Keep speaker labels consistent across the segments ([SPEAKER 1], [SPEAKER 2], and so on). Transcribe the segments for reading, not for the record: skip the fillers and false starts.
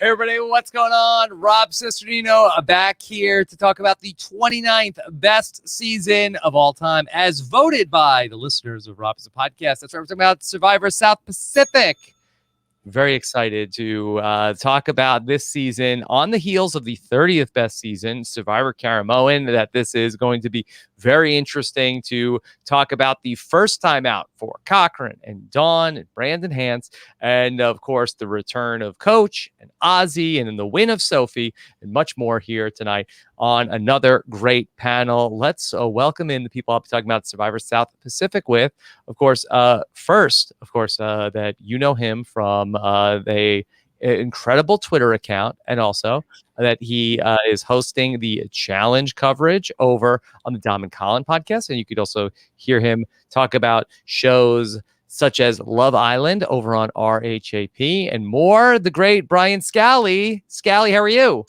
[SPEAKER 1] Hey everybody, what's going on? Rob Cesternino back here to talk about the 29th best season of all time as voted by the listeners of Rob as a podcast. That's right, we're talking about Survivor South Pacific. Very excited to talk about this season on the heels of the 30th best season, Survivor Caramoan, that this is going to be very interesting to talk about the first time out for Cochran and Dawn and Brandon Hance, and of course the return of Coach and Ozzy, and then the win of Sophie, and much more here tonight on another great panel. Let's welcome in the people I'll be talking about Survivor South Pacific with. Of course, first, that you know him from the incredible Twitter account, and also that he is hosting the challenge coverage over on the Dom and Colin podcast. And you could also hear him talk about shows such as Love Island over on RHAP and more. The great Brian Scally. Scally, how are you?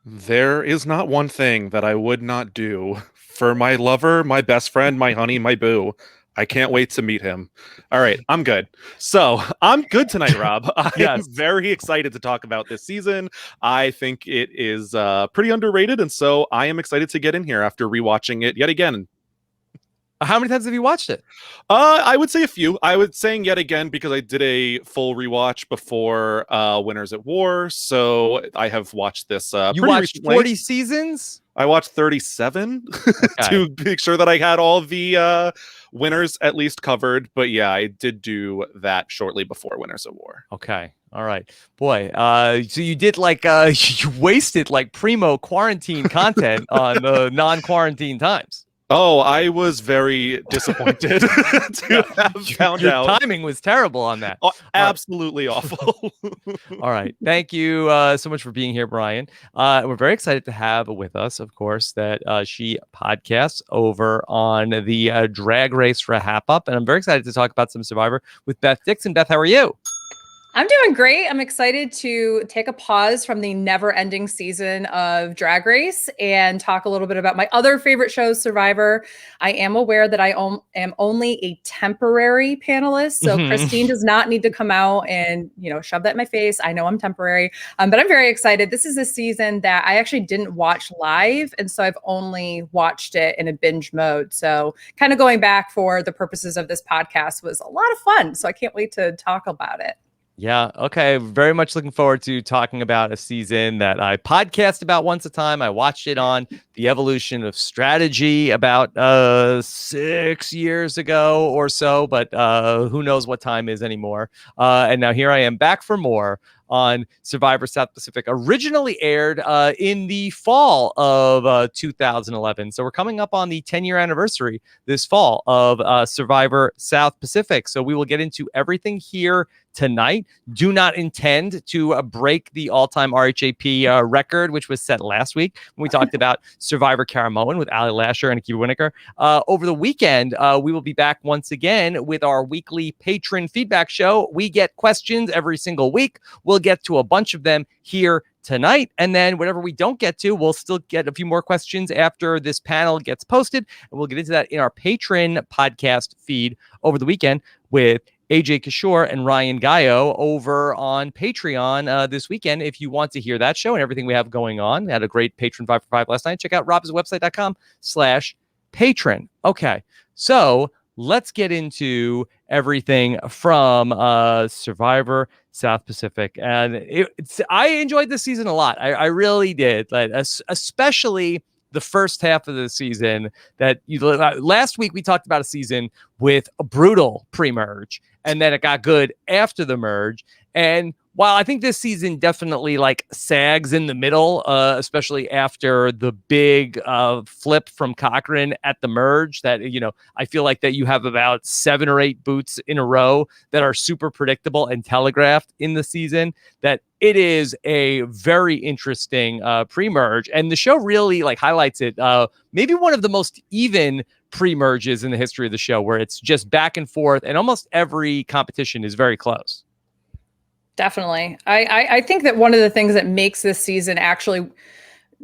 [SPEAKER 2] There is not one thing that I would not do for my lover, my best friend, my honey, my boo. I can't wait to meet him. All right, I'm good. So I'm good tonight, Rob. I'm very excited to talk about this season. I think it is pretty underrated, and so I am excited to get in here after rewatching it yet again.
[SPEAKER 1] How many times have you watched it?
[SPEAKER 2] I would say a few. I would say yet again because I did a full rewatch before Winners at War, so I have watched this
[SPEAKER 1] you
[SPEAKER 2] pretty
[SPEAKER 1] watched
[SPEAKER 2] recently.
[SPEAKER 1] 40 seasons?
[SPEAKER 2] I watched 37 to make sure that I had all the winners at least covered. But yeah, I did do that shortly before Winners at War.
[SPEAKER 1] Okay. All right. Boy, so you did you wasted primo quarantine content on the non-quarantine times.
[SPEAKER 2] Oh, I was very disappointed to have found out.
[SPEAKER 1] Your timing was terrible on that.
[SPEAKER 2] Oh, absolutely awful.
[SPEAKER 1] All right. Thank you so much for being here, Brian. We're very excited to have with us, of course, that she podcasts over on the Drag Race RHAPup. And I'm very excited to talk about some Survivor with Beth Dixon. Beth, how are you?
[SPEAKER 3] I'm doing great. I'm excited to take a pause from the never-ending season of Drag Race and talk a little bit about my other favorite show, Survivor. I am aware that I am only a temporary panelist, so Christine does not need to come out and shove that in my face. I know I'm temporary, but I'm very excited. This is a season that I actually didn't watch live, and so I've only watched it in a binge mode. So kind of going back for the purposes of this podcast was a lot of fun. So I can't wait to talk about it.
[SPEAKER 1] Yeah. Okay. Very much looking forward to talking about a season that I podcast about once a time. I watched it on The Evolution of Strategy about 6 years ago or so, but who knows what time is anymore. And now here I am back for more on Survivor South Pacific, originally aired in the fall of 2011. So we're coming up on the 10-year anniversary this fall of Survivor South Pacific. So we will get into everything here tonight. Do not intend to break the all-time RHAP record, which was set last week when we talked about Survivor Caramoan with Ali Lasher and Akiva Winokur. Over the weekend, we will be back once again with our weekly patron feedback show. We get questions every single week. We'll get to a bunch of them here tonight, and then whatever we don't get to, we'll still get a few more questions after this panel gets posted, and we'll get into that in our patron podcast feed over the weekend with AJ Kishore and Ryan Gaio over on Patreon this weekend. If you want to hear that show and everything we have going on, we had a great patron 5 for 5 last night. Check out robswebsite.com/patron. Okay, so let's get into everything from Survivor South Pacific. And I enjoyed this season a lot. I really did. Especially the first half of the season. Last week we talked about a season with a brutal pre-merge, and then it got good after the merge. And while I think this season definitely sags in the middle, especially after the big flip from Cochran at the merge, that, I feel like that you have about 7 or 8 boots in a row that are super predictable and telegraphed in the season, that it is a very interesting pre-merge. And the show really highlights it. Maybe one of the most even pre-merges in the history of the show, where it's just back and forth and almost every competition is very close.
[SPEAKER 3] Definitely. I think that one of the things that makes this season actually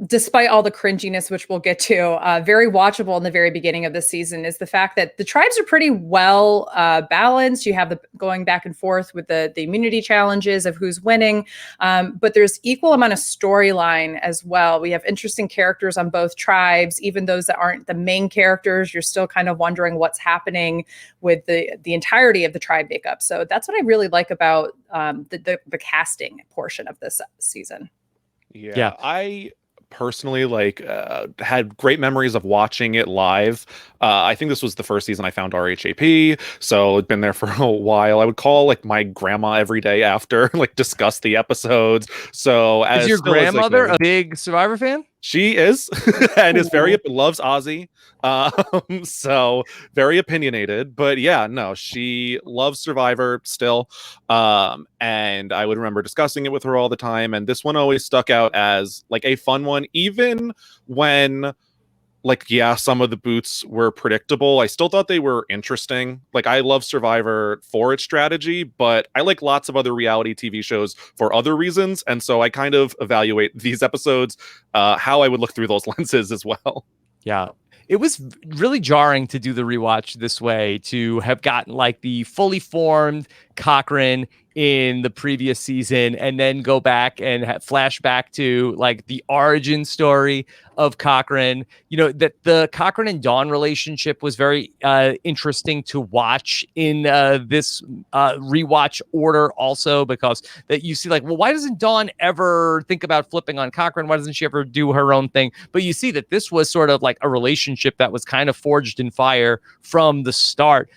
[SPEAKER 3] despite all the cringiness, which we'll get to, very watchable in the very beginning of the season, is the fact that the tribes are pretty well balanced. You have the going back and forth with the immunity challenges of who's winning, but there's equal amount of storyline as well. We have interesting characters on both tribes, even those that aren't the main characters. You're still kind of wondering what's happening with the entirety of the tribe makeup. So that's what I really like about the casting portion of this season.
[SPEAKER 2] Yeah. I personally had great memories of watching it live. I think this was the first season I found RHAP, so it'd been there for a while. I would call like my grandma every day after, like, discuss the episodes. So
[SPEAKER 1] is your grandmother a big Survivor fan?
[SPEAKER 2] She is, and is loves Ozzy. So very opinionated, but yeah, no, she loves Survivor still. And I would remember discussing it with her all the time. And this one always stuck out as like a fun one, even when, like, yeah, some of the boots were predictable. I still thought they were interesting. Like, I love Survivor for its strategy, but I like lots of other reality TV shows for other reasons. And so I kind of evaluate these episodes, how I would look through those lenses as well.
[SPEAKER 1] Yeah. It was really jarring to do the rewatch this way, to have gotten like the fully formed Cochran in the previous season and then go back and flash back to like the origin story of Cochran. You know, that the Cochran and Dawn relationship was very interesting to watch in this rewatch order also, because that you see like, well, why doesn't Dawn ever think about flipping on Cochran? Why doesn't she ever do her own thing? But you see that this was sort of like a relationship that was kind of forged in fire from the start,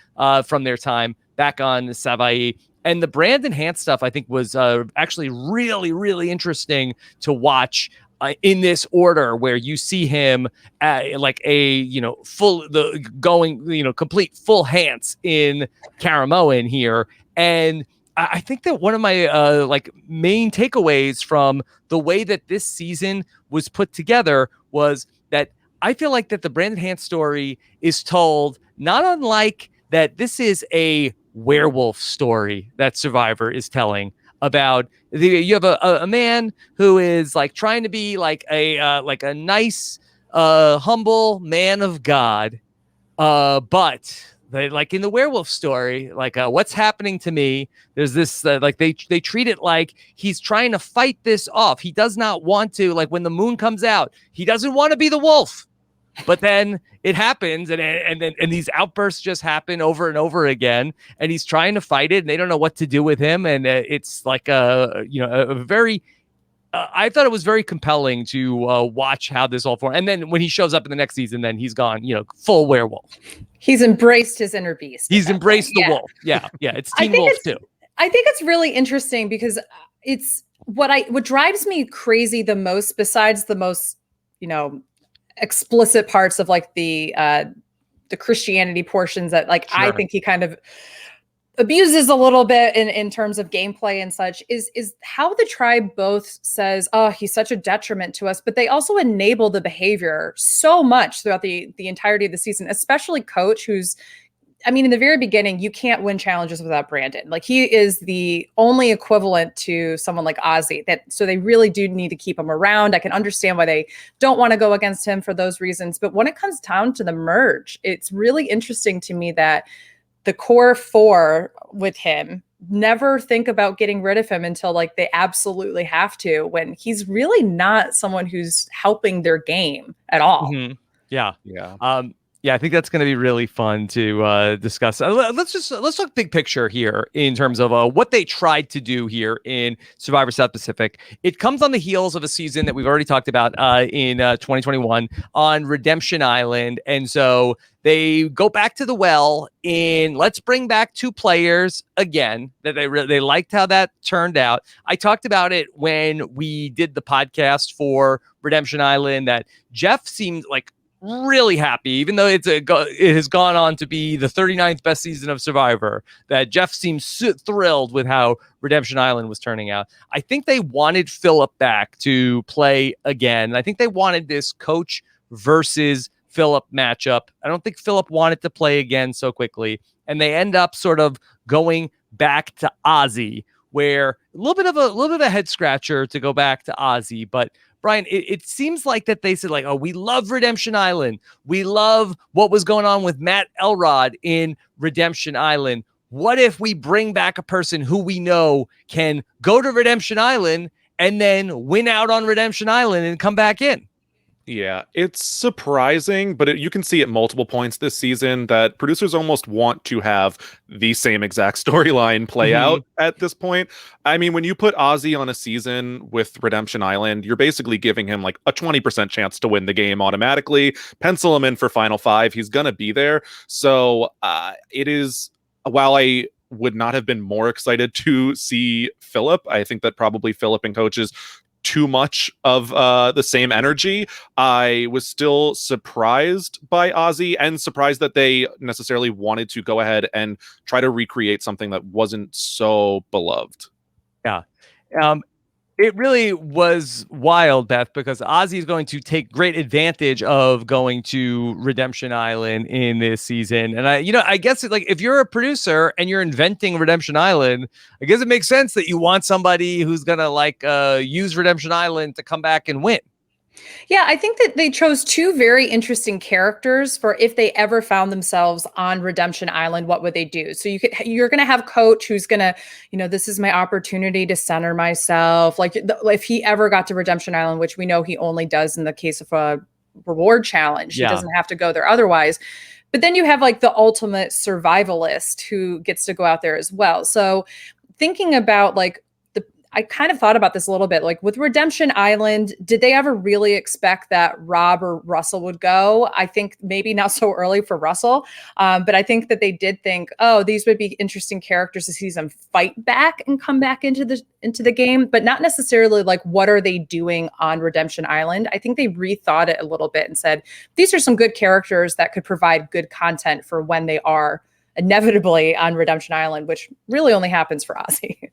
[SPEAKER 1] from their time back on Savaii. And the brand enhanced stuff, I think, was actually really, really interesting to watch in this order, where you see him like a, complete full hands in Caramoan here. And I think that one of my main takeaways from the way that this season was put together was that I feel like that the Brandon Hance story is told not unlike that this is a werewolf story that Survivor is telling about. You have a man who is like trying to be like a nice, humble man of God, but they, like in the werewolf story, like what's happening to me? There's this they treat it like he's trying to fight this off. He does not want to, like when the moon comes out, he doesn't want to be the wolf. But then it happens, and these outbursts just happen over and over again, and he's trying to fight it, and they don't know what to do with him, and it's like a very. I thought it was very compelling to watch how this all formed, and then when he shows up in the next season, then he's gone, full werewolf.
[SPEAKER 3] He's embraced his inner beast.
[SPEAKER 1] He's embraced the wolf. Yeah, it's Teen Wolf too.
[SPEAKER 3] I think it's really interesting because it's what drives me crazy the most, besides the most, explicit parts of like the Christianity portions that like sure. I think he kind of abuses a little bit in terms of gameplay and such, is how the tribe both says, oh, he's such a detriment to us, but they also enable the behavior so much throughout the entirety of the season, especially Coach, who's, I mean, in the very beginning, you can't win challenges without Brandon. Like, he is the only equivalent to someone like Ozzy. So they really do need to keep him around. I can understand why they don't want to go against him for those reasons. But when it comes down to the merge, it's really interesting to me that the core four with him never think about getting rid of him until like they absolutely have to, when he's really not someone who's helping their game at all.
[SPEAKER 1] Mm-hmm. Yeah. Yeah, I think that's going to be really fun to discuss. Let's talk big picture here in terms of what they tried to do here in Survivor South Pacific. It comes on the heels of a season that we've already talked about in 2021 on Redemption Island. And so they go back to the well in let's bring back 2 players again, that they liked how that turned out. I talked about it when we did the podcast for Redemption Island, that Jeff seemed like really happy, even though it has gone on to be the 39th best season of Survivor, that Jeff seems thrilled with how Redemption Island was turning out. I think they wanted Philip back to play again. I think they wanted this Coach versus Philip matchup. I don't think Philip wanted to play again so quickly, and they end up sort of going back to Ozzy, where a little bit of a head scratcher to go back to Ozzy, but Brian, it seems like that they said like, oh, we love Redemption Island. We love what was going on with Matt Elrod in Redemption Island. What if we bring back a person who we know can go to Redemption Island and then win out on Redemption Island and come back in?
[SPEAKER 2] Yeah, it's surprising, but you can see at multiple points this season that producers almost want to have the same exact storyline play out at this point. I mean, when you put Ozzy on a season with Redemption Island, you're basically giving him like a 20% chance to win the game automatically. Pencil him in for Final Five. He's going to be there. So it is, while I would not have been more excited to see Philip, I think that probably Philip and Coach is too much of the same energy. I was still surprised by Ozzy and surprised that they necessarily wanted to go ahead and try to recreate something that wasn't so beloved.
[SPEAKER 1] Yeah. It really was wild, Beth, because Ozzy is going to take great advantage of going to Redemption Island in this season. And I guess like if you're a producer and you're inventing Redemption Island, I guess it makes sense that you want somebody who's going to like use Redemption Island to come back and win.
[SPEAKER 3] Yeah, I think that they chose two very interesting characters for if they ever found themselves on Redemption Island, what would they do? So you're going to have Coach who's going to, this is my opportunity to center myself. Like if he ever got to Redemption Island, which we know he only does in the case of a reward challenge, he doesn't have to go there otherwise. But then you have like the ultimate survivalist who gets to go out there as well. So thinking about like, I kind of thought about this a little bit, like with Redemption Island, did they ever really expect that Rob or Russell would go? I think maybe not so early for Russell, but I think that they did think, oh, these would be interesting characters to see them fight back and come back into the game, but not necessarily like what are they doing on Redemption Island? I think they rethought it a little bit and said, these are some good characters that could provide good content for when they are inevitably on Redemption Island, which really only happens for Ozzy.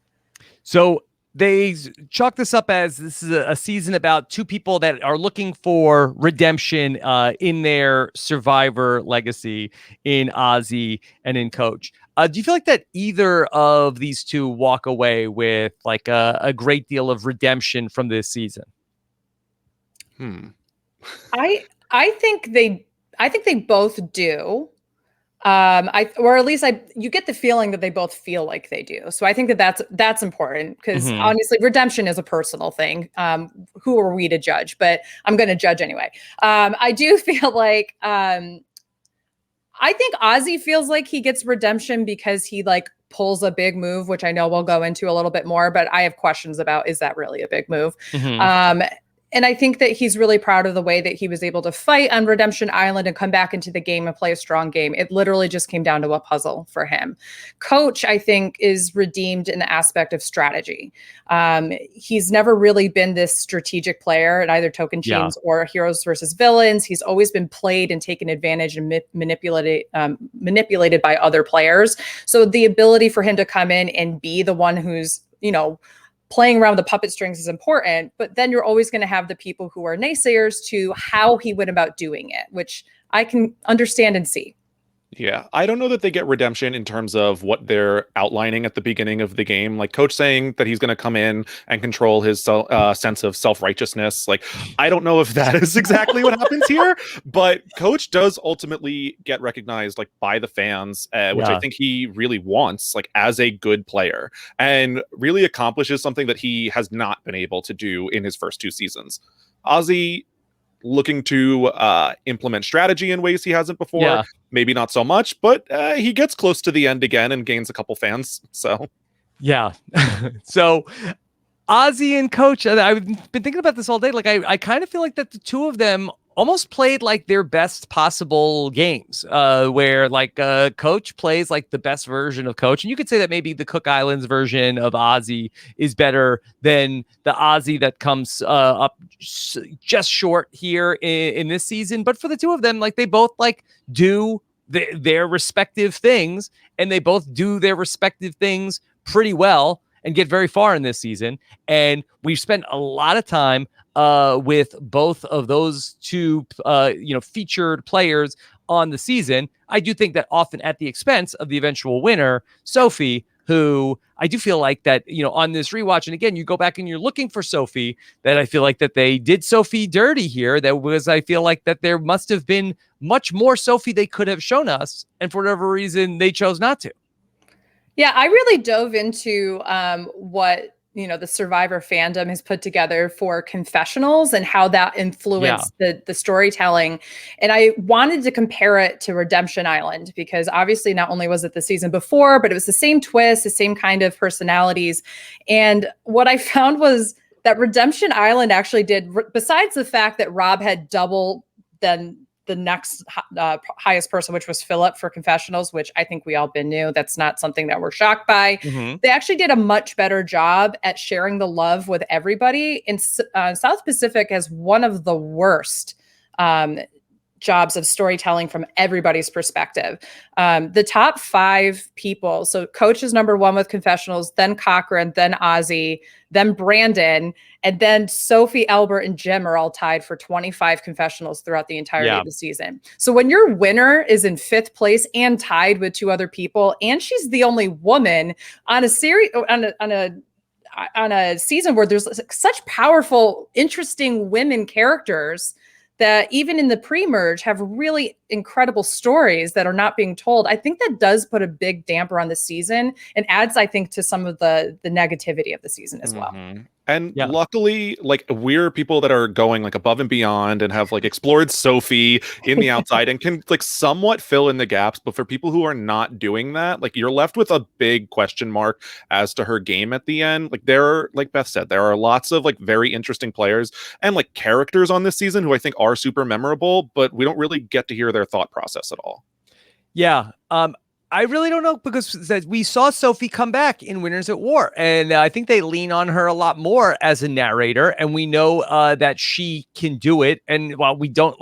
[SPEAKER 1] So they chalk this up as this is a season about two people that are looking for redemption in their survivor legacy in Ozzy and in Coach. Do you feel like that either of these two walk away with like a great deal of redemption from this season?
[SPEAKER 3] I think they both do. Or at least you get the feeling that they both feel like they do. So I think that's important because honestly, redemption is a personal thing. Who are we to judge? But I'm going to judge anyway. I do feel like, I think Ozzy feels like he gets redemption because he like pulls a big move, which I know we'll go into a little bit more, but I have questions about, is that really a big move? And I think that he's really proud of the way that he was able to fight on Redemption Island and come back into the game and play a strong game. It literally just came down to a puzzle for him. Coach, I think, is redeemed in the aspect of strategy. He's never really been this strategic player in either token teams or heroes versus villains. He's always been played and taken advantage and manipulated by other players. So the ability for him to come in and be the one who's, playing around the puppet strings is important, but then you're always going to have the people who are naysayers to how he went about doing it, which I can understand and see.
[SPEAKER 2] Yeah, I don't know that they get redemption in terms of what they're outlining at the beginning of the game. Like Coach saying that he's going to come in and control his sense of self-righteousness. Like, I don't know if that is exactly what happens here, but Coach does ultimately get recognized like by the fans, which I think he really wants, like as a good player, and really accomplishes something that he has not been able to do in his first two seasons. Ozzy looking to implement strategy in ways he hasn't before. Maybe not so much, but he gets close to the end again and gains a couple fans. So so Ozzy and Coach, I've been thinking about this all day. Like I kind of feel like that the two of them almost played like their best possible games, where like Coach plays like the best version of Coach. And you could say that maybe the Cook Islands version of Ozzy is better than the Ozzy that comes up just short here in this season. But for the two of them, like they both like do their respective things, and they both do their respective things pretty well and get very far in this season. And we've spent a lot of time with both of those two, featured players on the season. I do think that often at the expense of the eventual winner, Sophie,
[SPEAKER 1] who I do feel like that, on this rewatch, and again, you go back and you're looking for Sophie, that I feel like that they did Sophie dirty here. I feel like that there must have been much more Sophie they could have shown us, and for whatever reason, they chose not to.
[SPEAKER 3] Yeah, I really dove into what the Survivor fandom has put together for confessionals and how that influenced the storytelling. And I wanted to compare it to Redemption Island, because obviously not only was it the season before, but it was the same twist, the same kind of personalities. And what I found was that Redemption Island actually did, besides the fact that Rob had double then the next highest person, which was Philip for confessionals, which I think we all been knew. That's not something that we're shocked by.
[SPEAKER 1] Mm-hmm.
[SPEAKER 3] They actually did a much better job at sharing the love with everybody. And South Pacific has one of the worst jobs of storytelling from everybody's perspective. The top 5 people, so Coach is number 1 with confessionals, then Cochran, then Ozzy, then Brandon, and then Sophie, Albert, and Jim are all tied for 25 confessionals throughout the entirety of the season. So when your winner is in 5th place and tied with 2 other people, and she's the only woman on a series, on a season where there's such powerful, interesting women characters that even in the pre-merge have really incredible stories that are not being told. I think that does put a big damper on the season and adds, I think, to some of the negativity of the season as well.
[SPEAKER 2] And luckily, like, we're people that are going like above and beyond and have like explored Sophie in the outside and can like somewhat fill in the gaps. But for people who are not doing that, like, you're left with a big question mark as to her game at the end. Like, like Beth said, there are lots of like very interesting players and like characters on this season who I think are super memorable, but we don't really get to hear their thought process at all.
[SPEAKER 1] Yeah. I really don't know, because we saw Sophie come back in Winners at War, and I think they lean on her a lot more as a narrator, and we know that she can do it. And while we don't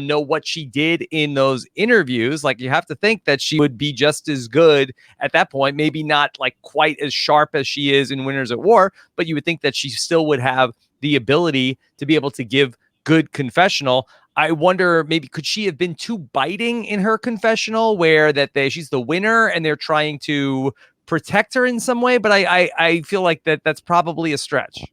[SPEAKER 1] know what she did in those interviews, like, you have to think that she would be just as good at that point, maybe not like quite as sharp as she is in Winners at War, but you would think that she still would have the ability to be able to give good confessional. I wonder, maybe could she have been too biting in her confessional, where she's the winner and they're trying to protect her in some way? But I feel like that's probably a stretch.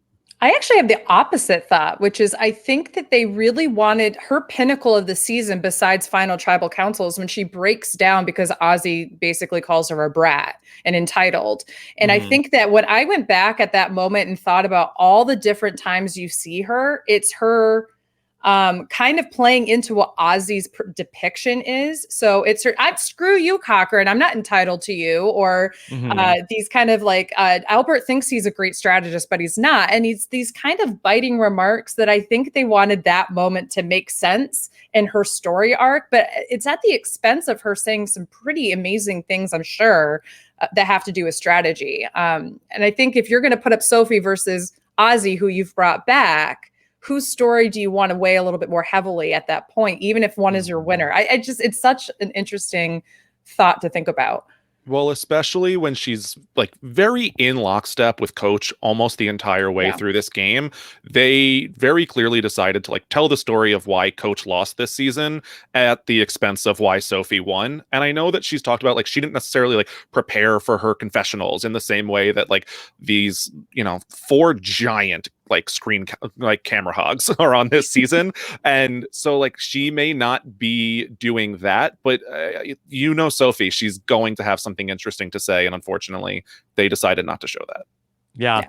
[SPEAKER 3] I actually have the opposite thought, which is I think that they really wanted her pinnacle of the season, besides Final Tribal Councils, when she breaks down because Ozzy basically calls her a brat and entitled. And I think that when I went back at that moment and thought about all the different times you see her, it's her kind of playing into what Ozzy's depiction is. So it's her, screw you, Cochran, I'm not entitled to you, or these kind of like, Albert thinks he's a great strategist, but he's not. And he's these kind of biting remarks that I think they wanted that moment to make sense in her story arc, but it's at the expense of her saying some pretty amazing things, I'm sure, that have to do with strategy. And I think if you're going to put up Sophie versus Ozzy, who you've brought back, whose story do you want to weigh a little bit more heavily at that point, even if one is your winner? It's such an interesting thought to think about.
[SPEAKER 2] Well, especially when she's like very in lockstep with Coach almost the entire way through this game. They very clearly decided to like tell the story of why Coach lost this season at the expense of why Sophie won. And I know that she's talked about like she didn't necessarily like prepare for her confessionals in the same way that like these, 4 giant like camera hogs are on this season. And so like she may not be doing that, but Sophie, she's going to have something interesting to say. And unfortunately, they decided not to show that.
[SPEAKER 1] Yeah.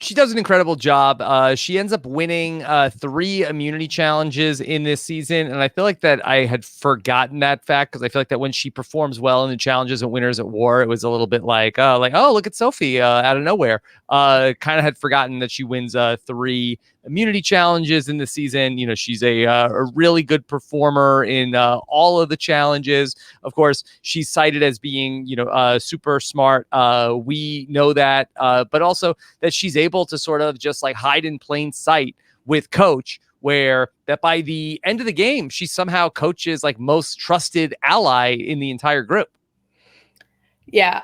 [SPEAKER 1] She does an incredible job. She ends up winning 3 immunity challenges in this season. And I feel like that I had forgotten that fact, because I feel like that when she performs well in the challenges and Winners at War, it was a little bit like, oh, look at Sophie out of nowhere. Kind of had forgotten that she wins 3 immunity challenges in the season. She's a really good performer in all of the challenges. Of course, she's cited as being, super smart. We know that, but also that she's able to sort of just like hide in plain sight with Coach, where that by the end of the game, she's somehow Coach's like most trusted ally in the entire group.
[SPEAKER 3] Yeah,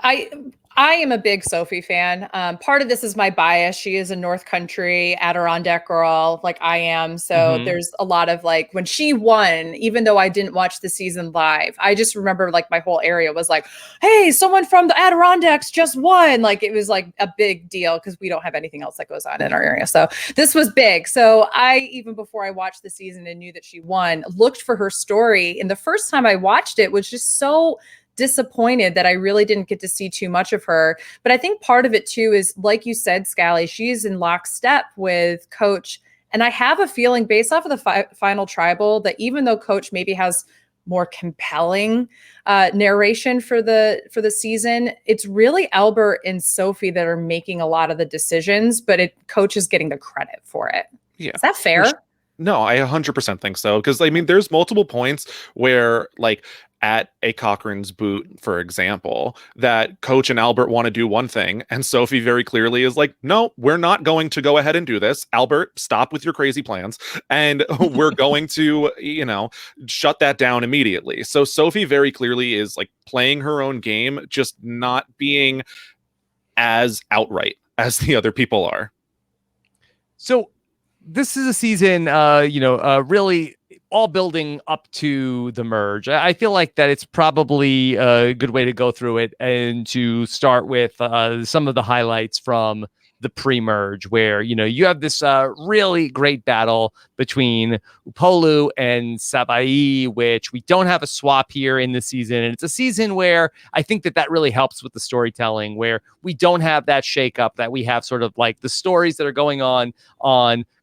[SPEAKER 3] I am a big Sophie fan. Part of this is my bias. She is a North Country Adirondack girl, like I am. So there's a lot of like when she won, even though I didn't watch the season live, I just remember like my whole area was like, hey, someone from the Adirondacks just won. Like it was like a big deal because we don't have anything else that goes on in our area. So this was big. So I, even before I watched the season and knew that she won, looked for her story. And the first time I watched it was just so disappointed that I really didn't get to see too much of her. But I think part of it too is, like you said, Scally, she's in lockstep with Coach. And I have a feeling based off of the final tribal that even though Coach maybe has more compelling narration for the season, it's really Albert and Sophie that are making a lot of the decisions, but Coach is getting the credit for it.
[SPEAKER 2] Yeah.
[SPEAKER 3] Is that fair?
[SPEAKER 2] No, I 100% think so. Because, I mean, there's multiple points where, like, at a Cochran's boot, for example, that Coach and Albert want to do one thing, and Sophie very clearly is like, no, we're not going to go ahead and do this. Albert, stop with your crazy plans, and we're going to, shut that down immediately. So Sophie very clearly is, like, playing her own game, just not being as outright as the other people are.
[SPEAKER 1] So this is a season, really all building up to the merge. I feel like that it's probably a good way to go through it and to start with some of the highlights from the pre-merge, where, you have this really great battle between Upolu and Savai, which we don't have a swap here in this season. And it's a season where I think that really helps with the storytelling, where we don't have that shakeup, that we have sort of like the stories that are going on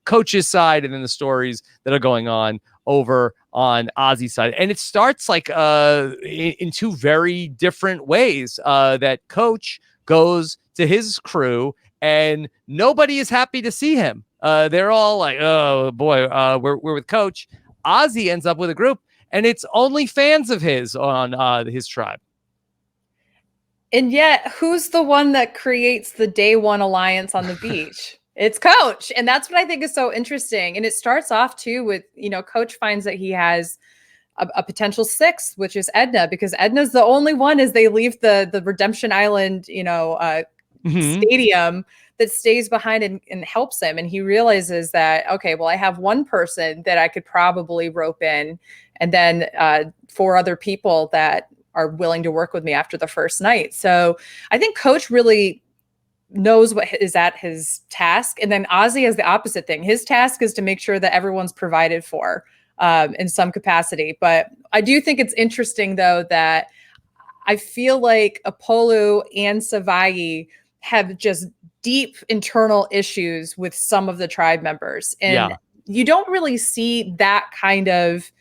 [SPEAKER 1] Coach's side and then the stories that are going on over on Ozzy's side. And it starts like in two very different ways, that Coach goes to his crew and nobody is happy to see him. They're all like, oh boy, we're with Coach. Ozzy ends up with a group and it's only fans of his on his tribe.
[SPEAKER 3] And yet, who's the one that creates the day one alliance on the beach? It's Coach. And that's what I think is so interesting. And it starts off too with, Coach finds that he has a potential sixth, which is Edna, because Edna's the only one as they leave the Redemption Island, stadium, that stays behind and helps him. And he realizes that, okay, well, I have one person that I could probably rope in, and then 4 other people that are willing to work with me after the first night. So I think Coach really knows what is at his task. And then Ozzy has the opposite thing. His task is to make sure that everyone's provided for in some capacity. But I do think it's interesting, though, that I feel like Upolu and Savai have just deep internal issues with some of the tribe members. And you don't really see that kind of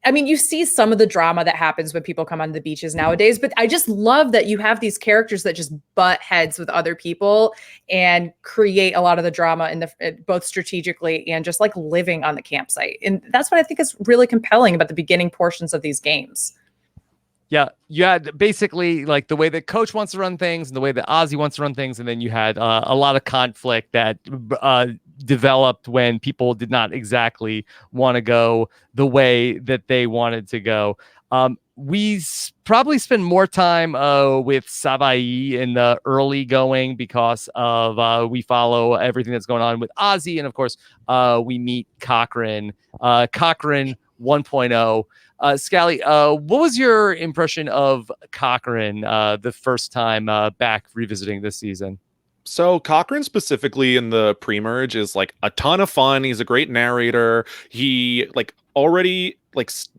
[SPEAKER 3] you see some of the drama that happens when people come on the beaches nowadays, but I just love that you have these characters that just butt heads with other people and create a lot of the drama in both strategically and just like living on the campsite. And that's what I think is really compelling about the beginning portions of these games.
[SPEAKER 1] Yeah, you had basically like the way that Coach wants to run things and the way that Ozzy wants to run things. And then you had a lot of conflict that developed when people did not exactly want to go the way that they wanted to go. We probably spend more time with Savai in the early going because of we follow everything that's going on with Ozzy. And of course, we meet Cochran 1.0. Scally, what was your impression of Cochran the first time back revisiting this season?
[SPEAKER 2] So Cochran specifically in the pre-merge is like a ton of fun. He's a great narrator. He already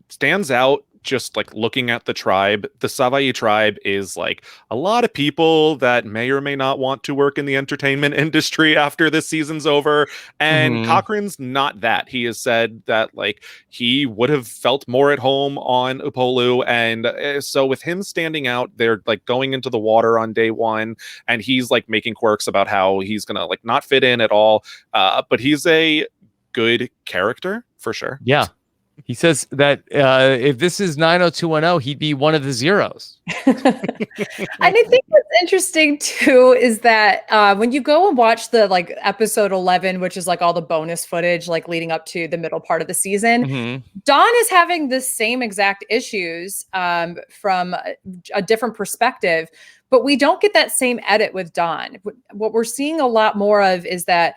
[SPEAKER 2] stands out just looking at the tribe. The Savai tribe is a lot of people that may or may not want to work in the entertainment industry after this season's over. And Cochran's not that. He has said that he would have felt more at home on Upolu. And so with him standing out, they're going into the water on day one, and he's making quirks about how he's gonna not fit in at all. But he's a good character for sure.
[SPEAKER 1] Yeah. He says that if this is 90210, he'd be one of the zeros.
[SPEAKER 3] And I think what's interesting too is that when you go and watch the like episode 11, which is like all the bonus footage, like leading up to the middle part of the season, Dawn is having the same exact issues from a different perspective, but we don't get that same edit with Dawn. What we're seeing a lot more of is that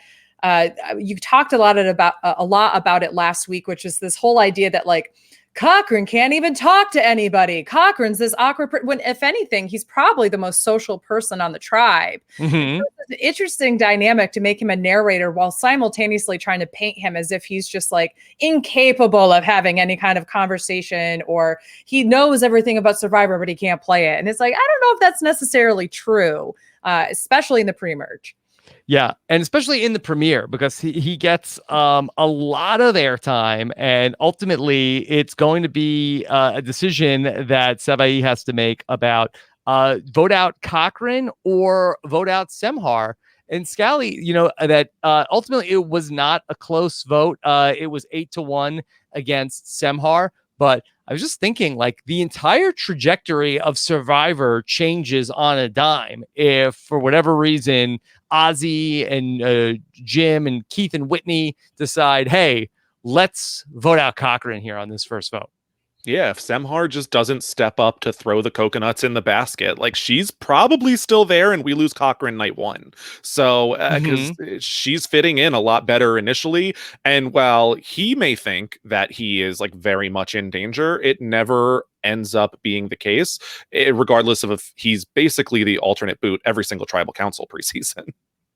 [SPEAKER 3] you talked a lot about it last week, which is this whole idea that like Cochran can't even talk to anybody. Cochran's this awkward, when if anything, he's probably the most social person on the tribe. So it's an interesting dynamic to make him a narrator while simultaneously trying to paint him as if he's just like incapable of having any kind of conversation, or he knows everything about Survivor, but he can't play it. And it's like, I don't know if that's necessarily true, especially in the pre-merge.
[SPEAKER 1] Yeah, and especially in the premiere, because he gets a lot of airtime, and ultimately it's going to be a decision that Savai has to make about vote out Cochran or vote out Semhar. And Scally, that ultimately it was not a close vote. It was 8-1 against Semhar, but I was just thinking, like, the entire trajectory of Survivor changes on a dime if, for whatever reason, Ozzy and Jim and Keith and Whitney decide, hey, let's vote out Cochran here on this first vote.
[SPEAKER 2] Yeah, if Semhar just doesn't step up to throw the coconuts in the basket, like she's probably still there and we lose Cochran night one. So, because she's fitting in a lot better initially. And while he may think that he is like very much in danger, it never ends up being the case, regardless of if he's basically the alternate boot every single tribal council preseason.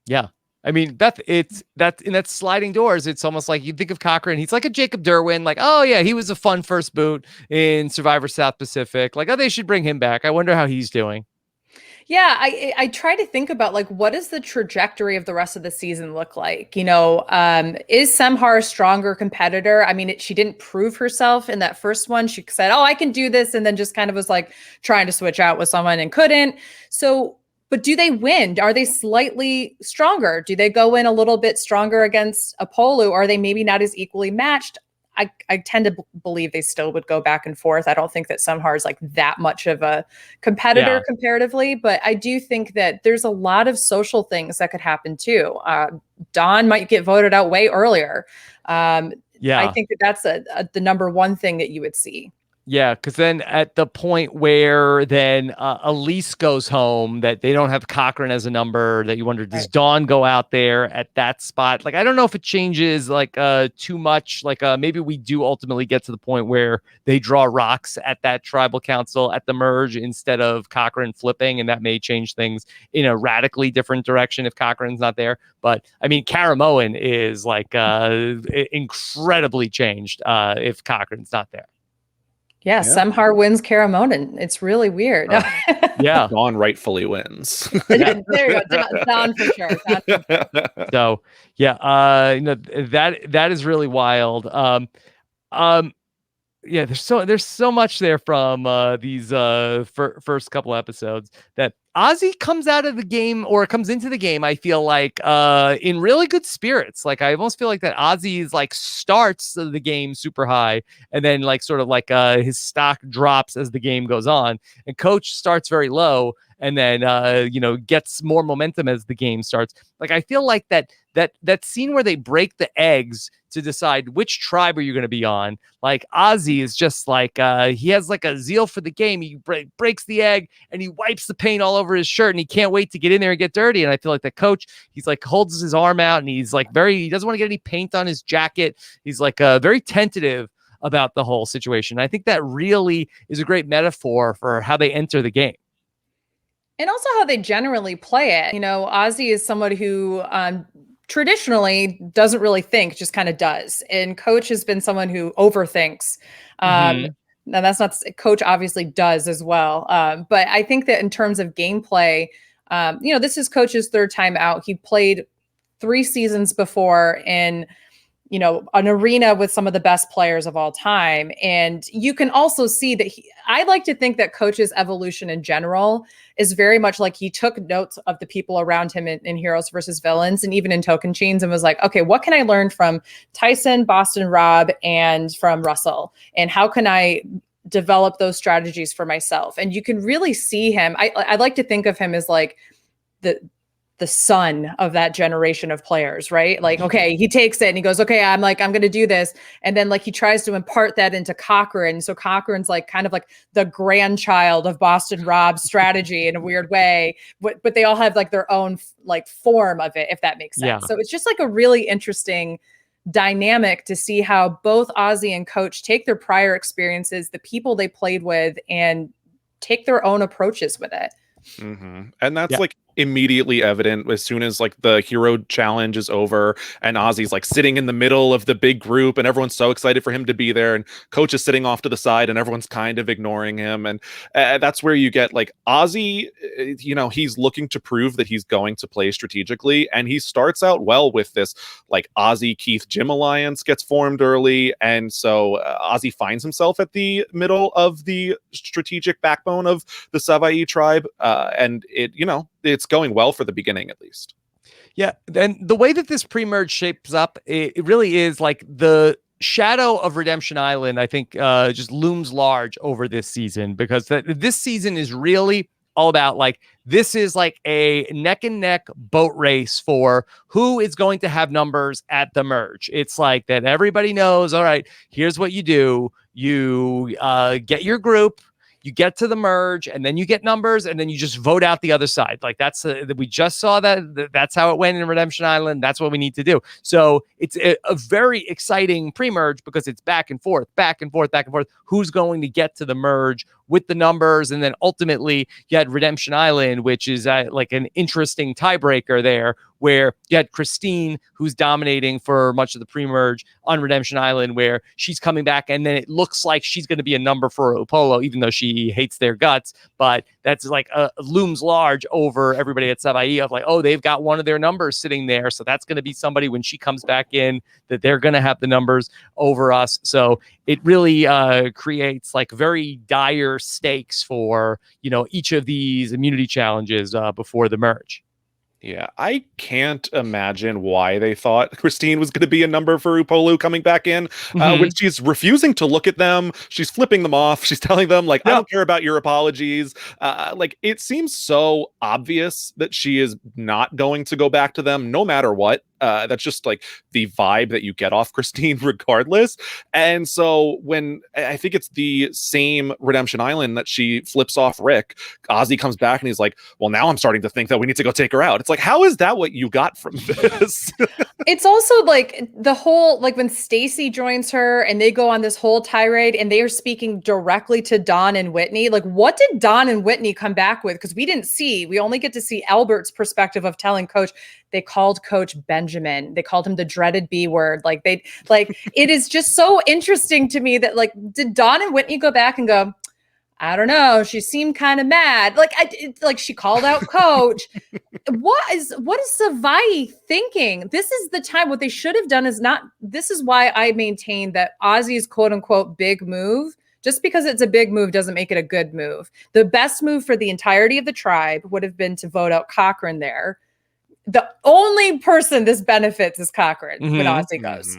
[SPEAKER 1] Yeah. I mean, Beth, it's that in that sliding doors, it's almost like you think of Cochran. He's like a Jacob Derwin, like, oh yeah, he was a fun first boot in Survivor South Pacific. Like, oh, they should bring him back. I wonder how he's doing.
[SPEAKER 3] Yeah, I try to think about like, what does the trajectory of the rest of the season look like? Is Semhar a stronger competitor? I mean, she didn't prove herself in that first one. She said, oh, I can do this. And then just kind of was like trying to switch out with someone and couldn't. So, but do they win? Are they slightly stronger? Do they go in a little bit stronger against Apollo? Are they maybe not as equally matched? I tend to believe they still would go back and forth. I don't think that Semhar is like that much of a competitor comparatively, but I do think that there's a lot of social things that could happen too. Dawn might get voted out way earlier. I think that's the number one thing that you would see.
[SPEAKER 1] Yeah, because then at the point where then Elise goes home, that they don't have Cochran as a number, that you wonder, does Dawn go out there at that spot? Like, I don't know if it changes like too much. Like maybe we do ultimately get to the point where they draw rocks at that tribal council at the merge instead of Cochran flipping, and that may change things in a radically different direction if Cochran's not there. But I mean, Caramoan is like incredibly changed if Cochran's not there.
[SPEAKER 3] Yeah, Semhar wins Caramoan. It's really weird.
[SPEAKER 1] Yeah.
[SPEAKER 2] Dawn rightfully wins.
[SPEAKER 3] There you go. Dawn for sure.
[SPEAKER 1] So that is really wild. Yeah, there's so much there from these first couple episodes that Ozzy comes out of the game, or comes into the game, I feel like in really good spirits. Like, I almost feel like that Ozzy is like starts the game super high, and then like sort of like his stock drops as the game goes on, and Coach starts very low, and then gets more momentum as the game starts. Like, I feel like that scene where they break the eggs to decide which tribe are you going to be on. Like, Ozzy is just like he has like a zeal for the game. He breaks the egg and he wipes the paint all over his shirt, and he can't wait to get in there and get dirty. And I feel like the coach, he's like holds his arm out, and he's like he doesn't want to get any paint on his jacket. He's like very tentative about the whole situation. I think that really is a great metaphor for how they enter the game.
[SPEAKER 3] And also how they generally play it. Ozzy is somebody who traditionally doesn't really think, just kind of does. And Coach has been someone who overthinks. And that's not, Coach obviously does as well. But I think that in terms of gameplay, this is Coach's third time out. He played 3 seasons before in an arena with some of the best players of all time. And you can also see that I like to think that Coach's evolution in general is very much like he took notes of the people around him in Heroes versus Villains and even in Token Chains and was like, okay, what can I learn from Tyson, Boston Rob, and from Russell? And how can I develop those strategies for myself? And you can really see him. I like to think of him as like the son of that generation of players, right? Like, okay, he takes it and he goes, okay, I'm going to do this. And then like, he tries to impart that into Cochran. So Cochran's like kind of like the grandchild of Boston Rob's strategy in a weird way, but they all have like their own like form of it, if that makes sense.
[SPEAKER 1] Yeah.
[SPEAKER 3] So it's just like a really interesting dynamic to see how both Ozzy and Coach take their prior experiences, the people they played with, and take their own approaches with it.
[SPEAKER 2] Mm-hmm. And that's like immediately evident as soon as like the hero challenge is over and Ozzy's like sitting in the middle of the big group and everyone's so excited for him to be there, and Coach is sitting off to the side and everyone's kind of ignoring him. And that's where you get like Ozzy, he's looking to prove that he's going to play strategically, and he starts out well with this like Ozzy Keith Jim alliance gets formed early, and so Ozzy finds himself at the middle of the strategic backbone of the Savaii tribe, and it's going well for the beginning, at least.
[SPEAKER 1] Yeah. And the way that this pre-merge shapes up, it really is like the shadow of Redemption Island, I think, just looms large over this season, because this season is really all about like, this is like a neck and neck boat race for who is going to have numbers at the merge. It's like that everybody knows, all right, here's what you do. You get your group, you get to the merge, and then you get numbers, and then you just vote out the other side. Like we just saw that's how it went in Redemption Island. That's what we need to do. So it's a very exciting pre-merge because it's back and forth, back and forth, back and forth. Who's going to get to the merge with the numbers? And then ultimately you had Redemption Island, which is like an interesting tiebreaker there, where you had Christine, who's dominating for much of the pre-merge on Redemption Island, where she's coming back, and then it looks like she's going to be a number for RuPaul, even though she hates their guts. But that's like looms large over everybody at Savaii of like, oh, they've got one of their numbers sitting there, so that's going to be somebody when she comes back in that they're going to have the numbers over us. So it really creates like very dire stakes for each of these immunity challenges before the merge.
[SPEAKER 2] Yeah, I can't imagine why they thought Christine was going to be a number for RuPaul coming back in when she's refusing to look at them. She's flipping them off. She's telling them, like, I don't care about your apologies. Like, it seems so obvious that she is not going to go back to them no matter what. That's just like the vibe that you get off Christine regardless. And so when I think it's the same Redemption Island that she flips off Rick, Ozzy comes back and he's like, well, now I'm starting to think that we need to go take her out. It's like, how is that what you got from this?
[SPEAKER 3] It's also like the whole, like when Stacy joins her and they go on this whole tirade and they are speaking directly to Dawn and Whitney. Like, what did Dawn and Whitney come back with? Because we only get to see Albert's perspective of telling Coach. They called Coach Benjamin. They called him the dreaded B word. It is just so interesting to me that, like, did Dawn and Whitney go back and go, I don't know, she seemed kind of mad. Like she called out Coach. What is Savaii thinking? This is the time. What they should have done is this is why I maintain that Ozzy's quote unquote big move, just because it's a big move doesn't make it a good move. The best move for the entirety of the tribe would have been to vote out Cochran there. The only person this benefits is Cochran when Ozzy goes.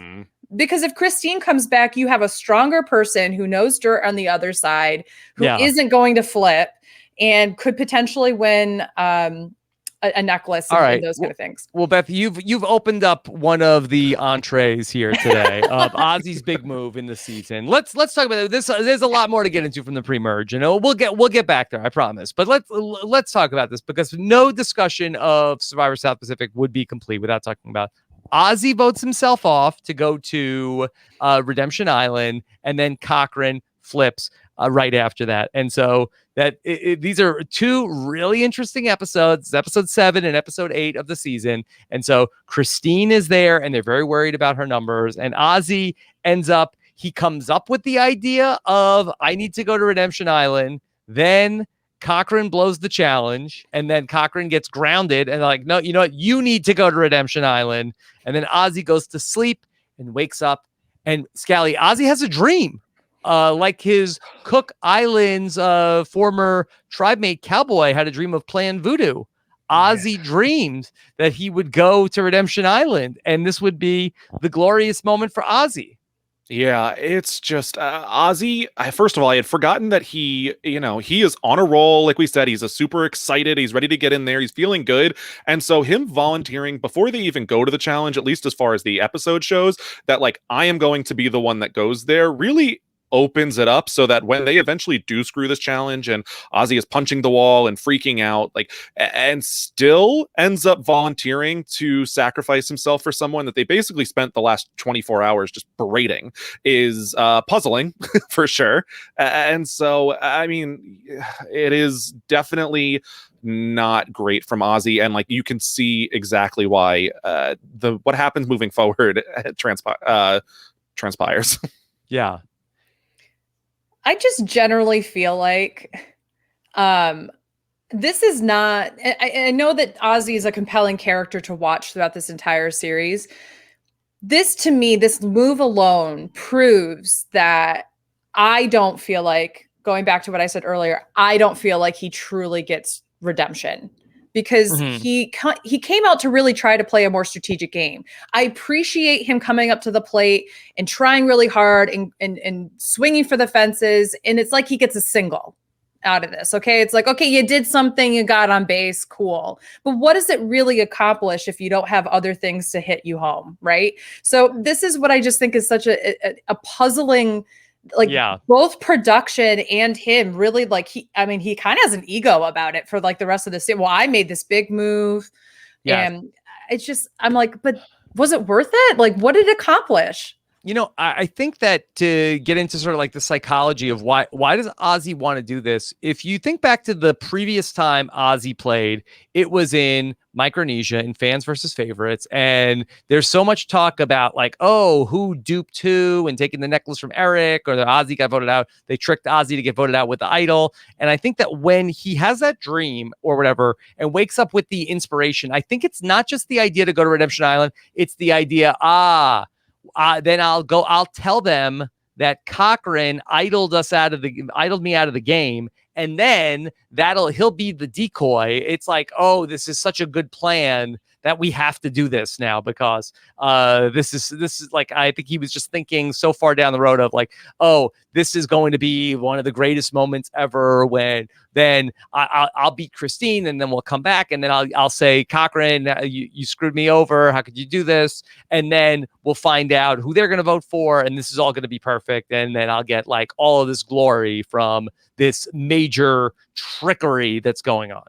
[SPEAKER 3] Because if Christine comes back, you have a stronger person who knows dirt on the other side, who isn't going to flip and could potentially win a necklace and those kind of things.
[SPEAKER 1] Well, Beth, you've opened up one of the entrees here today of Ozzy's big move in the season. Let's talk about this. There's a lot more to get into from the pre-merge. We'll get back there, I promise. But let's talk about this, because no discussion of Survivor South Pacific would be complete without talking about Ozzy votes himself off to go to Redemption Island, and then Cochran flips right after that. And so these are two really interesting episodes, episode 7 and episode 8 of the season. And so Christine is there, and they're very worried about her numbers. And Ozzy he comes up with the idea of, I need to go to Redemption Island. Then Cochran blows the challenge, and then Cochran gets grounded, and like, no, you know what? You need to go to Redemption Island. And then Ozzy goes to sleep, and wakes up. And Scally, Ozzy has a dream. Like his Cook Islands former tribe mate Cowboy had a dream of playing voodoo. Ozzy dreamed that he would go to Redemption Island, and this would be the glorious moment for Ozzy.
[SPEAKER 2] Yeah, it's just Ozzy. First of all, I had forgotten that he is on a roll. Like we said, he's a super excited. He's ready to get in there. He's feeling good. And so him volunteering before they even go to the challenge, at least as far as the episode shows, that like, I am going to be the one that goes there, really opens it up so that when they eventually do screw this challenge and Ozzy is punching the wall and freaking out, like, and still ends up volunteering to sacrifice himself for someone that they basically spent the last 24 hours just berating, is puzzling for sure. And so, I mean, it is definitely not great from Ozzy, and like, you can see exactly why what happens moving forward transpires.
[SPEAKER 1] Yeah.
[SPEAKER 3] I just generally feel like this is not, I know that Ozzy is a compelling character to watch throughout this entire series. This, to me, this move alone proves that I don't feel like, going back to what I said earlier, I don't feel like he truly gets redemption, because he came out to really try to play a more strategic game. I appreciate him coming up to the plate and trying really hard and swinging for the fences. And it's like he gets a single out of this. Okay. It's like, okay, you did something, you got on base. Cool. But what does it really accomplish if you don't have other things to hit you home? Right. So this is what I just think is such a puzzling, like, both production and him really, like, he kind of has an ego about it for like the rest of the season. Well, I made this big move. And it's just, I'm like, but was it worth it? Like, what did it accomplish?
[SPEAKER 1] You know, I think that to get into sort of like the psychology of why does Ozzy want to do this? If you think back to the previous time Ozzy played, it was in Micronesia in Fans versus Favorites. And there's so much talk about like, oh, who duped who and taking the necklace from Eric, or the Ozzy got voted out. They tricked Ozzy to get voted out with the idol. And I think that when he has that dream or whatever and wakes up with the inspiration, I think it's not just the idea to go to Redemption Island. It's the idea, then I'll tell them that Cochran idled me out of the game. And then he'll be the decoy. It's like, oh, this is such a good plan that we have to do this now, because this is like, I think he was just thinking so far down the road of like, oh, this is going to be one of the greatest moments ever, when then I'll beat Christine, and then we'll come back, and then I'll say, Cochran, you screwed me over. How could you do this? And then we'll find out who they're going to vote for, and this is all going to be perfect. And then I'll get like all of this glory from this major trickery that's going on.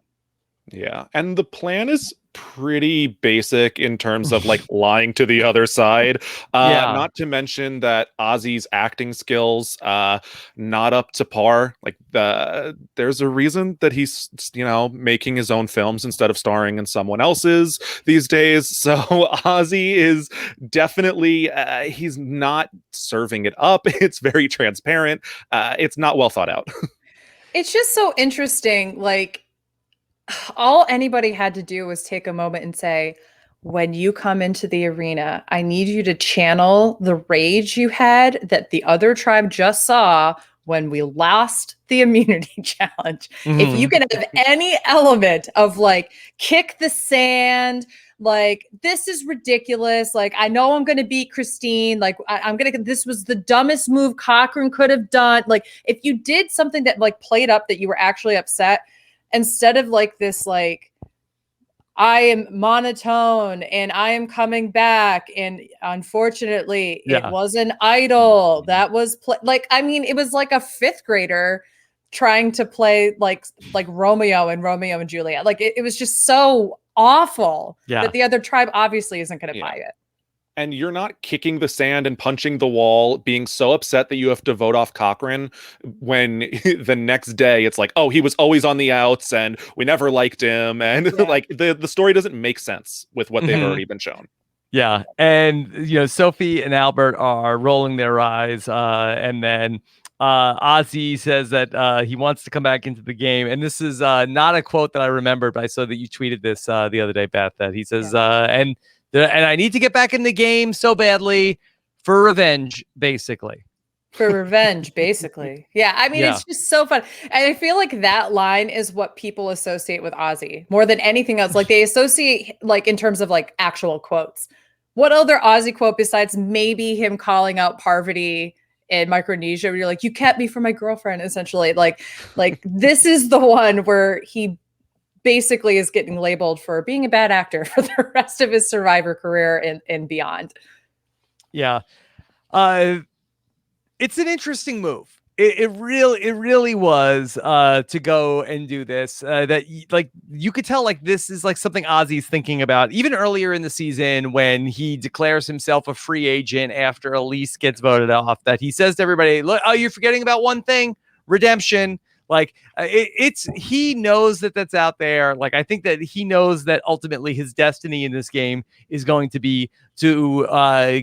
[SPEAKER 2] Yeah, and the plan is pretty basic in terms of like lying to the other side. Not to mention that Ozzy's acting skills not up to par. Like, there's a reason that he's making his own films instead of starring in someone else's these days. So Ozzy is definitely he's not serving it up. It's very transparent. It's not well thought out.
[SPEAKER 3] It's just so interesting. Like, all anybody had to do was take a moment and say, when you come into the arena, I need you to channel the rage you had that the other tribe just saw when we lost the immunity challenge. If you can have any element of like, kick the sand, like, this is ridiculous. Like, I know I'm going to beat Christine. Like, this was the dumbest move Cochran could have done. Like, if you did something that like played up that you were actually upset, instead of like this, like, I am monotone and I am coming back, and unfortunately it was an idol that was it was like a fifth grader trying to play like Romeo and Juliet. Like, it was just so awful that the other tribe obviously isn't going to buy it.
[SPEAKER 2] And you're not kicking the sand and punching the wall, being so upset that you have to vote off Cochran, when the next day it's like, oh, he was always on the outs and we never liked him. And like, the story doesn't make sense with what they've already been shown.
[SPEAKER 1] Yeah. And, Sophie and Albert are rolling their eyes. And then Ozzy says that he wants to come back into the game. And this is not a quote that I remembered, but I saw that you tweeted this the other day, Beth, that he says, and I need to get back in the game so badly. for revenge, basically.
[SPEAKER 3] For revenge, basically. Yeah, I mean,
[SPEAKER 1] Yeah.
[SPEAKER 3] it's just so fun. And I feel like that line is what people associate with Ozzy more than anything else. Like they associate, like in terms of like actual quotes. What other Ozzy quote besides maybe him calling out Parvati in Micronesia, where you're like, you kept me for my girlfriend, essentially. Like this is the one where he basically is getting labeled for being a bad actor for the rest of his Survivor career and beyond.
[SPEAKER 1] Yeah. It's an interesting move. It really was to go and do this. Like you could tell, like this is like something Ozzy's thinking about even earlier in the season when he declares himself a free agent after Elise gets voted off. That he says to everybody, "Look, oh, you're forgetting about one thing: redemption." Like he knows that that's out there. Like I think that he knows that ultimately his destiny in this game is going to be to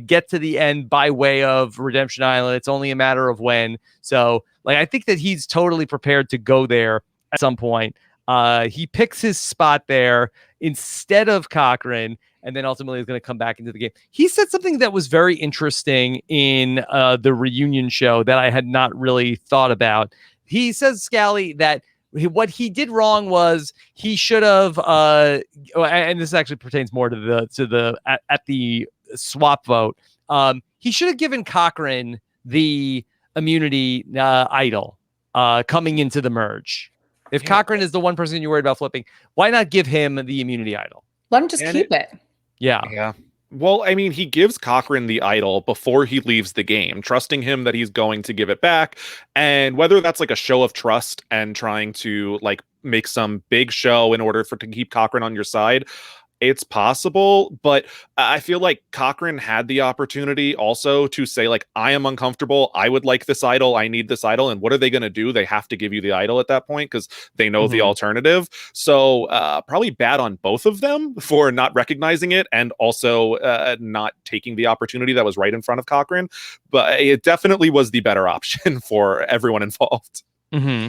[SPEAKER 1] get to the end by way of Redemption Island. It's only a matter of when. So like I think that he's totally prepared to go there at some point. He picks his spot there instead of Cochran, and then ultimately is going to come back into the game. He said something that was very interesting in the reunion show that I had not really thought about. He says, Scally, that what he did wrong was he should have, and this actually pertains more to the at the swap vote. He should have given Cochran the immunity idol coming into the merge. If Cochran is the one person you're worried about flipping, why not give him the immunity idol?
[SPEAKER 3] Let him just keep it.
[SPEAKER 1] Yeah.
[SPEAKER 2] Yeah. Well, I mean, he gives Cochran the idol before he leaves the game, trusting him that he's going to give it back. And whether that's like a show of trust and trying to like make some big show in order to keep Cochran on your side, it's possible, but I feel like Cochran had the opportunity also to say, like, I am uncomfortable. I would like this idol. I need this idol. And what are they going to do? They have to give you the idol at that point because they know the alternative. So probably bad on both of them for not recognizing it and also not taking the opportunity that was right in front of Cochran. But it definitely was the better option for everyone involved.
[SPEAKER 1] Mm-hmm.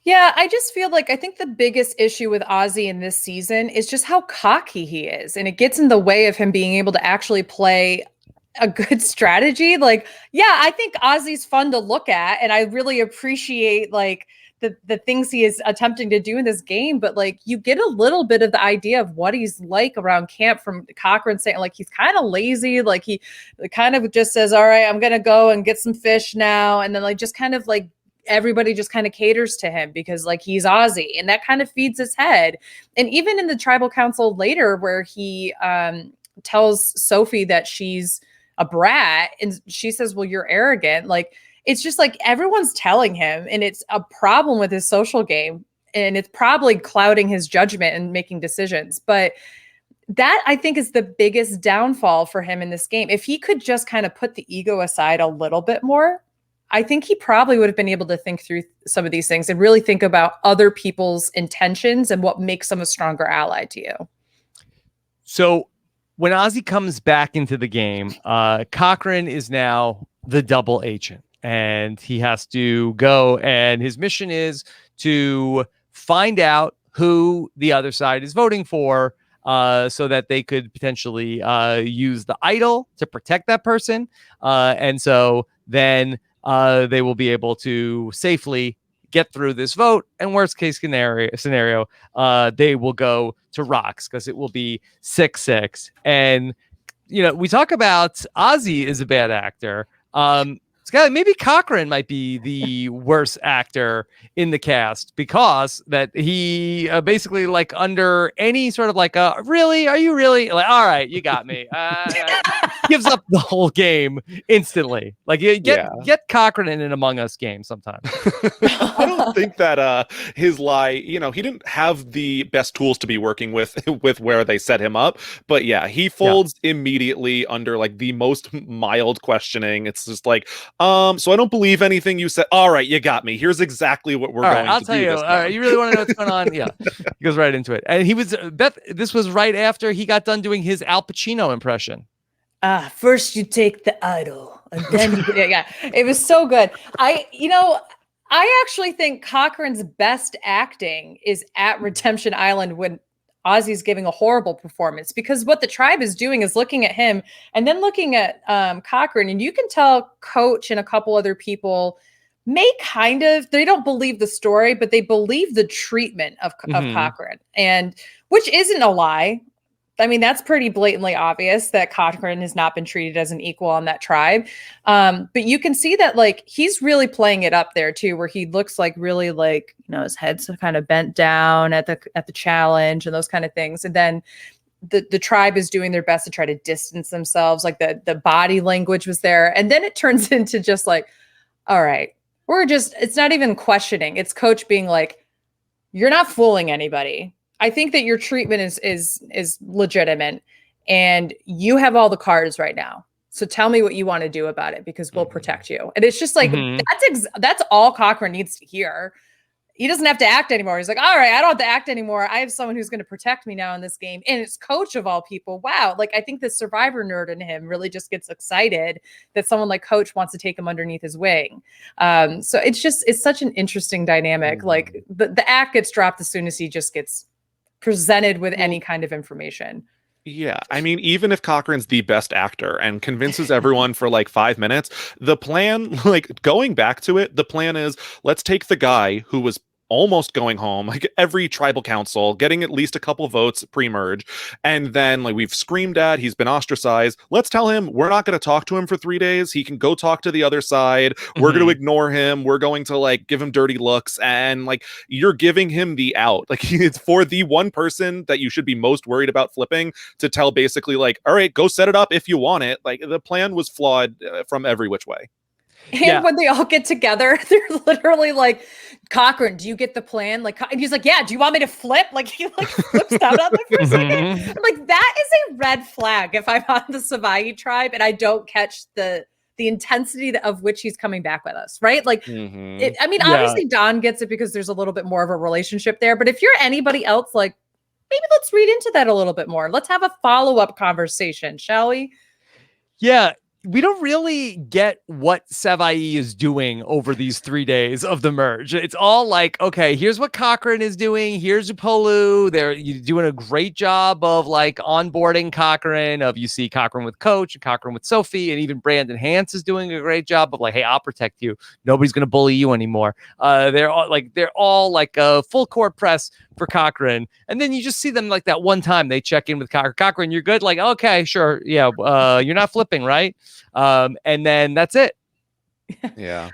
[SPEAKER 3] Yeah, I just feel like I think the biggest issue with Ozzy in this season is just how cocky he is. And it gets in the way of him being able to actually play a good strategy. Like, yeah, I think Ozzy's fun to look at. And I really appreciate like the things he is attempting to do in this game. But like you get a little bit of the idea of what he's like around camp from Cochran saying like he's kind of lazy. Like he kind of just says, all right, I'm gonna go and get some fish now. And then like just kind of like everybody just kind of caters to him because like he's Ozzy and that kind of feeds his head. And even in the tribal council later where he tells Sophie that she's a brat and she says, well, you're arrogant. Like, it's just like everyone's telling him and it's a problem with his social game and it's probably clouding his judgment and making decisions. But that I think is the biggest downfall for him in this game. If he could just kind of put the ego aside a little bit more, I think he probably would have been able to think through some of these things and really think about other people's intentions and what makes them a stronger ally to you.
[SPEAKER 1] So when Ozzy comes back into the game, Cochran is now the double agent and he has to go and his mission is to find out who the other side is voting for so that they could potentially use the idol to protect that person. And so then they will be able to safely get through this vote. And worst case scenario, they will go to rocks because it will be 6-6. And, you know, we talk about Ozzy is a bad actor. Maybe Cochran might be the worst actor in the cast because that he basically like under any sort of like, really? Are you really like, all right, you got me. Gives up the whole game instantly. Like get Cochran in an Among Us game sometime.
[SPEAKER 2] I don't think that his lie, you know, he didn't have the best tools to be working with where they set him up. But yeah, he folds immediately under like the most mild questioning. It's just like, so I don't believe anything you said. All right, you got me. Here's exactly what we're going to do.
[SPEAKER 1] I'll tell you. All right, you really want to know what's going on? Yeah. He goes right into it. And he was Beth, this was right after he got done doing his Al Pacino impression.
[SPEAKER 3] First you take the idol and then you it was so good. I actually think Cochran's best acting is at Redemption Island when Ozzy's giving a horrible performance, because what the tribe is doing is looking at him and then looking at Cochran, and you can tell Coach and a couple other people they don't believe the story, but they believe the treatment of Cochran, and which isn't a lie. I mean, that's pretty blatantly obvious that Cochran has not been treated as an equal on that tribe. But you can see that like he's really playing it up there too, where he looks like really like, his head's kind of bent down at the challenge and those kind of things. And then the tribe is doing their best to try to distance themselves. Like the body language was there. And then it turns into just like, all right, it's not even questioning. It's Coach being like, you're not fooling anybody. I think that your treatment is legitimate, and you have all the cards right now. So tell me what you want to do about it, because we'll protect you. And it's just like, that's all Cochran needs to hear. He doesn't have to act anymore. He's like, all right, I don't have to act anymore. I have someone who's going to protect me now in this game. And it's Coach of all people. Wow. Like, I think the survivor nerd in him really just gets excited that someone like Coach wants to take him underneath his wing. So it's such an interesting dynamic. Like the act gets dropped as soon as he just gets presented with any kind of information.
[SPEAKER 2] Yeah, I mean, even if Cochran's the best actor and convinces everyone for like 5 minutes, the plan, like going back to it, the plan is, let's take the guy who was almost going home, like every tribal council, getting at least a couple votes pre-merge, and then like we've screamed at, he's been ostracized. Let's tell him we're not going to talk to him for 3 days. He can go talk to the other side. We're going to ignore him. We're going to like give him dirty looks, and like you're giving him the out. Like it's for the one person that you should be most worried about flipping to tell basically like, all right, go set it up if you want it. Like the plan was flawed from every which way.
[SPEAKER 3] And when they all get together, they're literally like, Cochran, do you get the plan? Like, and he's like, yeah, do you want me to flip? Like, he like flips out on them for a second. I'm like, that is a red flag if I'm on the Savai tribe and I don't catch the intensity of which he's coming back with us, right? Like, obviously Don gets it because there's a little bit more of a relationship there. But if you're anybody else, like, maybe let's read into that a little bit more. Let's have a follow-up conversation, shall we?
[SPEAKER 1] Yeah. We don't really get what Savai is doing over these 3 days of the merge. It's all like, okay, here's what Cochran is doing. Here's Upolu. They're doing a great job of like onboarding Cochran. You see Cochran with Coach and Cochran with Sophie, and even Brandon Hance is doing a great job of like, hey, I'll protect you. Nobody's going to bully you anymore. They're all like a full court press for Cochran. And then you just see them like that one time they check in with Cochran. Cochran, you're good? Like, okay, sure. Yeah. You're not flipping, right? And then that's it.
[SPEAKER 2] Yeah.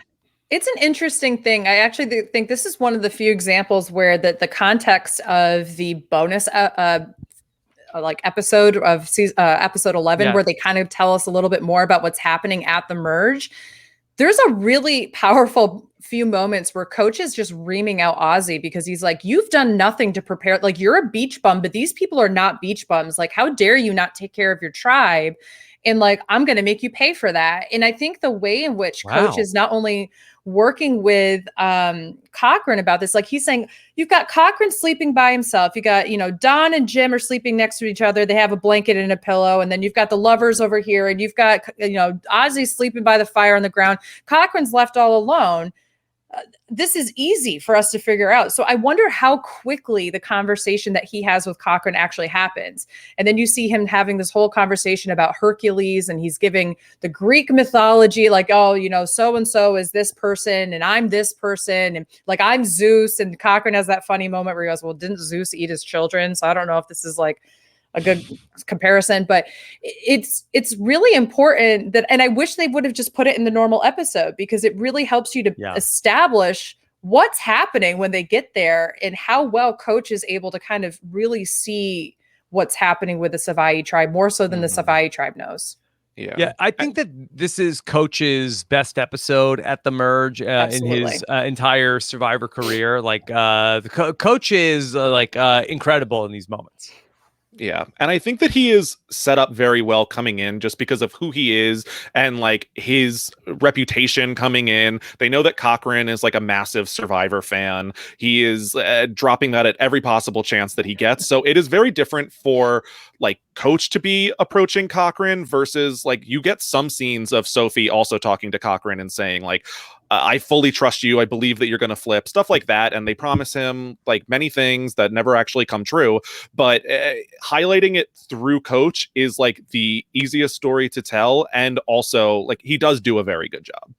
[SPEAKER 3] It's an interesting thing. I actually think this is one of the few examples where the context of the bonus like episode of episode 11, where they kind of tell us a little bit more about what's happening at the merge. There's a really powerful few moments where Coach is just reaming out Ozzy because he's like, you've done nothing to prepare. Like, you're a beach bum, but these people are not beach bums. Like, how dare you not take care of your tribe? And like, I'm going to make you pay for that. And I think the way in which Coach is not only working with Cochran about this, like he's saying, you've got Cochran sleeping by himself. You got, Don and Jim are sleeping next to each other. They have a blanket and a pillow. And then you've got the lovers over here. And you've got, Ozzy sleeping by the fire on the ground. Cochran's left all alone. This is easy for us to figure out. So I wonder how quickly the conversation that he has with Cochran actually happens. And then you see him having this whole conversation about Hercules, and he's giving the Greek mythology, like, oh, so-and-so is this person and I'm this person. And like, I'm Zeus. And Cochran has that funny moment where he goes, well, didn't Zeus eat his children? So I don't know if this is like a good comparison, but it's really important that, and I wish they would have just put it in the normal episode, because it really helps you to establish what's happening when they get there and how well Coach is able to kind of really see what's happening with the Savai tribe, more so than the Savai tribe knows.
[SPEAKER 1] Yeah, I think that this is Coach's best episode at the merge in his entire Survivor career. Like, the Coach is incredible in these moments.
[SPEAKER 2] Yeah. And I think that he is set up very well coming in just because of who he is and like his reputation coming in. They know that Cochran is like a massive Survivor fan. He is dropping that at every possible chance that he gets. So it is very different for like Coach to be approaching Cochran versus like you get some scenes of Sophie also talking to Cochran and saying like, I fully trust you. I believe that you're going to flip, stuff like that. And they promise him like many things that never actually come true. But highlighting it through Coach is like the easiest story to tell. And also, like, he does do a very good job.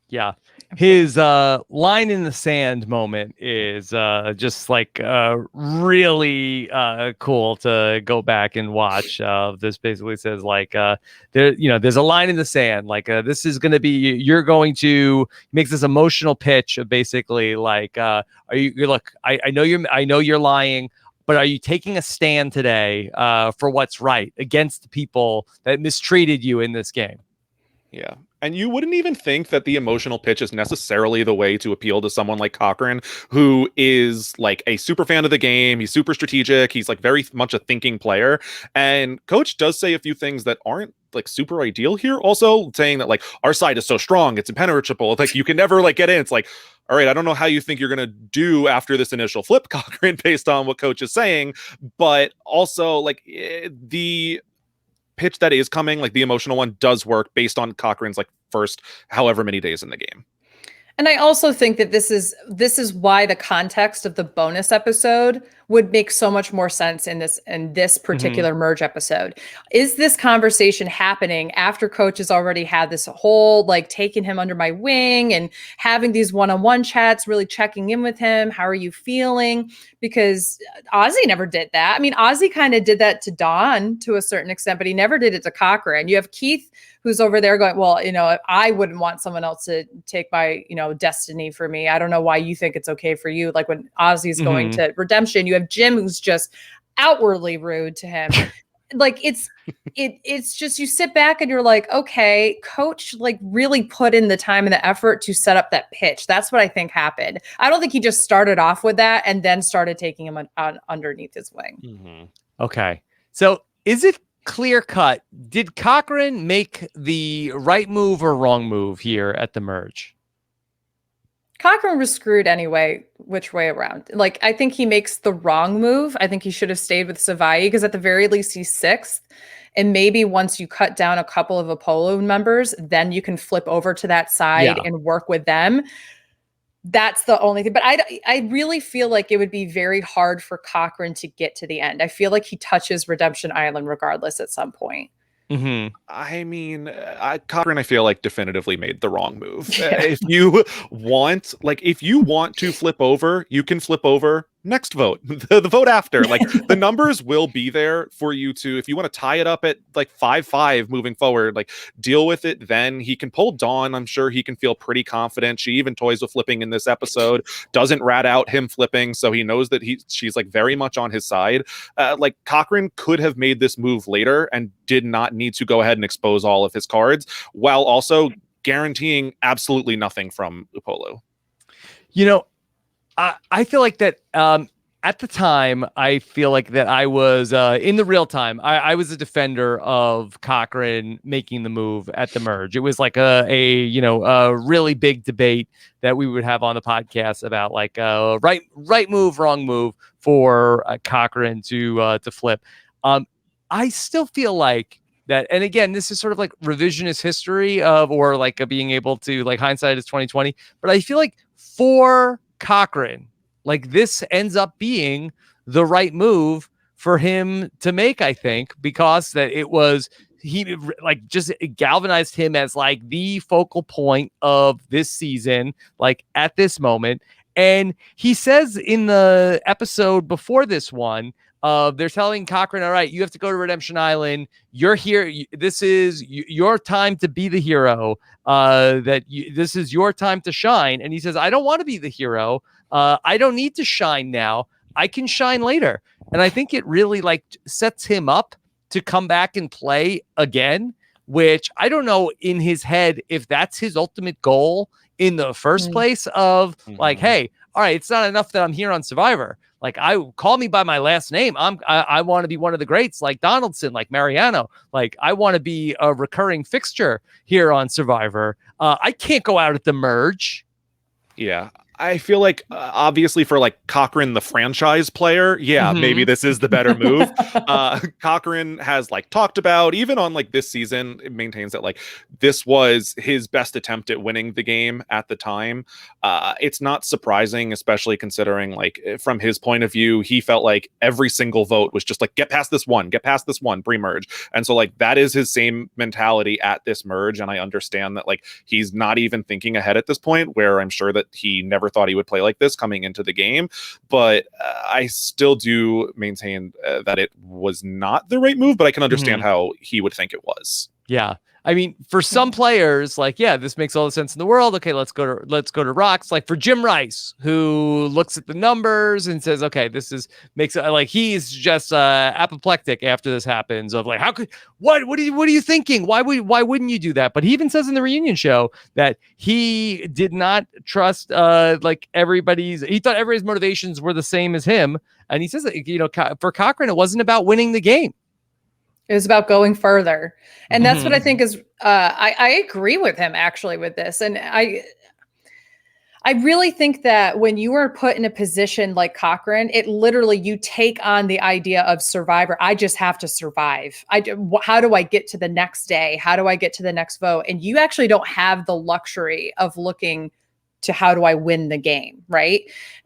[SPEAKER 1] Yeah. His line in the sand moment is just like really cool to go back and watch. This basically says like there's a line in the sand, like this is going to be, you're going to make this emotional pitch of basically like look, I know you're lying, but are you taking a stand today for what's right against the people that mistreated you in this game?
[SPEAKER 2] Yeah. And you wouldn't even think that the emotional pitch is necessarily the way to appeal to someone like Cochran, who is like a super fan of the game. He's super strategic. He's like very much a thinking player. And Coach does say a few things that aren't like super ideal here. Also saying that like our side is so strong, it's impenetrable. Like you can never like get in. It's like, all right, I don't know how you think you're going to do after this initial flip, Cochran, based on what Coach is saying. But also like the pitch that is coming, like the emotional one, does work based on Cochran's like first however many days in the game.
[SPEAKER 3] And I also think that this is why the context of the bonus episode would make so much more sense in this particular merge episode. Is this conversation happening after Coach has already had this whole like taking him under my wing and having these one-on-one chats, really checking in with him? How are you feeling? Because Ozzy never did that. I mean, Ozzy kind of did that to Dawn to a certain extent, but he never did it to Cochran. You have Keith who's over there going, well, I wouldn't want someone else to take my, destiny for me. I don't know why you think it's okay for you. Like when Ozzy's going to redemption, you have Jim who's just outwardly rude to him. Like it's just, you sit back and you're like, okay, Coach like really put in the time and the effort to set up that pitch. That's what I think happened. I don't think he just started off with that and then started taking him on underneath his wing.
[SPEAKER 1] Okay. So is it clear cut? Did Cochran make the right move or wrong move here at the merge?
[SPEAKER 3] Cochran was screwed anyway, which way around. Like, I think he makes the wrong move. I think he should have stayed with Savai because at the very least he's sixth. And maybe once you cut down a couple of Apollo members, then you can flip over to that side and work with them. That's the only thing. But I really feel like it would be very hard for Cochran to get to the end. I feel like he touches Redemption Island regardless at some point.
[SPEAKER 2] I mean, Cochran, I feel like definitively made the wrong move. If you want to flip over, you can flip over next vote, the vote after. Like the numbers will be there for you to, if you want to tie it up at like 5-5 moving forward, like deal with it. Then he can pull Dawn. I'm sure he can feel pretty confident. She even toys with flipping in this episode, doesn't rat out him flipping, so he knows that she's like very much on his side. Like Cochran could have made this move later and did not need to go ahead and expose all of his cards while also guaranteeing absolutely nothing from Upolu.
[SPEAKER 1] I feel like that at the time, I feel like that I was in the real time. I was a defender of Cochran making the move at the merge. It was like a really big debate that we would have on the podcast about like right move, wrong move for Cochran to flip. I still feel like that, and again, this is sort of like revisionist history or like being able to like hindsight is 2020. But I feel like for Cochran, like this ends up being the right move for him to make, I think, because that he like just galvanized him as like the focal point of this season, like at this moment. And he says in the episode before this one, they're telling Cochran, all right, you have to go to Redemption Island. You're here. This is your time to be the hero. This is your time to shine. And he says, I don't want to be the hero. I don't need to shine now. I can shine later. And I think it really like sets him up to come back and play again, which I don't know in his head if that's his ultimate goal in the first place of like, hey, all right, it's not enough that I'm here on Survivor. Like, call me by my last name. I want to be one of the greats, like Donaldson, like Mariano. Like, I want to be a recurring fixture here on Survivor. I can't go out at the merge.
[SPEAKER 2] Yeah, I feel like obviously for like Cochran, the franchise player, maybe this is the better move. Cochran has like talked about, even on like this season, it maintains that like this was his best attempt at winning the game at the time. It's not surprising, especially considering like from his point of view, he felt like every single vote was just like, get past this one pre-merge. And so like that is his same mentality at this merge. And I understand that like he's not even thinking ahead at this point, where I'm sure that he never thought he would play like this coming into the game, but I still do maintain that it was not the right move, but I can understand how he would think it was.
[SPEAKER 1] Yeah. I mean, for some players, like, yeah, this makes all the sense in the world. Okay, let's go to rocks. Like for Jim Rice, who looks at the numbers and says, okay, this makes like he's just apoplectic after this happens. Of like, how could what are you thinking? Why wouldn't you do that? But he even says in the reunion show that he did not trust like everybody's. He thought everybody's motivations were the same as him, and he says that for Cochran, it wasn't about winning the game.
[SPEAKER 3] It was about going further. And that's what I think is, I agree with him actually with this. And I really think that when you are put in a position like Cochran, it literally, you take on the idea of survivor. I just have to survive. How do I get to the next day? How do I get to the next vote? And you actually don't have the luxury of looking to how do I win the game, right?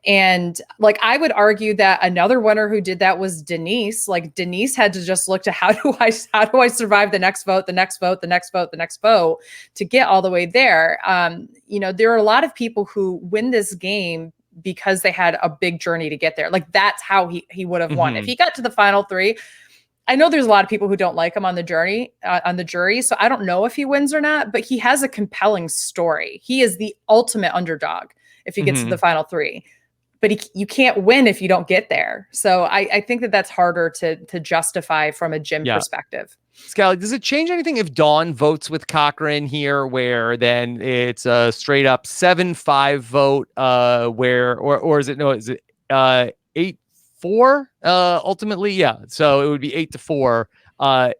[SPEAKER 3] And like I would argue that another winner who did that was Denise. Like Denise had to just look to how do I survive the next vote, the next vote, the next vote, the next vote to get all the way there. There are a lot of people who win this game because they had a big journey to get there. Like that's how he would have won. If he got to the final three, I know there's a lot of people who don't like him on the jury. So I don't know if he wins or not, but he has a compelling story. He is the ultimate underdog if he gets to the final three, but you can't win if you don't get there. So I think that that's harder to justify from a Jim perspective.
[SPEAKER 1] Scally, does it change anything if Dawn votes with Cochran here, where then it's a straight up 7-5 vote, or is it 8-4 ultimately? Yeah, so it would be 8-4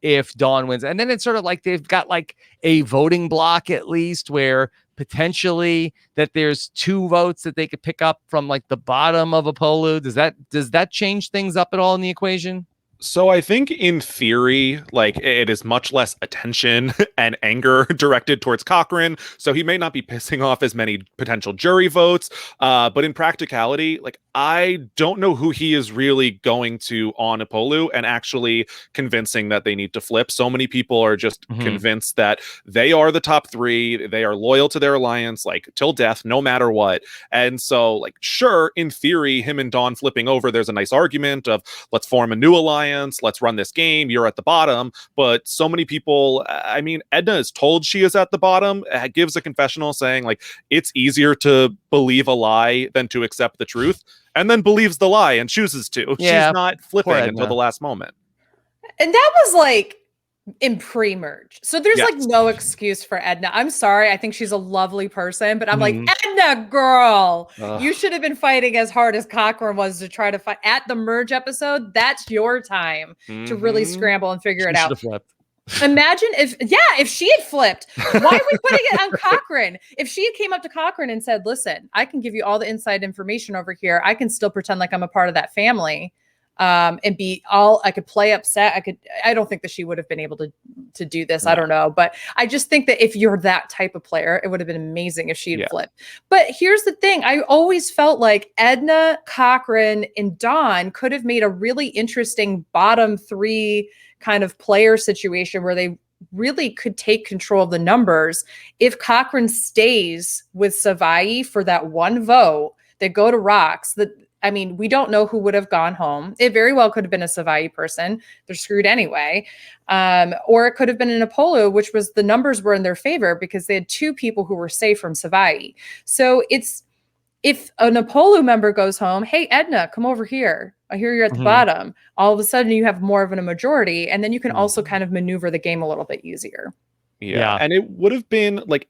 [SPEAKER 1] if Dawn wins, and then it's sort of like they've got like a voting block at least, where potentially that there's 2 votes that they could pick up from like the bottom of a polu. Does that change things up at all in the equation?
[SPEAKER 2] So I think in theory, like it is much less attention and anger directed towards Cochran. So he may not be pissing off as many potential jury votes. But in practicality, like I don't know who he is really going to on Apollo and actually convincing that they need to flip. So many people are just convinced that they are the top 3. They are loyal to their alliance, like till death, no matter what. And so like, sure, in theory, him and Dawn flipping over, there's a nice argument of let's form a new alliance. Let's run this game. You're at the bottom. But so many people, I mean, Edna is told she is at the bottom, gives a confessional saying like, it's easier to believe a lie than to accept the truth, and then believes the lie and chooses to.
[SPEAKER 1] Yeah,
[SPEAKER 2] she's not flipping until the last moment.
[SPEAKER 3] And that was like in pre-merge. So there's like no excuse for Edna. I'm sorry. I think she's a lovely person, but I'm like, Edna, girl, you should have been fighting as hard as Cochran was to try to fight at the merge episode. That's your time to really scramble and figure it out. Imagine if she had flipped. Why are we putting it on Cochran? If she had came up to Cochran and said, listen, I can give you all the inside information over here. I can still pretend like I'm a part of that family. And I could play upset. I don't think that she would have been able to do this. No. I don't know. But I just think that if you're that type of player, it would have been amazing if she had flipped. But here's the thing. I always felt like Edna, Cochran, and Dawn could have made a really interesting bottom 3 kind of player situation where they really could take control of the numbers. If Cochran stays with Savai for that one vote, they go to rocks. I mean, we don't know who would have gone home. It very well could have been a Savai person. They're screwed anyway. Or it could have been an Apollo, which was the numbers were in their favor because they had 2 people who were safe from Savai. So if an Apollo member goes home, hey, Edna, come over here. I hear you're at the bottom. All of a sudden you have more of a majority. And then you can also kind of maneuver the game a little bit easier.
[SPEAKER 2] Yeah. And it would have been like,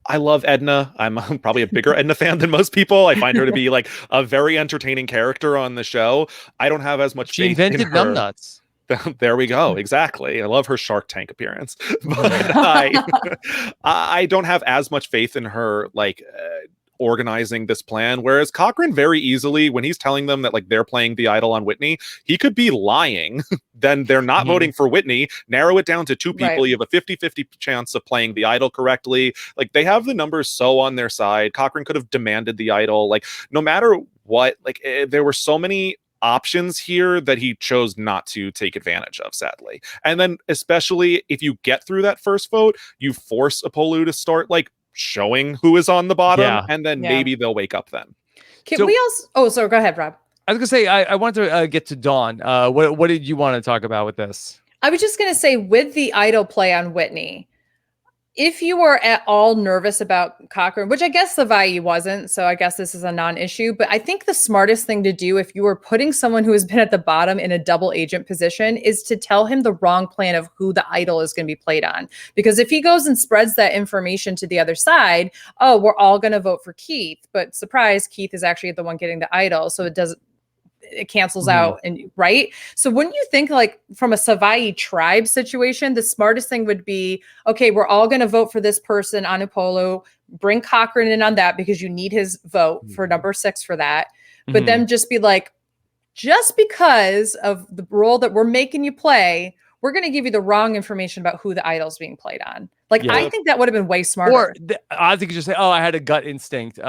[SPEAKER 2] I love Edna. I'm probably a bigger Edna fan than most people. I find her to be like a very entertaining character on the show. I don't have as much faith in her.
[SPEAKER 1] She invented numbnuts.
[SPEAKER 2] There we go. Exactly. I love her Shark Tank appearance, but I don't have as much faith in her, like organizing this plan. Whereas Cochran very easily, when he's telling them that like they're playing the idol on Whitney, he could be lying. Then they're not voting for Whitney. Narrow it down to two people.
[SPEAKER 3] Right.
[SPEAKER 2] You have a 50-50 chance of playing the idol correctly. Like they have the numbers so on their side. Cochran could have demanded the idol. Like no matter what, like there were so many options here that he chose not to take advantage of, sadly. And then especially if you get through that first vote, you force Apollo to start like showing who is on the bottom, and then maybe they'll wake up then.
[SPEAKER 3] Can we also so go ahead, Rob.
[SPEAKER 1] I was gonna say I wanted to get to Dawn. What did you want to talk about with this?
[SPEAKER 3] I was just gonna say with the idol play on Whitney, if you were at all nervous about Cochran, which I guess Savai wasn't, so I guess this is a non-issue, but I think the smartest thing to do if you were putting someone who has been at the bottom in a double agent position is to tell him the wrong plan of who the idol is going to be played on. Because if he goes and spreads that information to the other side, oh, we're all going to vote for Keith, but surprise, Keith is actually the one getting the idol, so it cancels out, and right. So wouldn't you think like from a Savai tribe situation, the smartest thing would be, okay, we're all going to vote for this person on Apollo, bring Cochran in on that because you need his vote for number 6 for that. But then just be like, just because of the role that we're making you play, we're going to give you the wrong information about who the idol's being played on. Like, I think that would have been way smarter.
[SPEAKER 1] Or I think you just say, oh, I had a gut instinct. You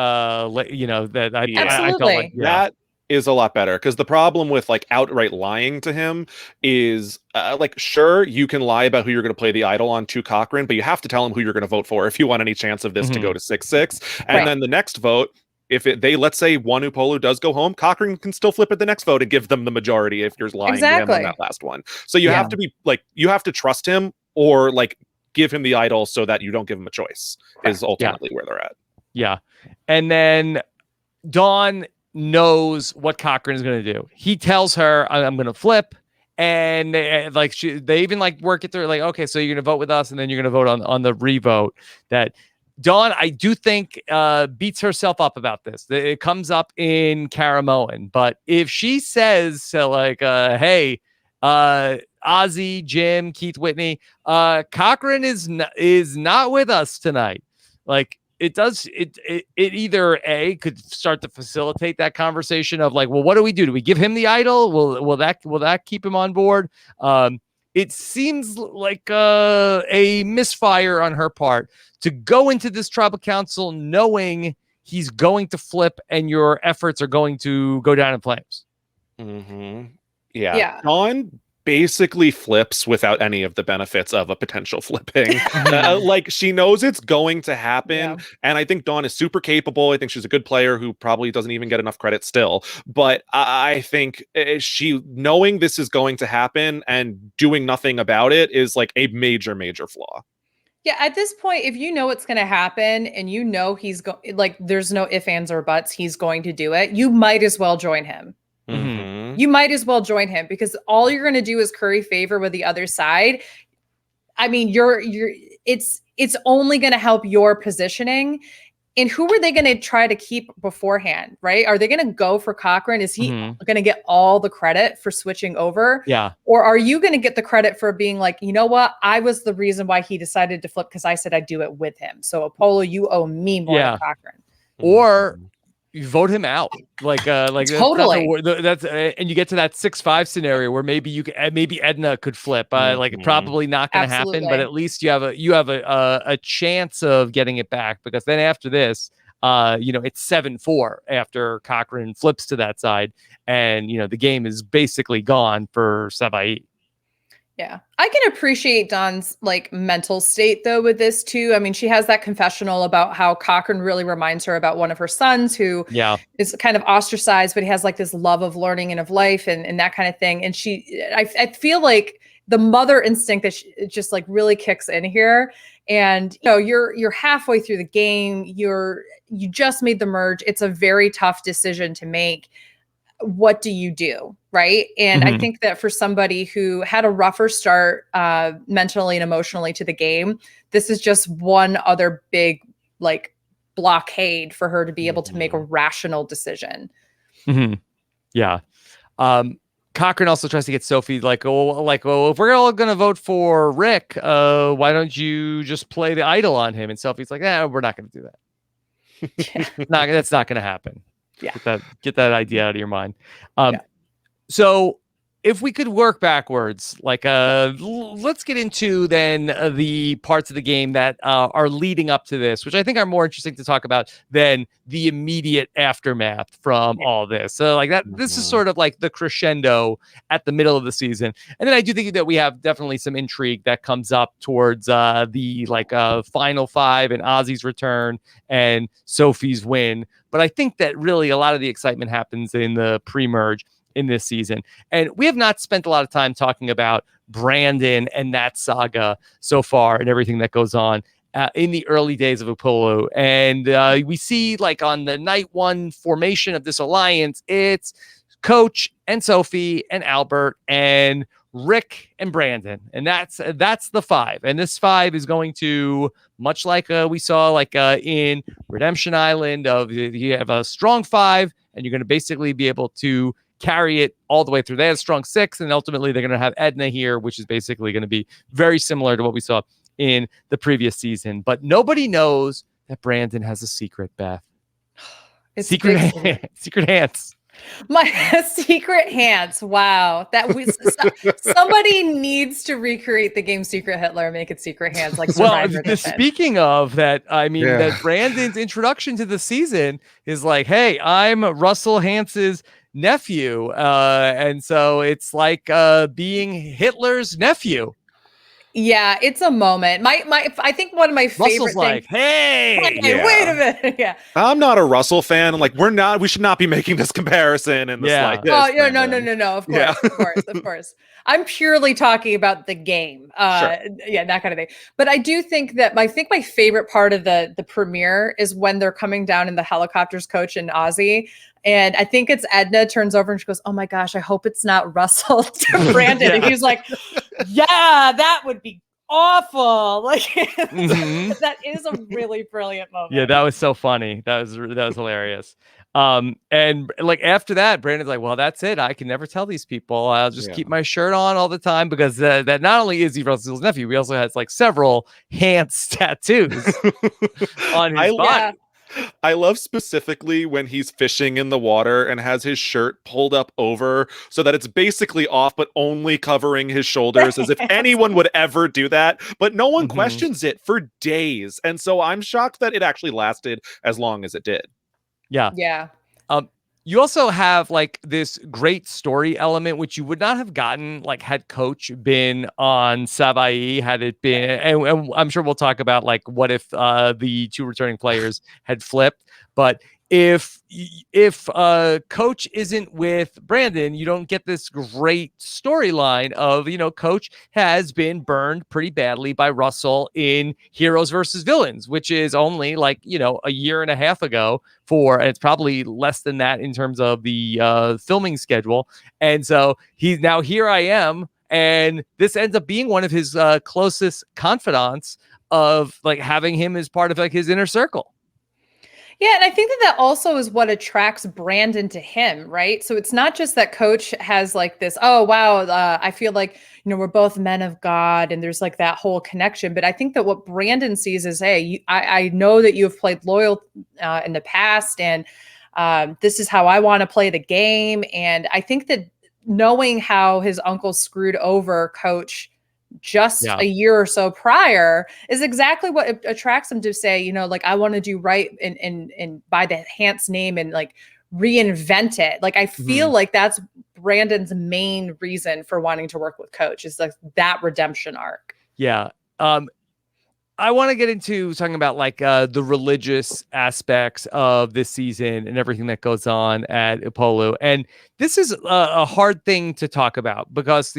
[SPEAKER 1] know, that I felt like
[SPEAKER 2] that is a lot better, because the problem with like outright lying to him is like, sure, you can lie about who you're going to play the idol on to Cochran, but you have to tell him who you're going to vote for if you want any chance of this to go to 6-6. And then the next vote, if let's say one Upolu does go home, Cochran can still flip at the next vote and give them the majority if you're lying to him on that last one. So you have to be like, you have to trust him, or like give him the idol so that you don't give him a choice is ultimately where they're at.
[SPEAKER 1] Yeah. And then Dawn knows what Cochran is going to do. He tells her, I'm going to flip. And like they even like work it through, like, okay, so you're going to vote with us, and then you're going to vote on the revote. That Dawn, I do think, beats herself up about this. It comes up in Caramoan, but if she says hey, Ozzy, Jim, Keith, Whitney, Cochran is not with us tonight. Like, it either could start to facilitate that conversation of like, well, what do we do? Do we give him the idol? Will that keep him on board? It seems like a misfire on her part to go into this tribal council knowing he's going to flip and your efforts are going to go down in flames.
[SPEAKER 2] Yeah. Dawn basically flips without any of the benefits of a potential flipping. Like, she knows it's going to happen, and I think Dawn is super capable. I think she's a good player who probably doesn't even get enough credit still, but I think she knowing this is going to happen and doing nothing about it is like a major flaw.
[SPEAKER 3] Yeah, at this point, if you know it's going to happen and you know he's like, there's no ifs, ands, or buts, he's going to do it, you might as well join him. You might as well join him, because all you're going to do is curry favor with the other side. I mean, it's only going to help your positioning. And who are they going to try to keep beforehand, right? Are they going to go for Cochran? Is he going to get all the credit for switching over?
[SPEAKER 1] Yeah. Or
[SPEAKER 3] are you going to get the credit for being like, you know what? I was the reason why he decided to flip, because I said I'd do it with him. So Apollo, you owe me more than Cochran.
[SPEAKER 1] Or you vote him out, like
[SPEAKER 3] totally.
[SPEAKER 1] That's and you get to that 6-5 scenario where maybe maybe Edna could flip. Like, probably not going to happen, but at least you have a chance of getting it back, because then after this, it's 7-4 after Cochran flips to that side, and the game is basically gone for Savai.
[SPEAKER 3] Yeah, I can appreciate Dawn's like mental state though with this too. I mean, she has that confessional about how Cochran really reminds her about one of her sons who is kind of ostracized, but he has like this love of learning and of life and that kind of thing. And I feel like the mother instinct that just like really kicks in here. And you're halfway through the game. You just made the merge. It's a very tough decision to make. What do you do? Right. And I think that for somebody who had a rougher start mentally and emotionally to the game, this is just one other big like blockade for her to be able to make a rational decision.
[SPEAKER 1] Yeah. Cochran also tries to get Sophie like, if we're all going to vote for Rick, why don't you just play the idol on him? And Sophie's like, we're not going to do that. That's not going to happen.
[SPEAKER 3] Yeah.
[SPEAKER 1] Get that idea out of your mind. Yeah. So if we could work backwards, like let's get into then the parts of the game that are leading up to this, which I think are more interesting to talk about than the immediate aftermath from all this. So like that, this is sort of like the crescendo at the middle of the season. And then I do think that we have definitely some intrigue that comes up towards the final five and Ozzy's return and Sophie's win. But I think that really a lot of the excitement happens in the pre-merge in this season. And we have not spent a lot of time talking about Brandon and that saga so far and everything that goes on in the early days of Apollo. And we see like on the night one formation of this alliance, it's Coach and Sophie and Albert and Rick and Brandon. And that's the five. And this five is going to, much like we saw like in Redemption Island, of you have a strong five and you're going to basically be able to carry it all the way through. They have a strong six, and ultimately they're going to have Edna here, which is basically going to be very similar to what we saw in the previous season. But nobody knows that Brandon has a secret, Beth.
[SPEAKER 3] It's
[SPEAKER 1] secret hands.
[SPEAKER 3] My secret hands. Wow. Somebody needs to recreate the game Secret Hitler and make it secret hands like Survivor.
[SPEAKER 1] Well, speaking of that, I mean, that Brandon's introduction to the season is like, hey, I'm Russell Hance's nephew. And so it's like being Hitler's nephew.
[SPEAKER 3] Yeah, it's a moment. I think one of my favorite
[SPEAKER 1] Russell's like,
[SPEAKER 3] things.
[SPEAKER 1] Hey,
[SPEAKER 3] wait a minute. Yeah.
[SPEAKER 2] I'm not a Russell fan. Like, we should not be making this comparison and this like this.
[SPEAKER 3] Oh, no. Of course, of course. I'm purely talking about the game.
[SPEAKER 2] Sure.
[SPEAKER 3] Yeah, that kind of thing. But I do think that my favorite part of the premiere is when they're coming down in the helicopters, Coach and Ozzy. And I think it's Edna turns over and she goes, "Oh my gosh, I hope it's not Russell to Brandon." And he's like, "Yeah, that would be awful." Like that is a really brilliant moment.
[SPEAKER 1] Yeah, that was so funny. That was hilarious. And like after that, Brandon's like, "Well, that's it. I can never tell these people. I'll just keep my shirt on all the time," because that not only is he Russell's nephew, he also has like several Hance tattoos on his body.
[SPEAKER 2] I love specifically when he's fishing in the water and has his shirt pulled up over so that it's basically off, but only covering his shoulders, as if anyone would ever do that. But no one questions it for days. And so I'm shocked that it actually lasted as long as it did.
[SPEAKER 1] Yeah.
[SPEAKER 3] Yeah.
[SPEAKER 1] You also have like this great story element, which you would not have gotten like had Coach been on Savaii, had it been, and I'm sure we'll talk about like what if the two returning players had flipped, but if Coach isn't with Brandon, you don't get this great storyline of, Coach has been burned pretty badly by Russell in Heroes versus Villains, which is only like, a year and a half ago and it's probably less than that in terms of the filming schedule. And so now here I am. And this ends up being one of his closest confidants of like having him as part of like his inner circle.
[SPEAKER 3] Yeah, and I think that also is what attracts Brandon to him, right? So it's not just that Coach has like this, oh, wow, I feel like, we're both men of God and there's like that whole connection. But I think that what Brandon sees is, hey, I know that you have played loyal in the past and this is how I want to play the game. And I think that knowing how his uncle screwed over Coach just a year or so prior is exactly what attracts him to say, like, I want to do right and by the Hance name and like reinvent it. Like, I feel like that's Brandon's main reason for wanting to work with Coach is like that redemption arc.
[SPEAKER 1] Yeah. I want to get into talking about like the religious aspects of this season and everything that goes on at Apollo. And this is a hard thing to talk about because,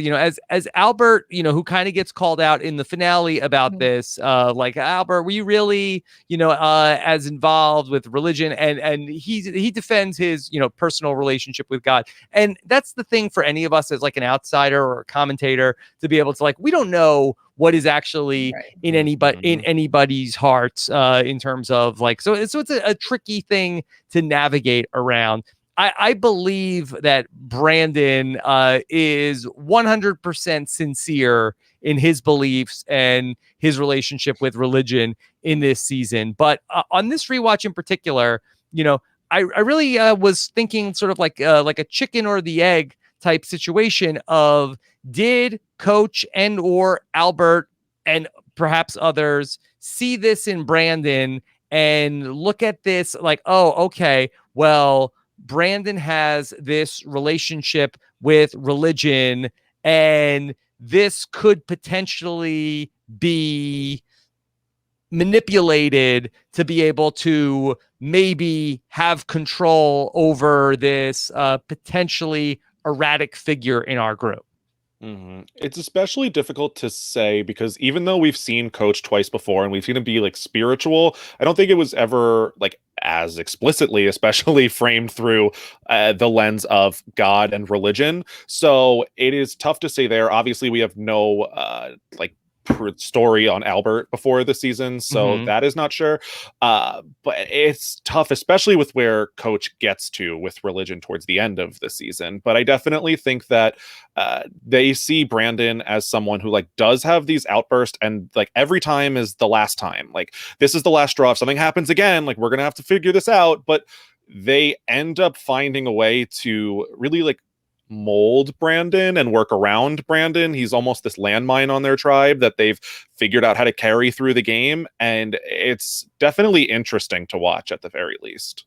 [SPEAKER 1] as Albert, who kind of gets called out in the finale about this, like, Albert, were you really, as involved with religion? And he defends his, personal relationship with God. And that's the thing for any of us as like an outsider or a commentator to be able to like, we don't know what is actually in anybody's hearts in terms of like, so it's a tricky thing to navigate around. I believe that Brandon is 100% sincere in his beliefs and his relationship with religion in this season. But on this rewatch in particular, I really was thinking sort of like a chicken or the egg type situation of, did Coach and or Albert and perhaps others see this in Brandon and look at this like, oh, okay, well, Brandon has this relationship with religion, and this could potentially be manipulated to be able to maybe have control over this potentially erratic figure in our group.
[SPEAKER 2] It's especially difficult to say because even though we've seen Coach twice before and we've seen him be like spiritual, I don't think it was ever like as explicitly, especially framed through the lens of God and religion. So it is tough to say there. Obviously, we have no like story on Albert before the season, so that is not sure. But it's tough, especially with where Coach gets to with religion towards the end of the season. But I definitely think that they see Brandon as someone who like does have these outbursts, and like every time is the last time. Like this is the last straw. If something happens again, like we're gonna have to figure this out. But they end up finding a way to really like mold Brandon and work around Brandon. He's almost this landmine on their tribe that they've figured out how to carry through the game, and it's definitely interesting to watch at the very least.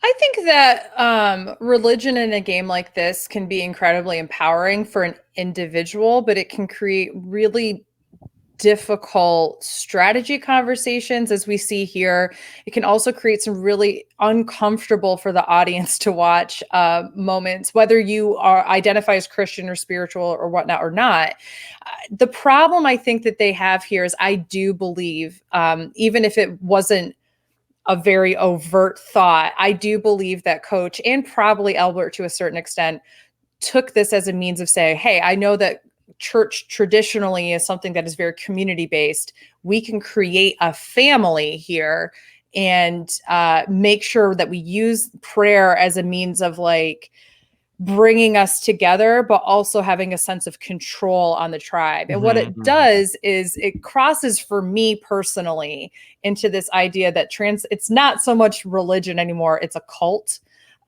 [SPEAKER 3] I think that religion in a game like this can be incredibly empowering for an individual, but it can create really difficult strategy conversations, as we see here. It can also create some really uncomfortable for the audience to watch moments, whether you are identify as Christian or spiritual or whatnot or not. The problem I think that they have here is, I do believe, even if it wasn't a very overt thought, I do believe that Coach and probably Albert to a certain extent took this as a means of saying, hey, I know that church traditionally is something that is very community based. We can create a family here and make sure that we use prayer as a means of like bringing us together, but also having a sense of control on the tribe. And what it does is it crosses, for me personally, into this idea that it's not so much religion anymore, it's a cult.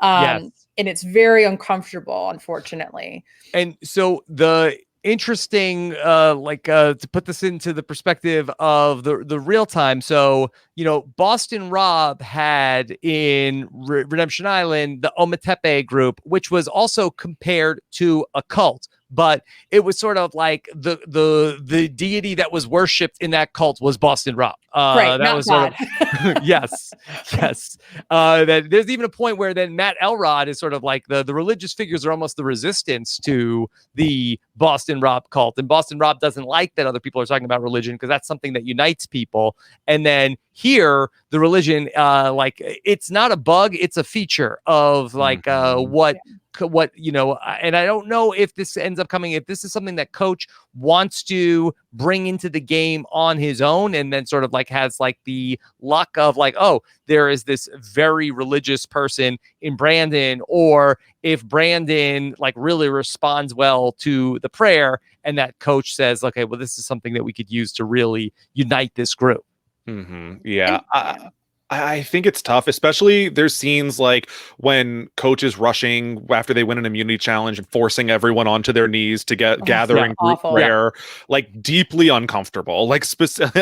[SPEAKER 1] Yes.
[SPEAKER 3] And it's very uncomfortable, unfortunately.
[SPEAKER 1] And so the interesting to put this into the perspective of the real time. So, Boston Rob had in Redemption Island the Ometepe group, which was also compared to a cult, but it was sort of like the deity that was worshipped in that cult was Boston Rob.
[SPEAKER 3] Right,
[SPEAKER 1] that was God. Sort of yes. That there's even a point where then Matt Elrod is sort of like the religious figures are almost the resistance to the Boston Rob cult, and Boston Rob doesn't like that other people are talking about religion because that's something that unites people. And then here, the religion, it's not a bug, it's a feature of what and I don't know if this ends up if this is something that Coach wants to bring into the game on his own, and then sort of like has like the luck of like, oh, there is this very religious person in Brandon, or if Brandon like really responds well to the prayer and that Coach says, okay, well, this is something that we could use to really unite this group.
[SPEAKER 2] Yeah. I think it's tough, especially there's scenes like when Coach is rushing after they win an immunity challenge and forcing everyone onto their knees to gather in group prayer, like deeply uncomfortable. Like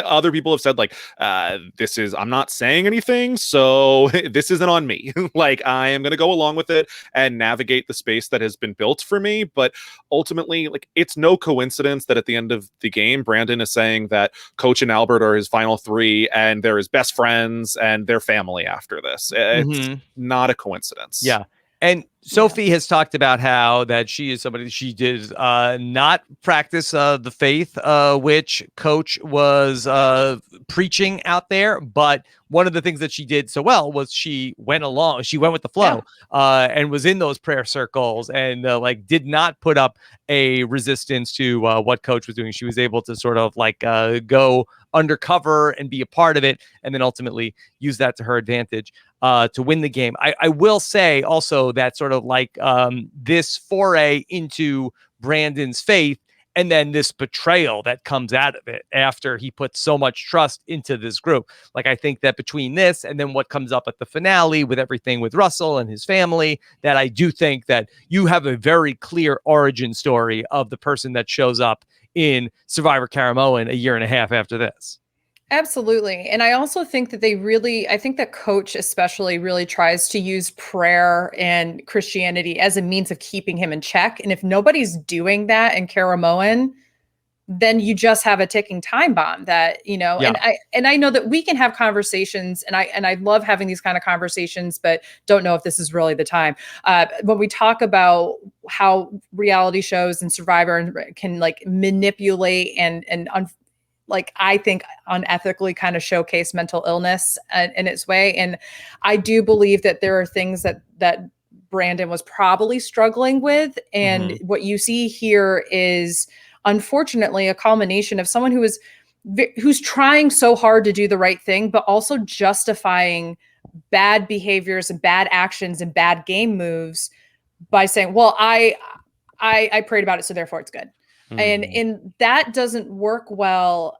[SPEAKER 2] other people have said like, I'm not saying anything, so this isn't on me. Like I am going to go along with it and navigate the space that has been built for me. But ultimately, like it's no coincidence that at the end of the game, Brandon is saying that Coach and Albert are his final three and they're his best friends and their family after this. It's not a coincidence.
[SPEAKER 1] Yeah. And Sophie has talked about how that she is somebody she did not practice the faith which Coach was preaching out there. But one of the things that she did so well was she went with the flow and was in those prayer circles and did not put up a resistance to what Coach was doing. She was able to sort of go undercover and be a part of it, and then ultimately use that to her advantage to win the game. I will say also that sort of like this foray into Brandon's faith, and then this betrayal that comes out of it after he puts so much trust into this group. Like, I think that between this and then what comes up at the finale with everything with Russell and his family, that I do think that you have a very clear origin story of the person that shows up in Survivor Karamoan a year and a half after this.
[SPEAKER 3] Absolutely. And I also think that I think that Coach especially really tries to use prayer and Christianity as a means of keeping him in check. And if nobody's doing that in Karamoan, then you just have a ticking time bomb that,
[SPEAKER 1] Yeah.
[SPEAKER 3] and I know that we can have conversations, and I love having these kind of conversations, but don't know if this is really the time. When we talk about how reality shows and Survivor can like manipulate and like, I think unethically kind of showcase mental illness in its way. And I do believe that there are things that Brandon was probably struggling with. And what you see here is, unfortunately, a culmination of someone who's trying so hard to do the right thing, but also justifying bad behaviors and bad actions and bad game moves by saying, well, I prayed about it, so therefore it's good. And that doesn't work well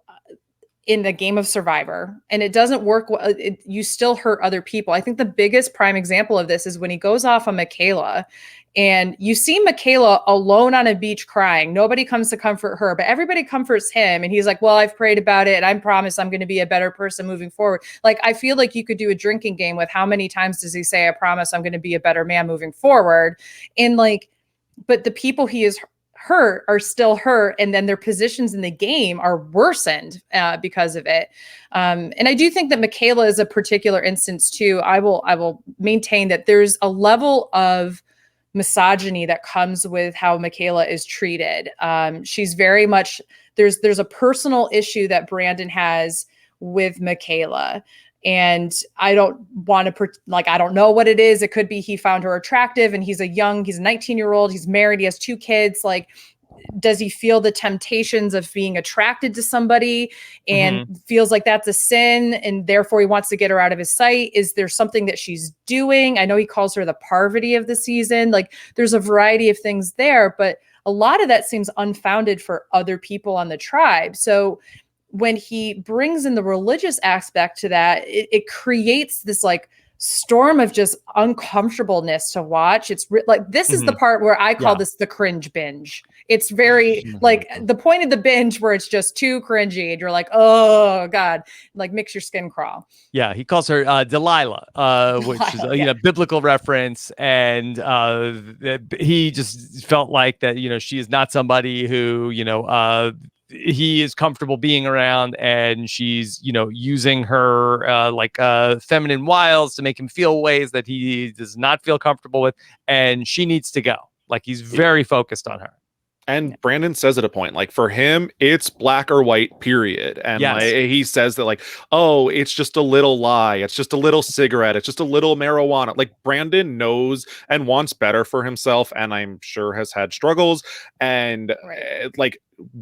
[SPEAKER 3] in the game of Survivor, and it doesn't work well. You still hurt other people. I think the biggest prime example of this is when he goes off on Michaela, and you see Michaela alone on a beach crying. Nobody comes to comfort her, but everybody comforts him. And he's like, well, I've prayed about it, and I promise I'm going to be a better person moving forward. Like, I feel like you could do a drinking game with how many times does he say, I promise I'm going to be a better man moving forward. And like, but the people he is hurt are still hurt, and then their positions in the game are worsened because of it. And I do think that Michaela is a particular instance too. I will maintain that there's a level of misogyny that comes with how Michaela is treated. She's very much, there's a personal issue that Brandon has with Michaela. And I don't want to, I don't know what it is. It could be he found her attractive, and he's a 19-year-old, he's married, he has 2 kids. Like, does he feel the temptations of being attracted to somebody and feels like that's a sin, and therefore he wants to get her out of his sight? Is there something that she's doing? I know he calls her the Parvati of the season. Like, there's a variety of things there, but a lot of that seems unfounded for other people on the tribe. So when he brings in the religious aspect to that, it creates this like storm of just uncomfortableness to watch. It's like, this is the part where I call this the cringe binge. It's very like the point of the binge where it's just too cringy and you're like, oh God, like makes your skin crawl.
[SPEAKER 1] Yeah, he calls her Delilah, which is a biblical reference, and he just felt like that she is not somebody who he is comfortable being around, and she's using her feminine wiles to make him feel ways that he does not feel comfortable with, and she needs to go. Like, he's very focused on her.
[SPEAKER 2] And Brandon says at a point, like, for him, it's black or white, period. And he says that, like, oh, it's just a little lie. It's just a little cigarette. It's just a little marijuana. Like, Brandon knows and wants better for himself, and I'm sure has had struggles, and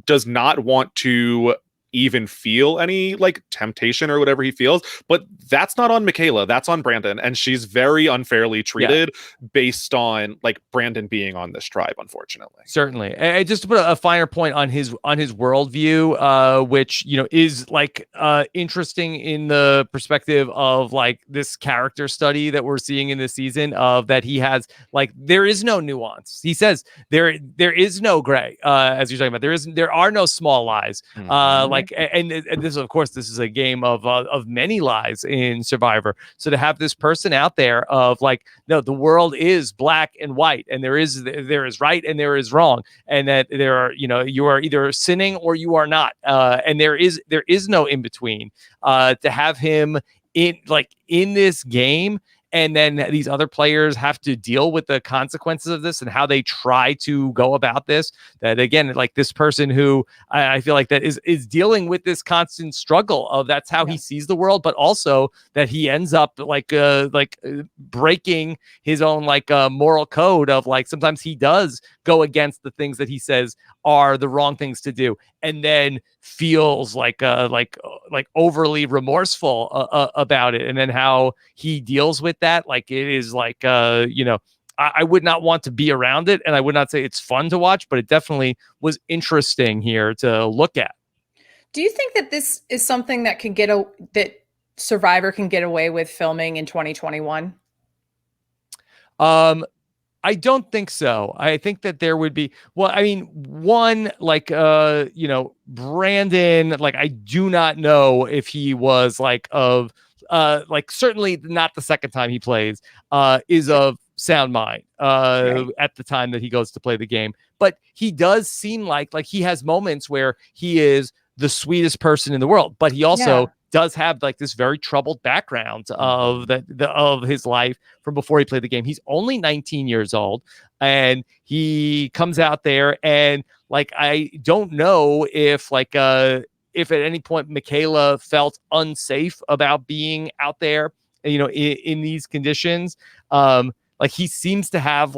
[SPEAKER 2] does not want to even feel any like temptation or whatever he feels. But that's not on Michaela, that's on Brandon, and she's very unfairly treated based on like Brandon being on this tribe, unfortunately.
[SPEAKER 1] Certainly. And just to put a finer point on his worldview, which is like interesting in the perspective of like this character study that we're seeing in this season, of that he has like, there is no nuance. He says there is no gray, as you're talking about. There are no small lies. And this, of course, this is a game of many lies in Survivor. So to have this person out there of like, no, the world is black and white, and there is right and there is wrong, and that there are you are either sinning or you are not, and there is no in between. To have him in this game and then these other players have to deal with the consequences of this and how they try to go about this. That again, like this person who I feel like that is dealing with this constant struggle of that's how he sees the world, but also that he ends up breaking his own moral code of like sometimes he does go against the things that he says are the wrong things to do, and then feels like overly remorseful about it, and then how he deals with that. Like it is like I would not want to be around it, and I would not say it's fun to watch, but it definitely was interesting here to look at.
[SPEAKER 3] Do you think that this is something that that Survivor can get away with filming in 2021?
[SPEAKER 1] I don't think so. I think that there would be, well, I mean, one, Brandon, like, I do not know if he was certainly not the second time he plays, is of sound mind, at the time that he goes to play the game. But he does seem like he has moments where he is the sweetest person in the world, but he also does have like this very troubled background of of his life from before he played the game. He's only 19 years old, and he comes out there, and like I don't know if if at any point Michaela felt unsafe about being out there, in these conditions. Like he seems to have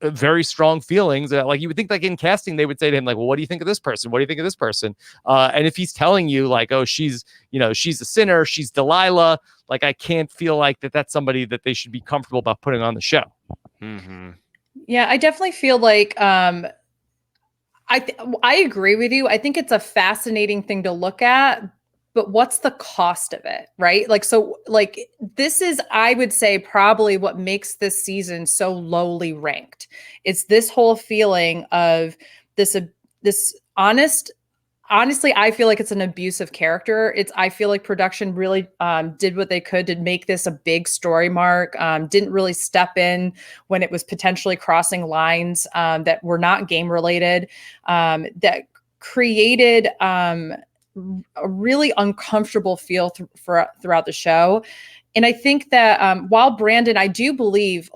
[SPEAKER 1] very strong feelings. Like you would think, like in casting, they would say to him, like, "Well, what do you think of this person? What do you think of this person?" And if he's telling you, like, "Oh, she's a sinner, she's Delilah," like I can't feel like that's somebody that they should be comfortable about putting on the show.
[SPEAKER 2] Mm-hmm.
[SPEAKER 3] Yeah, I definitely feel like I agree with you. I think it's a fascinating thing to look at, but what's the cost of it, right? This is, I would say, probably what makes this season so lowly ranked. It's this whole feeling of this honestly, I feel like it's an abusive character. I feel like production really did what they could to make this a big story mark. Didn't really step in when it was potentially crossing lines that were not game related. That created a really uncomfortable feel throughout the show. And I think that while Brandon, I do believe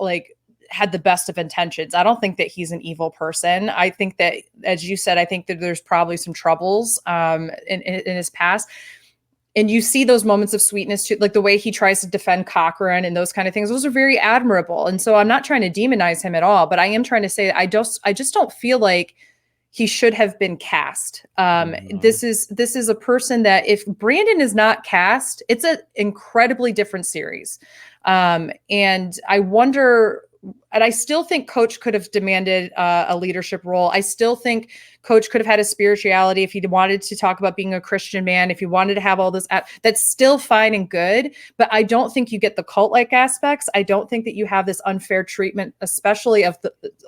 [SPEAKER 3] had the best of intentions, I don't think that he's an evil person. I think that, as you said, I think that there's probably some troubles in his past. And you see those moments of sweetness too, like the way he tries to defend Cochran and those kind of things. Those are very admirable. And so I'm not trying to demonize him at all, but I am trying to say I just don't feel like he should have been cast. This is a person that if Brandon is not cast, it's an incredibly different series. And I wonder, and I still think Coach could have demanded a leadership role. I still think Coach could have had a spirituality if he wanted to talk about being a Christian man, if he wanted to have all this, that's still fine and good. But I don't think you get the cult-like aspects. I don't think that you have this unfair treatment, especially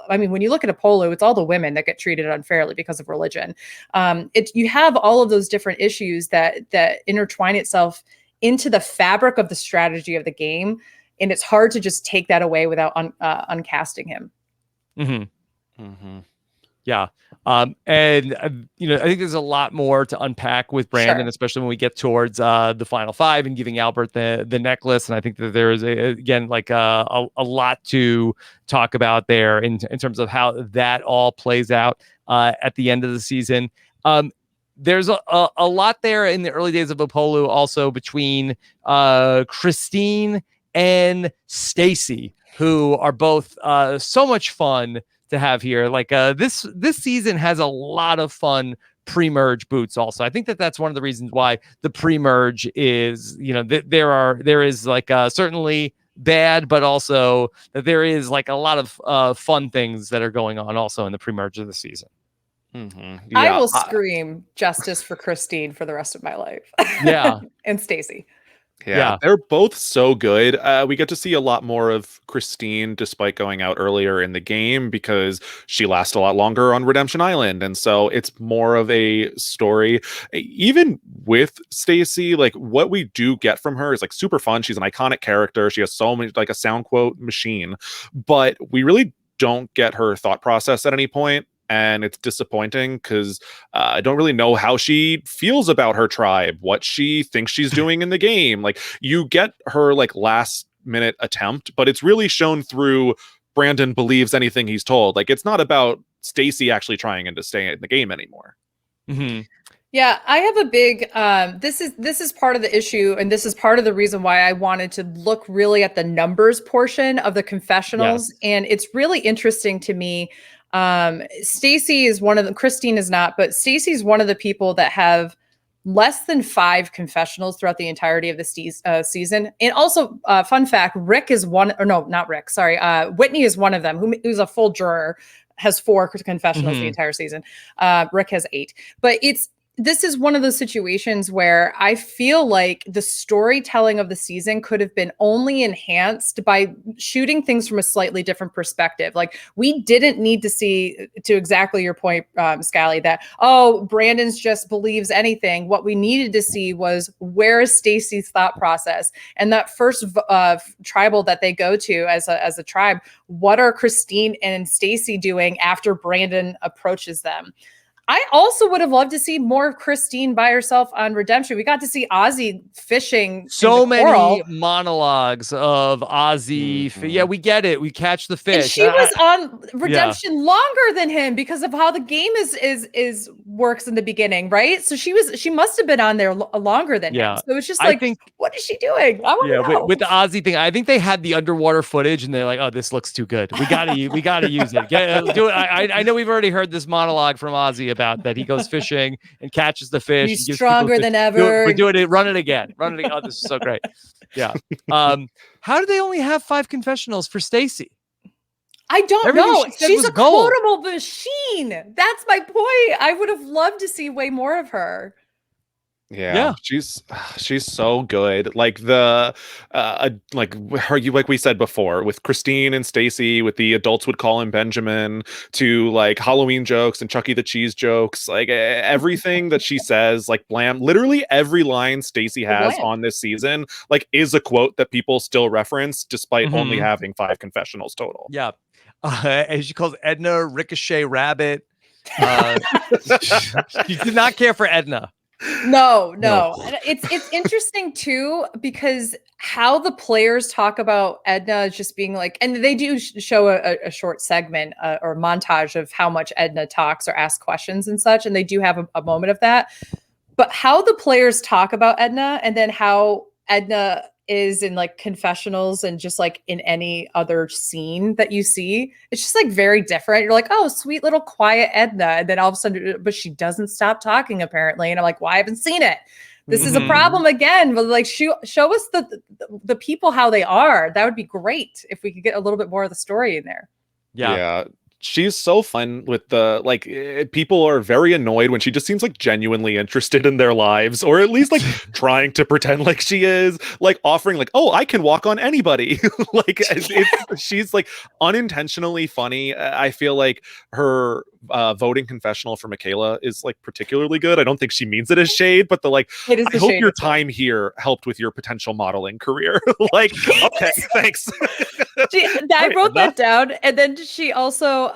[SPEAKER 3] when you look at Apollo, it's all the women that get treated unfairly because of religion. You have all of those different issues that intertwine itself into the fabric of the strategy of the game. And it's hard to just take that away without uncasting him.
[SPEAKER 1] Mm-hmm. Mm-hmm. Yeah. And I think there's a lot more to unpack with Brandon, especially when we get towards the final five and giving Albert the necklace. And I think that there is a lot to talk about there in terms of how that all plays out at the end of the season. There's a lot there in the early days of Apollo, also between Christine and Stacy, who are both so much fun to have here. This season has a lot of fun pre-merge boots also. I think that's one of the reasons why the pre-merge is, there is certainly bad, but also that there is a lot of fun things that are going on also in the pre-merge of the season.
[SPEAKER 2] Mm-hmm.
[SPEAKER 3] Yeah. I will scream justice for Christine for the rest of my life.
[SPEAKER 1] Yeah.
[SPEAKER 3] And Stacy.
[SPEAKER 2] Yeah, they're both so good. We get to see a lot more of Christine despite going out earlier in the game because she lasts a lot longer on Redemption Island. And so it's more of a story. Even with Stacy, what we do get from her is super fun. She's an iconic character. She has so many, a sound quote machine, but we really don't get her thought process at any point. And it's disappointing because I don't really know how she feels about her tribe, what she thinks she's doing in the game. You get her last minute attempt, but it's really shown through Brandon believes anything he's told. Like, it's not about Stacey actually trying to stay in the game anymore.
[SPEAKER 1] Mm-hmm.
[SPEAKER 3] Yeah, I have a big this is part of the issue, and this is part of the reason why I wanted to look really at the numbers portion of the confessionals.
[SPEAKER 1] Yes.
[SPEAKER 3] And it's really interesting to me. Stacey is one of them, Christine is not, but Stacey's one of the people that have less than 5 confessionals throughout the entirety of the season. And also, fun fact, Rick is one, or no, not Rick, sorry. Whitney is one of them, who's a full juror, has 4 confessionals the entire season. Rick has 8. But this is one of those situations where I feel like the storytelling of the season could have been only enhanced by shooting things from a slightly different perspective. Like, we didn't need to see, to exactly your point, Scally, that, oh, Brandon's just believes anything. What we needed to see was, where is Stacey's thought process? And that first tribal that they go to as a tribe, what are Christine and Stacey doing after Brandon approaches them? I also would have loved to see more of Christine by herself on Redemption. We got to see Ozzy fishing.
[SPEAKER 1] So many monologues of Ozzy. Yeah, we get it. We catch the fish.
[SPEAKER 3] And she was on Redemption longer than him because of how the game is works in the beginning, right? So she must have been on there longer than him. So it's just like, what is she doing? I want to know.
[SPEAKER 1] With the Ozzy thing, I think they had the underwater footage and they're like, oh, this looks too good. We gotta use it. Do it. I know we've already heard this monologue from Ozzy about that. He goes fishing and catches the fish.
[SPEAKER 3] He's stronger than ever.
[SPEAKER 1] We're doing it. Run it again. Oh, this is so great. Yeah. How do they only have 5 confessionals for Stacey?
[SPEAKER 3] I don't know. She's a quotable machine. That's my point. I would have loved to see way more of her.
[SPEAKER 2] Yeah, she's so good. Like the like we said before, with Christine and Stacey, with the adults would call him Benjamin, to like Halloween jokes and Chucky the Cheese jokes, like everything that she says, like blam, literally every line Stacey has on this season, like, is a quote that people still reference despite only having 5 confessionals total.
[SPEAKER 1] Yeah. And she calls Edna Ricochet Rabbit. She did not care for Edna.
[SPEAKER 3] No. It's interesting too, because how the players talk about Edna just being like, and they do show a short segment or montage of how much Edna talks or asks questions and such, and they do have a moment of that. But how the players talk about Edna, and then how Edna is in like confessionals and just like in any other scene that you see, it's just like very different. You're like, oh, sweet little quiet Edna, and then all of a sudden, but she doesn't stop talking apparently, and I'm like, well, I haven't seen it. This is a problem again. But like, show us the people how they are. That would be great if we could get a little bit more of the story in there.
[SPEAKER 2] Yeah. She's so fun with the, like, people are very annoyed when she just seems like genuinely interested in their lives, or at least like trying to pretend like she is, like offering like, oh, I can walk on anybody. Like she's like unintentionally funny. I feel like her voting confessional for Michaela is like particularly good. I don't think she means it as shade, but I hope your time here helped with your potential modeling career. Like, okay, thanks.
[SPEAKER 3] I wrote that down, and then she also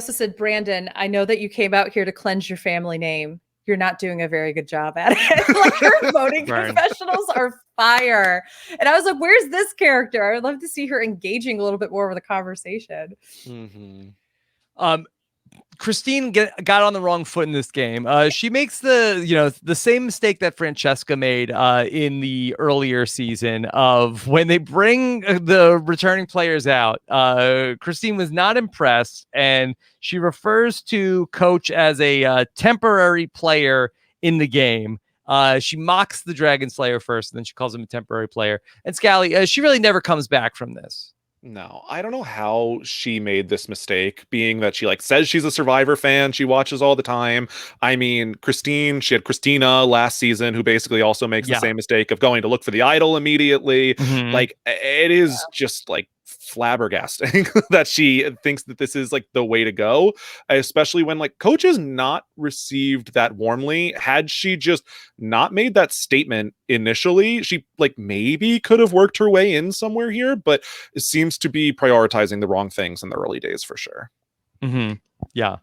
[SPEAKER 3] said, Brandon, I know that you came out here to cleanse your family name. You're not doing a very good job at it. Like, her voting confessionals are fire. And I was like, where's this character? I would love to see her engaging a little bit more with the conversation.
[SPEAKER 1] Christine got on the wrong foot in this game. She makes the same mistake that Francesca made in the earlier season of when they bring the returning players out. Christine was not impressed, and she refers to Coach as a temporary player in the game. She mocks the Dragon Slayer first, and then she calls him a temporary player. And Scally, she really never comes back from this.
[SPEAKER 2] No, I don't know how she made this mistake, being that she like says she's a Survivor fan. She watches all the time. I mean, Christine, she had Christina last season, who basically also makes the same mistake of going to look for the idol immediately. Like, it is just like flabbergasting that she thinks that this is like the way to go, especially when like Coach has not received that warmly. Had she just not made that statement initially, she like maybe could have worked her way in somewhere here, but it seems to be prioritizing the wrong things in the early days for sure.
[SPEAKER 1] Yeah,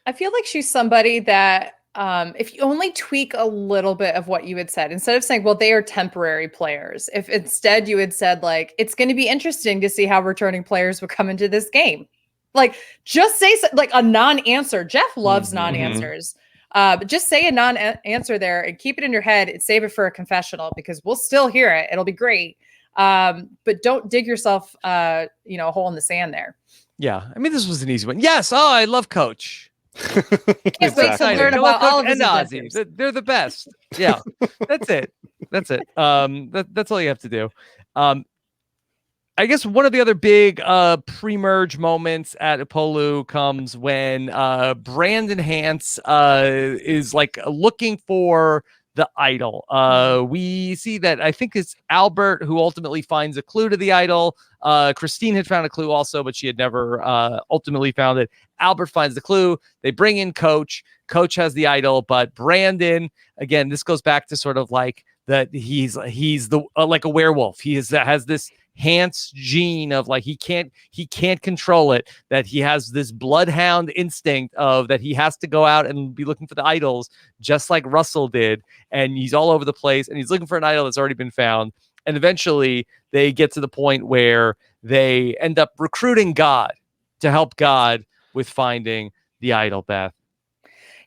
[SPEAKER 3] I feel like she's somebody that if you only tweak a little bit of what you had said, instead of saying, well, they are temporary players, if instead you had said, like, it's going to be interesting to see how returning players would come into this game. Like, just say like a non-answer. Jeff loves non-answers. But just say a non-answer there and keep it in your head and save it for a confessional, because we'll still hear it. It'll be great. But don't dig yourself, a hole in the sand there.
[SPEAKER 1] Yeah. I mean, this was an easy one. Yes. Oh, I love Coach.
[SPEAKER 3] Can't wait to learn about all of his adventures.
[SPEAKER 1] They're the best. Yeah. That's it. That's it. That's all you have to do. I guess one of the other big pre-merge moments at Apollo comes when Brandon Hance is like looking for the idol. We see that I think it's Albert who ultimately finds a clue to the idol. Christine had found a clue also, but she had never ultimately found it. Albert finds the clue. They bring in Coach. Coach has the idol, but Brandon, again, this goes back to sort of like that he's the like a werewolf. He has this Hance gene of like he can't control it, that he has this bloodhound instinct of that he has to go out and be looking for the idols just like Russell did, and he's all over the place and he's looking for an idol that's already been found. And eventually they get to the point where they end up recruiting God to help God with finding the idol. Beth.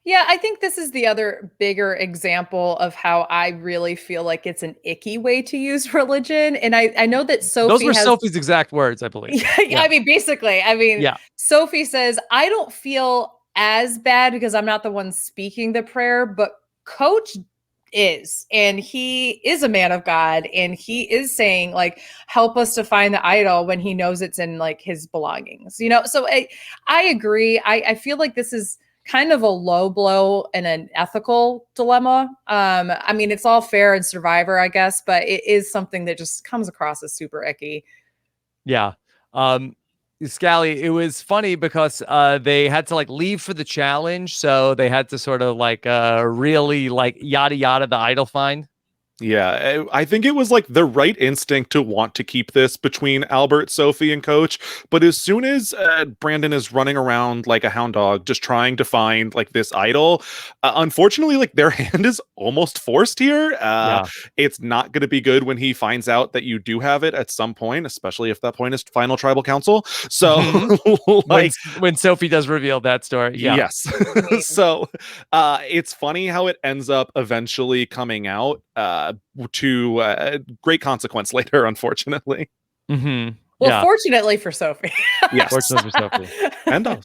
[SPEAKER 3] Yeah, I think this is the other bigger example of how I really feel like it's an icky way to use religion. And I know that Sophie
[SPEAKER 1] Those were Sophie's exact words, I believe.
[SPEAKER 3] Yeah. I mean, basically, Sophie says, I don't feel as bad because I'm not the one speaking the prayer, but Coach is, and he is a man of God, and he is saying, like, help us to find the idol when he knows it's in like his belongings, So I agree. I feel like this is kind of a low blow and an ethical dilemma. I mean, it's all fair in Survivor, I guess, but it is something that just comes across as super icky.
[SPEAKER 1] Yeah. Scally, it was funny because they had to like leave for the challenge, so they had to sort of like really like yada yada the idol find.
[SPEAKER 2] Yeah, I think it was like the right instinct to want to keep this between Albert, Sophie, and Coach. But as soon as Brandon is running around like a hound dog, just trying to find like this idol, unfortunately, like their hand is almost forced here. It's not going to be good when he finds out that you do have it at some point, especially if that point is final tribal council. So, like
[SPEAKER 1] when Sophie does reveal that story,
[SPEAKER 2] yes. So, it's funny how it ends up eventually coming out. To great consequence later, unfortunately.
[SPEAKER 3] Well, fortunately for Sophie.
[SPEAKER 1] Yes, fortunately for Sophie.
[SPEAKER 2] And us.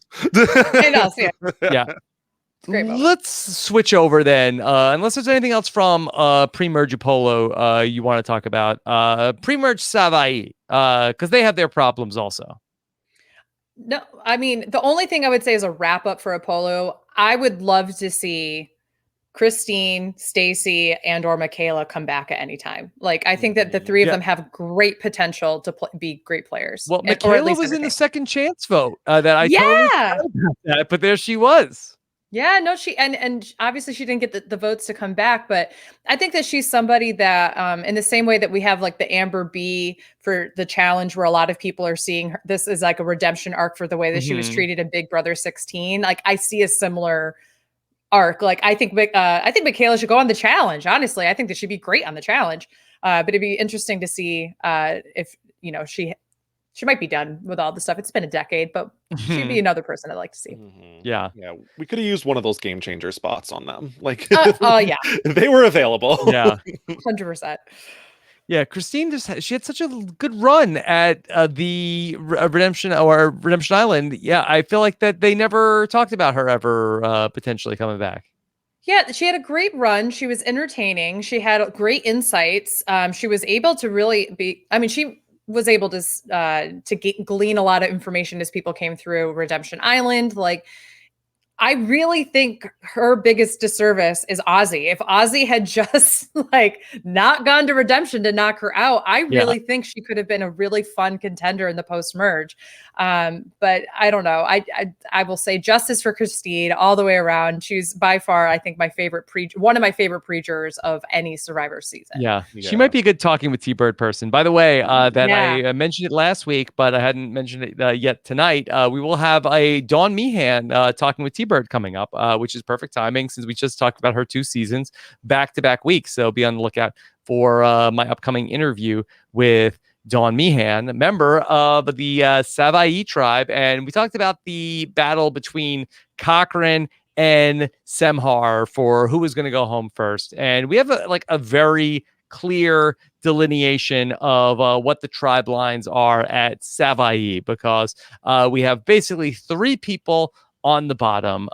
[SPEAKER 3] And us, yeah.
[SPEAKER 1] Great moment. Let's switch over then. Unless there's anything else from pre-merge Apollo you want to talk about. Pre-merge Savaii, because they have their problems also.
[SPEAKER 3] No, I mean, the only thing I would say is a wrap up for Apollo. I would love to see Christine, Stacy, and or Michaela come back at any time. Like, I think that the three of them have great potential to be great players.
[SPEAKER 1] Well, Michaela was in the second chance vote that I totally forgot about that, but there she was.
[SPEAKER 3] Yeah, no, she and obviously she didn't get the votes to come back, but I think that she's somebody that in the same way that we have like the Amber B for the challenge, where a lot of people are seeing her, this is like a redemption arc for the way that she was treated in Big Brother 16. Like, I see a similar arc. Like, I think Michaela should go on the challenge. Honestly, I think that she'd be great on the challenge. But it'd be interesting to see if she might be done with all the stuff. It's been a decade, but she'd be another person I'd like to see.
[SPEAKER 1] Yeah,
[SPEAKER 2] we could have used one of those game changer spots on them. Like,
[SPEAKER 3] yeah,
[SPEAKER 2] they were available.
[SPEAKER 1] Yeah,
[SPEAKER 3] 100%.
[SPEAKER 1] Yeah, Christine she had such a good run at the Redemption Island. Yeah, I feel like that they never talked about her ever potentially coming back.
[SPEAKER 3] Yeah, she had a great run. She was entertaining. She had great insights. She was able to really she was able to glean a lot of information as people came through Redemption Island. Like, I really think her biggest disservice is Ozzy. If Ozzy had just like not gone to Redemption to knock her out, I really think she could have been a really fun contender in the post-merge. But I don't know. I will say justice for Christine all the way around. She's by far, I think, one of my favorite pre-jurors of any Survivor season.
[SPEAKER 1] Yeah. She might be a good talking with T-Bird person. By the way, I mentioned it last week, but I hadn't mentioned it yet tonight. We will have a Dawn Meehan talking with T-Bird Seabird coming up, which is perfect timing since we just talked about her 2 seasons back-to-back weeks. So be on the lookout for my upcoming interview with Dawn Meehan, member of the Savai tribe. And we talked about the battle between Cochran and Semhar for who was going to go home first. And we have a very clear delineation of what the tribe lines are at Savai, because we have basically 3 people on the bottom.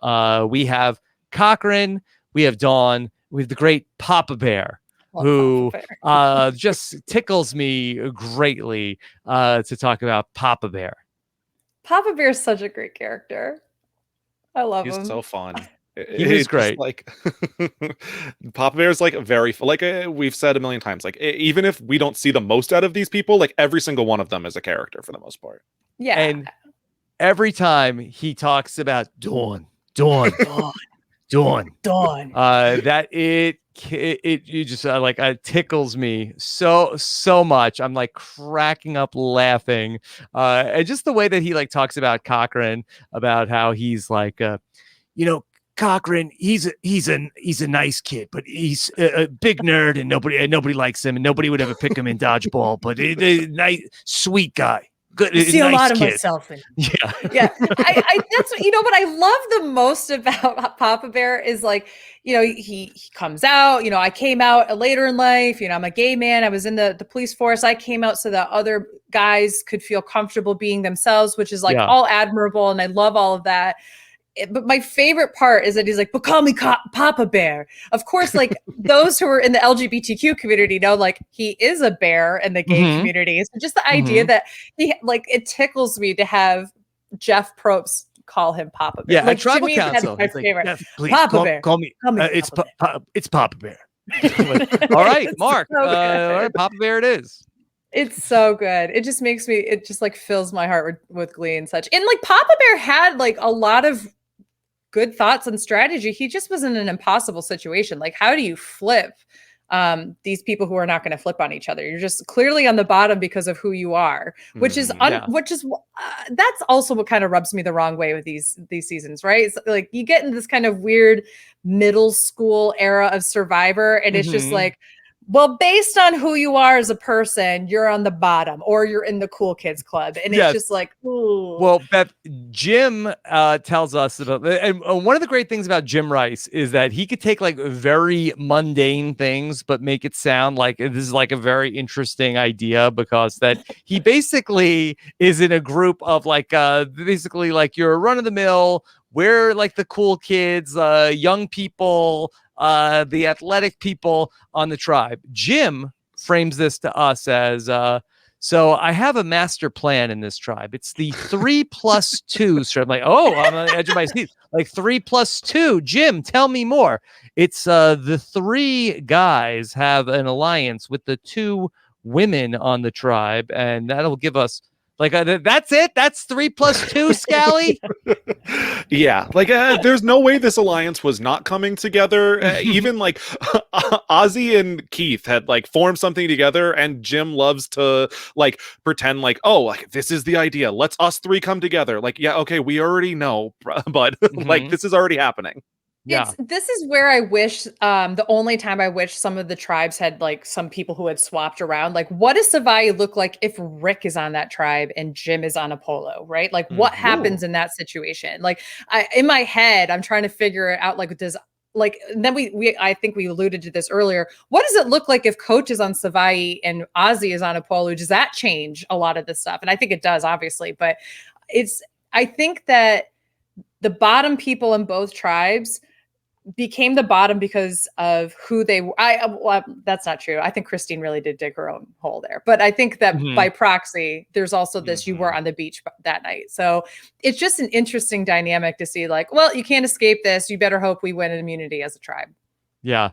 [SPEAKER 1] We have Cochran, we have Dawn, we have the great Papa Bear, who just tickles me greatly to talk about Papa Bear.
[SPEAKER 3] Papa Bear is such a great character. I love him.
[SPEAKER 2] He's so fun.
[SPEAKER 1] He is great.
[SPEAKER 2] Like Papa Bear is like we've said a million times. Like even if we don't see the most out of these people, like every single one of them is a character for the most part.
[SPEAKER 3] Yeah.
[SPEAKER 1] And every time he talks about Dawn, that it you just tickles me so much. I'm like cracking up laughing, and just the way that he like talks about Cochran, about how he's like Cochran, he's a nice kid, but he's a big nerd and nobody likes him and nobody would ever pick him in dodgeball, but a nice sweet guy. Good,
[SPEAKER 3] I see
[SPEAKER 1] nice
[SPEAKER 3] a lot of
[SPEAKER 1] kid.
[SPEAKER 3] myself in.
[SPEAKER 1] Yeah.
[SPEAKER 3] I that's what I love the most about Papa Bear is like, he comes out, I came out later in life, I'm a gay man. I was in the police force. I came out so that other guys could feel comfortable being themselves, which is like all admirable. And I love all of that. But my favorite part is that he's like, but call me Papa Bear. Of course, like those who are in the LGBTQ community know, like he is a bear in the gay community. So just the idea that it tickles me to have Jeff Probst call him Papa Bear.
[SPEAKER 1] Yeah,
[SPEAKER 3] like,
[SPEAKER 1] tribal
[SPEAKER 3] to me,
[SPEAKER 1] council.
[SPEAKER 3] That's my favorite.
[SPEAKER 1] Jeff, please,
[SPEAKER 3] Papa Bear.
[SPEAKER 1] Call me. It's Papa Bear. All right, Mark. All right, Papa Bear it is.
[SPEAKER 3] It's so good. It just makes me, it just like fills my heart with glee and such. And like Papa Bear had like a lot of good thoughts and strategy. He just was in an impossible situation. Like, how do you flip these people who are not going to flip on each other? You're just clearly on the bottom because of who you are, which is that's also what kind of rubs me the wrong way with these seasons, right? It's like you get in this kind of weird middle school era of Survivor, and it's just like, well, based on who you are as a person, you're on the bottom or you're in the cool kids club. And it's just like, ooh.
[SPEAKER 1] Well, Beth, Jim tells us about, and one of the great things about Jim Rice is that he could take like very mundane things, but make it sound like this is like a very interesting idea, because that he basically is in a group of like, basically like you're run of the mill. We're like the cool kids, young people, the athletic people on the tribe. Jim frames this to us as, so I have a master plan in this tribe. It's the 3+2. So I'm like, oh, I'm on the edge of my seat. Like 3+2. Jim, tell me more. It's the 3 guys have an alliance with the 2 women on the tribe, and that'll give us like that's it. That's 3+2, Scally.
[SPEAKER 2] Yeah, like there's no way this alliance was not coming together. Even like Ozzy and Keith had like formed something together, and Jim loves to like pretend like, oh, like this is the idea. Let's us 3 come together. Like, yeah, okay, we already know, but like this is already happening.
[SPEAKER 1] Yeah.
[SPEAKER 3] This is where I wish, the only time I wish some of the tribes had like some people who had swapped around. Like, what does Savai look like if Rick is on that tribe and Jim is on Apollo, right? Like, what happens in that situation? Like, in my head, I'm trying to figure it out. Like, then I think we alluded to this earlier. What does it look like if Coach is on Savai and Ozzy is on Apollo? Does that change a lot of this stuff? And I think it does, obviously, but I think that the bottom people in both tribes became the bottom because of who they were. Well, that's not true. I think Christine really did dig her own hole there. But I think that by proxy, there's also this, you were on the beach that night. So it's just an interesting dynamic to see like, well, you can't escape this. You better hope we win an immunity as a tribe.
[SPEAKER 1] Yeah.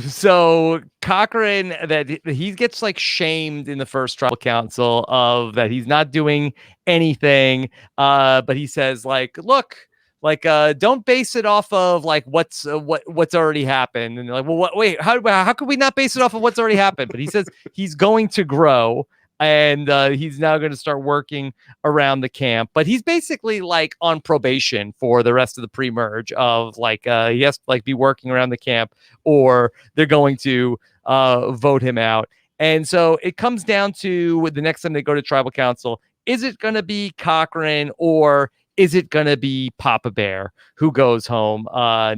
[SPEAKER 1] So Cochran, that he gets like shamed in the first tribal council of that he's not doing anything. But he says like, look, like, don't base it off of like what's already happened. And they're like, well, wait, how could we not base it off of what's already happened? But he says he's going to grow. and he's now going to start working around the camp. But he's basically like on probation for the rest of the pre-merge of like he has to like be working around the camp, or they're going to vote him out. And so it comes down to the next time they go to tribal council, is it going to be Cochran or is it going to be Papa Bear who goes home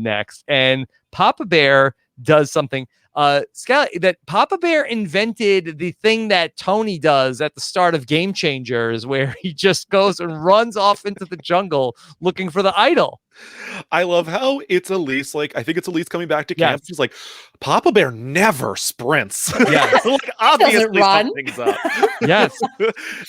[SPEAKER 1] next? And Papa Bear does something that Papa Bear invented, the thing that Tony does at the start of Game Changers, where he just goes and runs off into the jungle looking for the idol.
[SPEAKER 2] I love how it's Elise. Like, I think it's Elise coming back to camp.
[SPEAKER 1] Yes.
[SPEAKER 2] She's like, Papa Bear never sprints.
[SPEAKER 1] Yes.
[SPEAKER 2] Like, obviously
[SPEAKER 3] run.
[SPEAKER 2] something's up.
[SPEAKER 1] Yes.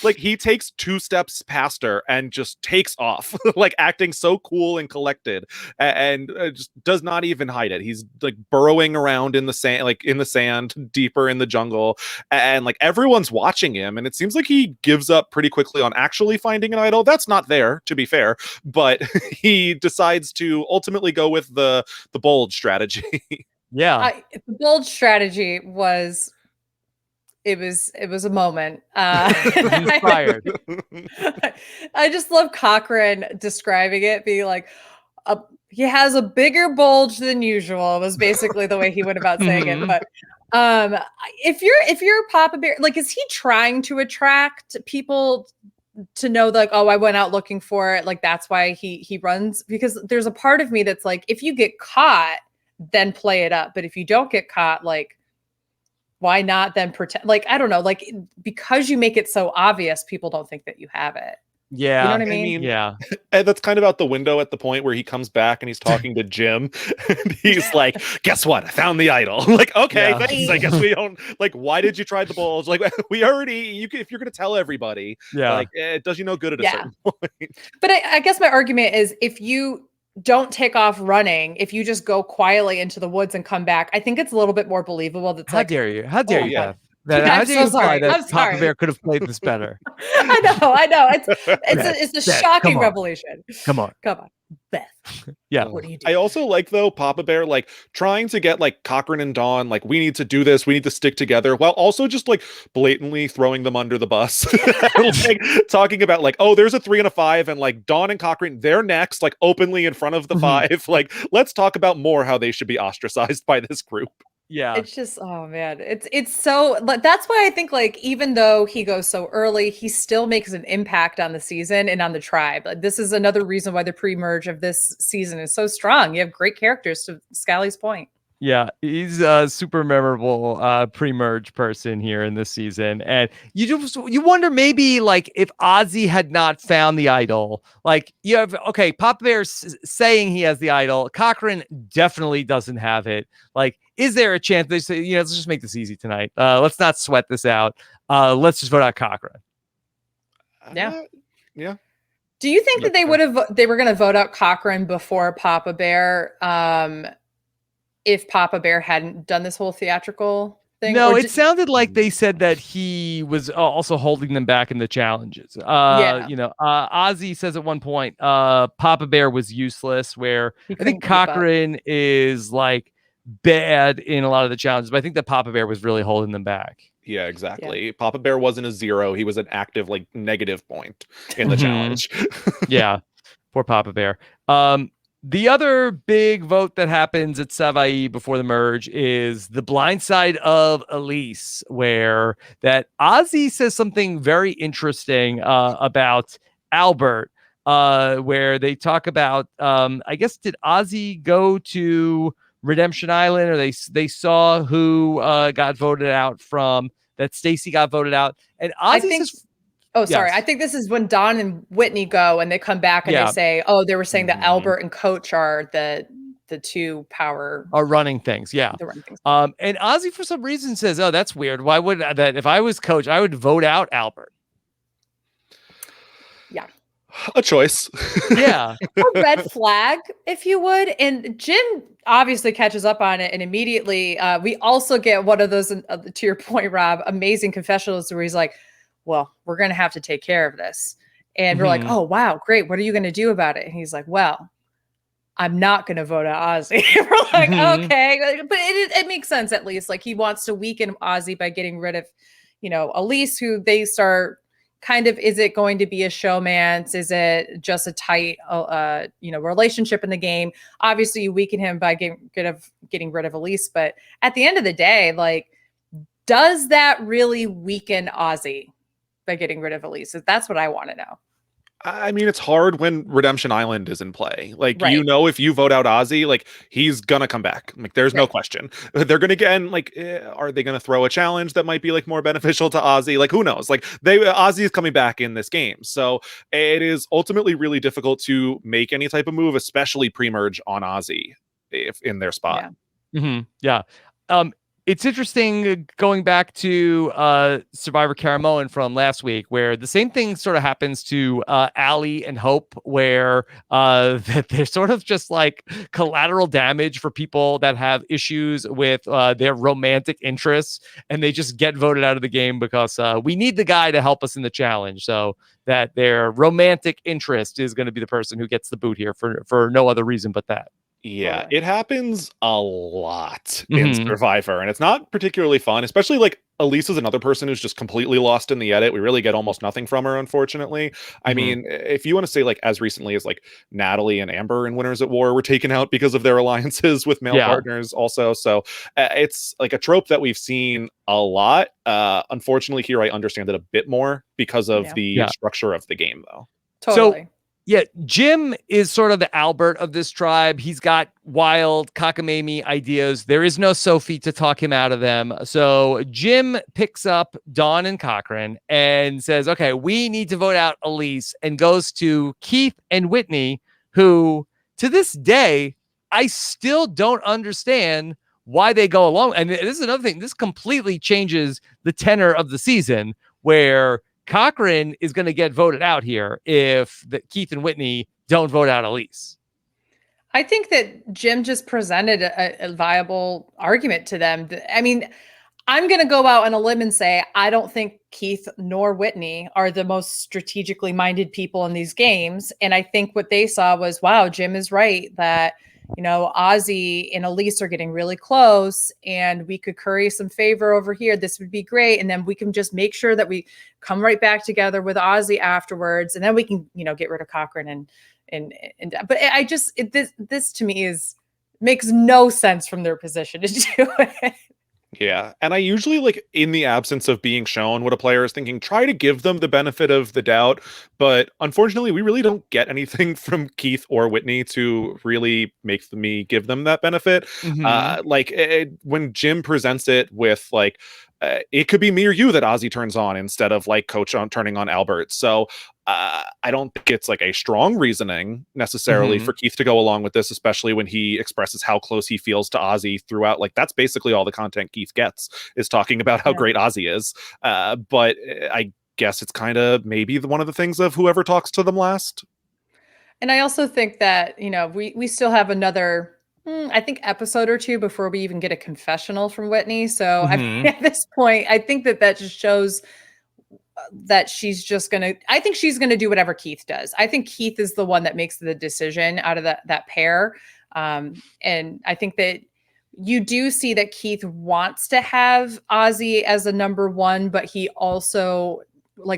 [SPEAKER 2] Like, he takes 2 steps past her and just takes off, like acting so cool and collected, and just does not even hide it. He's like burrowing around in the sand, like in the sand, deeper in the jungle, and like everyone's watching him. And it seems like he gives up pretty quickly on actually finding an idol. That's not there, to be fair, but he decides to ultimately go with the bold strategy.
[SPEAKER 1] Yeah.
[SPEAKER 3] The bold strategy was it was a moment.
[SPEAKER 1] Inspired.
[SPEAKER 3] I just love Cochran describing it, being like, he has a bigger bulge than usual, was basically the way he went about saying it. But if you're Papa Bear, like, is he trying to attract people to know, like, oh, I went out looking for it, like that's why he runs? Because there's a part of me that's like, if you get caught, then play it up. But if you don't get caught, like, why not then pretend? Like, I don't know, like, because you make it so obvious, people don't think that you have it.
[SPEAKER 1] Yeah.
[SPEAKER 3] You know what I mean?
[SPEAKER 1] Yeah.
[SPEAKER 2] And that's kind of out the window at the point where he comes back and he's talking to Jim, and he's like, guess what? I found the idol. Like, okay,
[SPEAKER 1] Yeah.
[SPEAKER 2] thanks. I guess we don't, like, why did you try the bulge? Like, we already, if you're going to tell everybody,
[SPEAKER 1] Yeah.
[SPEAKER 2] like, it does you no good at a certain point.
[SPEAKER 3] But I guess my argument is, if you don't take off running, if you just go quietly into the woods and come back, I think it's a little bit more believable. That's
[SPEAKER 1] How
[SPEAKER 3] like,
[SPEAKER 1] dare you? How dare you,
[SPEAKER 2] yeah.
[SPEAKER 1] Beth? That,
[SPEAKER 3] I'm
[SPEAKER 1] how dare
[SPEAKER 3] so
[SPEAKER 1] you imply
[SPEAKER 3] sorry.
[SPEAKER 1] that
[SPEAKER 3] I'm
[SPEAKER 1] Papa
[SPEAKER 3] sorry.
[SPEAKER 1] Bear could have played this better?
[SPEAKER 3] I know. It's a
[SPEAKER 1] Beth,
[SPEAKER 3] shocking
[SPEAKER 1] come on.
[SPEAKER 3] revelation.
[SPEAKER 1] Come on.
[SPEAKER 3] Beth.
[SPEAKER 1] Yeah.
[SPEAKER 3] What do you do?
[SPEAKER 2] I also like, though, Papa Bear, like, trying to get, like, Cochran and Dawn, like, we need to do this, we need to stick together, while also just, like, blatantly throwing them under the bus. Like, talking about, like, oh, there's a 3 and a 5, and, like, Dawn and Cochran, they're next, like, openly in front of the 5. Like, let's talk about more how they should be ostracized by this group.
[SPEAKER 1] Yeah.
[SPEAKER 3] It's just, oh man, it's so, like, that's why I think, like, even though he goes so early, he still makes an impact on the season and on the tribe. Like, this is another reason why the pre-merge of this season is so strong. You have great characters, to Scally's point.
[SPEAKER 1] Yeah, he's a super memorable pre-merge person here in this season. And you wonder, maybe, like, if Ozzy had not found the idol, like, you have, okay, Papa Bear's saying he has the idol, Cochran definitely doesn't have it. Like, is there a chance they say, let's just make this easy tonight. Let's not sweat this out. Let's just vote out Cochran.
[SPEAKER 3] Yeah.
[SPEAKER 2] Yeah.
[SPEAKER 3] Do you think that they were going to vote out Cochran before Papa Bear, if Papa Bear hadn't done this whole theatrical thing?
[SPEAKER 1] No, it sounded like they said that he was also holding them back in the challenges. Ozzy says at one point, Papa Bear was useless, where I think Cochran is, like, bad in a lot of the challenges, but I think that Papa Bear was really holding them back.
[SPEAKER 2] Yeah, exactly. Yeah. Papa Bear wasn't a 0. He was an active, like, negative point in the
[SPEAKER 1] Mhm.
[SPEAKER 2] challenge.
[SPEAKER 1] Yeah. Poor Papa Bear. The other big vote that happens at Savaii before the merge is the blind side of Elise, where that Ozzy says something very interesting about Albert, where they talk about, I guess, did Ozzy go to Redemption Island, or they saw who got voted out from, that Stacy got voted out, and Ozzy says,
[SPEAKER 3] oh, sorry. Yes. I think this is when Don and Whitney go and they come back and they say, oh, they were saying that Albert and Coach are the 2 power
[SPEAKER 1] are running things. Yeah. And Ozzy, for some reason, says, oh, that's weird. Why would that? If I was Coach, I would vote out Albert.
[SPEAKER 3] Yeah.
[SPEAKER 2] A choice.
[SPEAKER 1] Yeah.
[SPEAKER 3] A red flag, if you would. And Jim obviously catches up on it. And immediately we also get one of those, to your point, Rob, amazing confessionals where he's like, well, we're going to have to take care of this. And we're like, oh, wow, great. What are you going to do about it? And he's like, well, I'm not going to vote out Ozzy. We're like, okay. But it makes sense, at least. Like, he wants to weaken Ozzy by getting rid of Elise, who they start kind of, is it going to be a showmance? Is it just a tight, relationship in the game? Obviously, you weaken him by getting rid of Elise. But at the end of the day, like, does that really weaken Ozzy by getting rid of Elise? That's what I want to know.
[SPEAKER 2] I mean, it's hard when Redemption Island is in play. Like,
[SPEAKER 3] Right.
[SPEAKER 2] if you vote out Ozzy, like, he's gonna come back. Like, there's no
[SPEAKER 3] Right.
[SPEAKER 2] question. They're gonna get in, like, are they gonna throw a challenge that might be like more beneficial to Ozzy? Like, who knows? Like, Ozzy is coming back in this game, so it is ultimately really difficult to make any type of move, especially pre-merge on Ozzy if in their spot.
[SPEAKER 1] Yeah. It's interesting going back to Survivor Caramoan from last week, where the same thing sort of happens to Allie and Hope, where that they're sort of just like collateral damage for people that have issues with their romantic interests, and they just get voted out of the game because we need the guy to help us in the challenge. So that their romantic interest is going to be the person who gets the boot here for no other reason but that.
[SPEAKER 2] Yeah,
[SPEAKER 3] Totally.
[SPEAKER 2] it happens a lot in Survivor, and it's not particularly fun, especially like Elise is another person who's just completely lost in the edit. We really get almost nothing from her, unfortunately. I mean, if you want to say like as recently as like Natalie and Amber in Winners at War were taken out because of their alliances with male partners also. So it's like a trope that we've seen a lot. Unfortunately, here I understand it a bit more because of the structure of the game, though.
[SPEAKER 3] Totally.
[SPEAKER 1] So, yeah, Jim is sort of the Albert of this tribe. He's got wild cockamamie ideas. There is no Sophie to talk him out of them. So Jim picks up Dawn and Cochran and says, okay, we need to vote out Elise, and goes to Keith and Whitney, who to this day, I still don't understand why they go along. And this is another thing. This completely changes the tenor of the season, where Cochran is going to get voted out here if Keith and Whitney don't vote out Elise.
[SPEAKER 3] I think that Jim just presented a viable argument to them. I mean, I'm going to go out on a limb and say I don't think Keith nor Whitney are the most strategically minded people in these games. And I think what they saw was, wow, Jim is right that, Ozzy and Elise are getting really close, and we could curry some favor over here. This would be great. And then we can just make sure that we come right back together with Ozzy afterwards. And then we can, get rid of Cochran but I just, this to me makes no sense from their position to do it.
[SPEAKER 2] Yeah, and I usually, like, in the absence of being shown what a player is thinking, try to give them the benefit of the doubt, but unfortunately, we really don't get anything from Keith or Whitney to really make me give them that benefit. When Jim presents it with, like, it could be me or you that Ozzy turns on instead of, like, Coach on turning on Albert. So I don't think it's like a strong reasoning necessarily for Keith to go along with this, especially when he expresses how close he feels to Ozzy throughout. Like, that's basically all the content Keith gets, is talking about how great Ozzy is. But I guess it's kind of maybe one of the things of whoever talks to them last.
[SPEAKER 3] And I also think that, we still have another, I think, episode or two before we even get a confessional from Whitney. So I mean, at this point, I think that just shows that she's going to do whatever Keith does. I think Keith is the one that makes the decision out of that pair. And I think that you do see that Keith wants to have Ozzy as a number one, but he also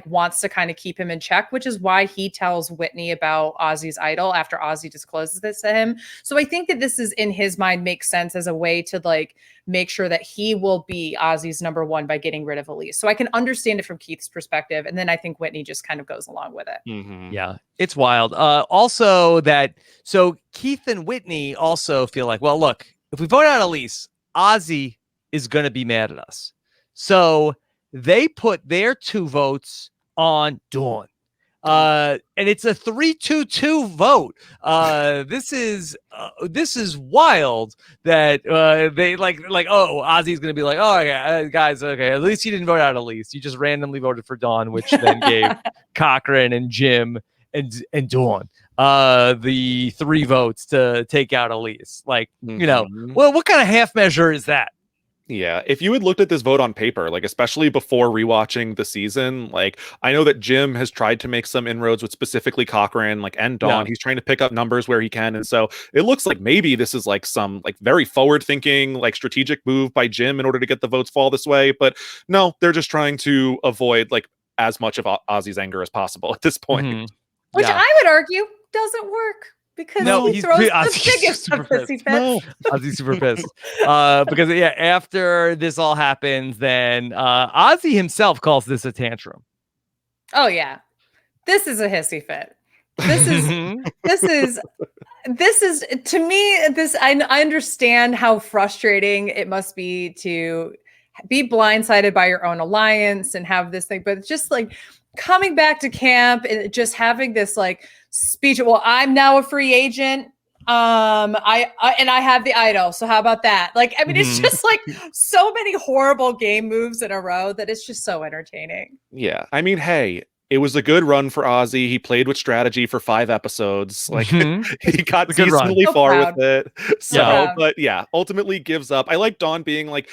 [SPEAKER 3] wants to kind of keep him in check, which is why he tells Whitney about Ozzy's idol after Ozzy discloses this to him. So I think that this is, in his mind, makes sense as a way to make sure that he will be Ozzy's number one by getting rid of Elise. So I can understand it from Keith's perspective. And then I think Whitney just kind of goes along with it.
[SPEAKER 1] Yeah, it's wild. Also so Keith and Whitney also feel like, well, look, if we vote out Elise, Ozzy is going to be mad at us. So they put their 2 votes on Dawn. And it's a 3-2-2 vote. This is wild that they Ozzy's gonna be like, oh yeah, guys, okay, at least you didn't vote out Elise. You just randomly voted for Dawn, which then gave Cochran and Jim and Dawn the 3 votes to take out Elise. Well, what kind of half measure is that?
[SPEAKER 2] Yeah, if you had looked at this vote on paper, like especially before rewatching the season, like I know that Jim has tried to make some inroads with specifically Cochran, like and Dawn.
[SPEAKER 1] Yeah.
[SPEAKER 2] He's trying to pick up numbers where he can, and so it looks like maybe this is like some like very forward-thinking, like strategic move by Jim in order to get the votes fall this way. But no, they're just trying to avoid like as much of Ozzy's anger as possible at this point.
[SPEAKER 1] Mhm.
[SPEAKER 3] Which
[SPEAKER 1] Yeah.
[SPEAKER 3] I would argue doesn't work because
[SPEAKER 1] No,
[SPEAKER 3] he
[SPEAKER 1] he's
[SPEAKER 3] throws
[SPEAKER 1] Ozzy's
[SPEAKER 3] the biggest
[SPEAKER 1] super
[SPEAKER 3] of hissy
[SPEAKER 1] pissed.
[SPEAKER 3] fits.
[SPEAKER 2] No.
[SPEAKER 1] Ozzy's super pissed. Because yeah, after this all happens, then Ozzy himself calls this a tantrum.
[SPEAKER 3] Oh yeah, this is a hissy fit. This is to me. I understand how frustrating it must be to be blindsided by your own alliance and have this thing, but it's just like coming back to camp and just having this like speech. Well, I'm now a free agent. I have the idol. So how about that? Like, I mean, it's just like so many horrible game moves in a row that it's just so entertaining.
[SPEAKER 2] Yeah, I mean, hey, it was a good run for Ozzy. He played with strategy for 5 episodes. Like he got
[SPEAKER 1] It's a good run.
[SPEAKER 2] decently
[SPEAKER 3] So
[SPEAKER 2] far
[SPEAKER 3] proud.
[SPEAKER 2] with it. So,
[SPEAKER 3] proud.
[SPEAKER 2] but yeah, ultimately gives up. I like Dawn being like,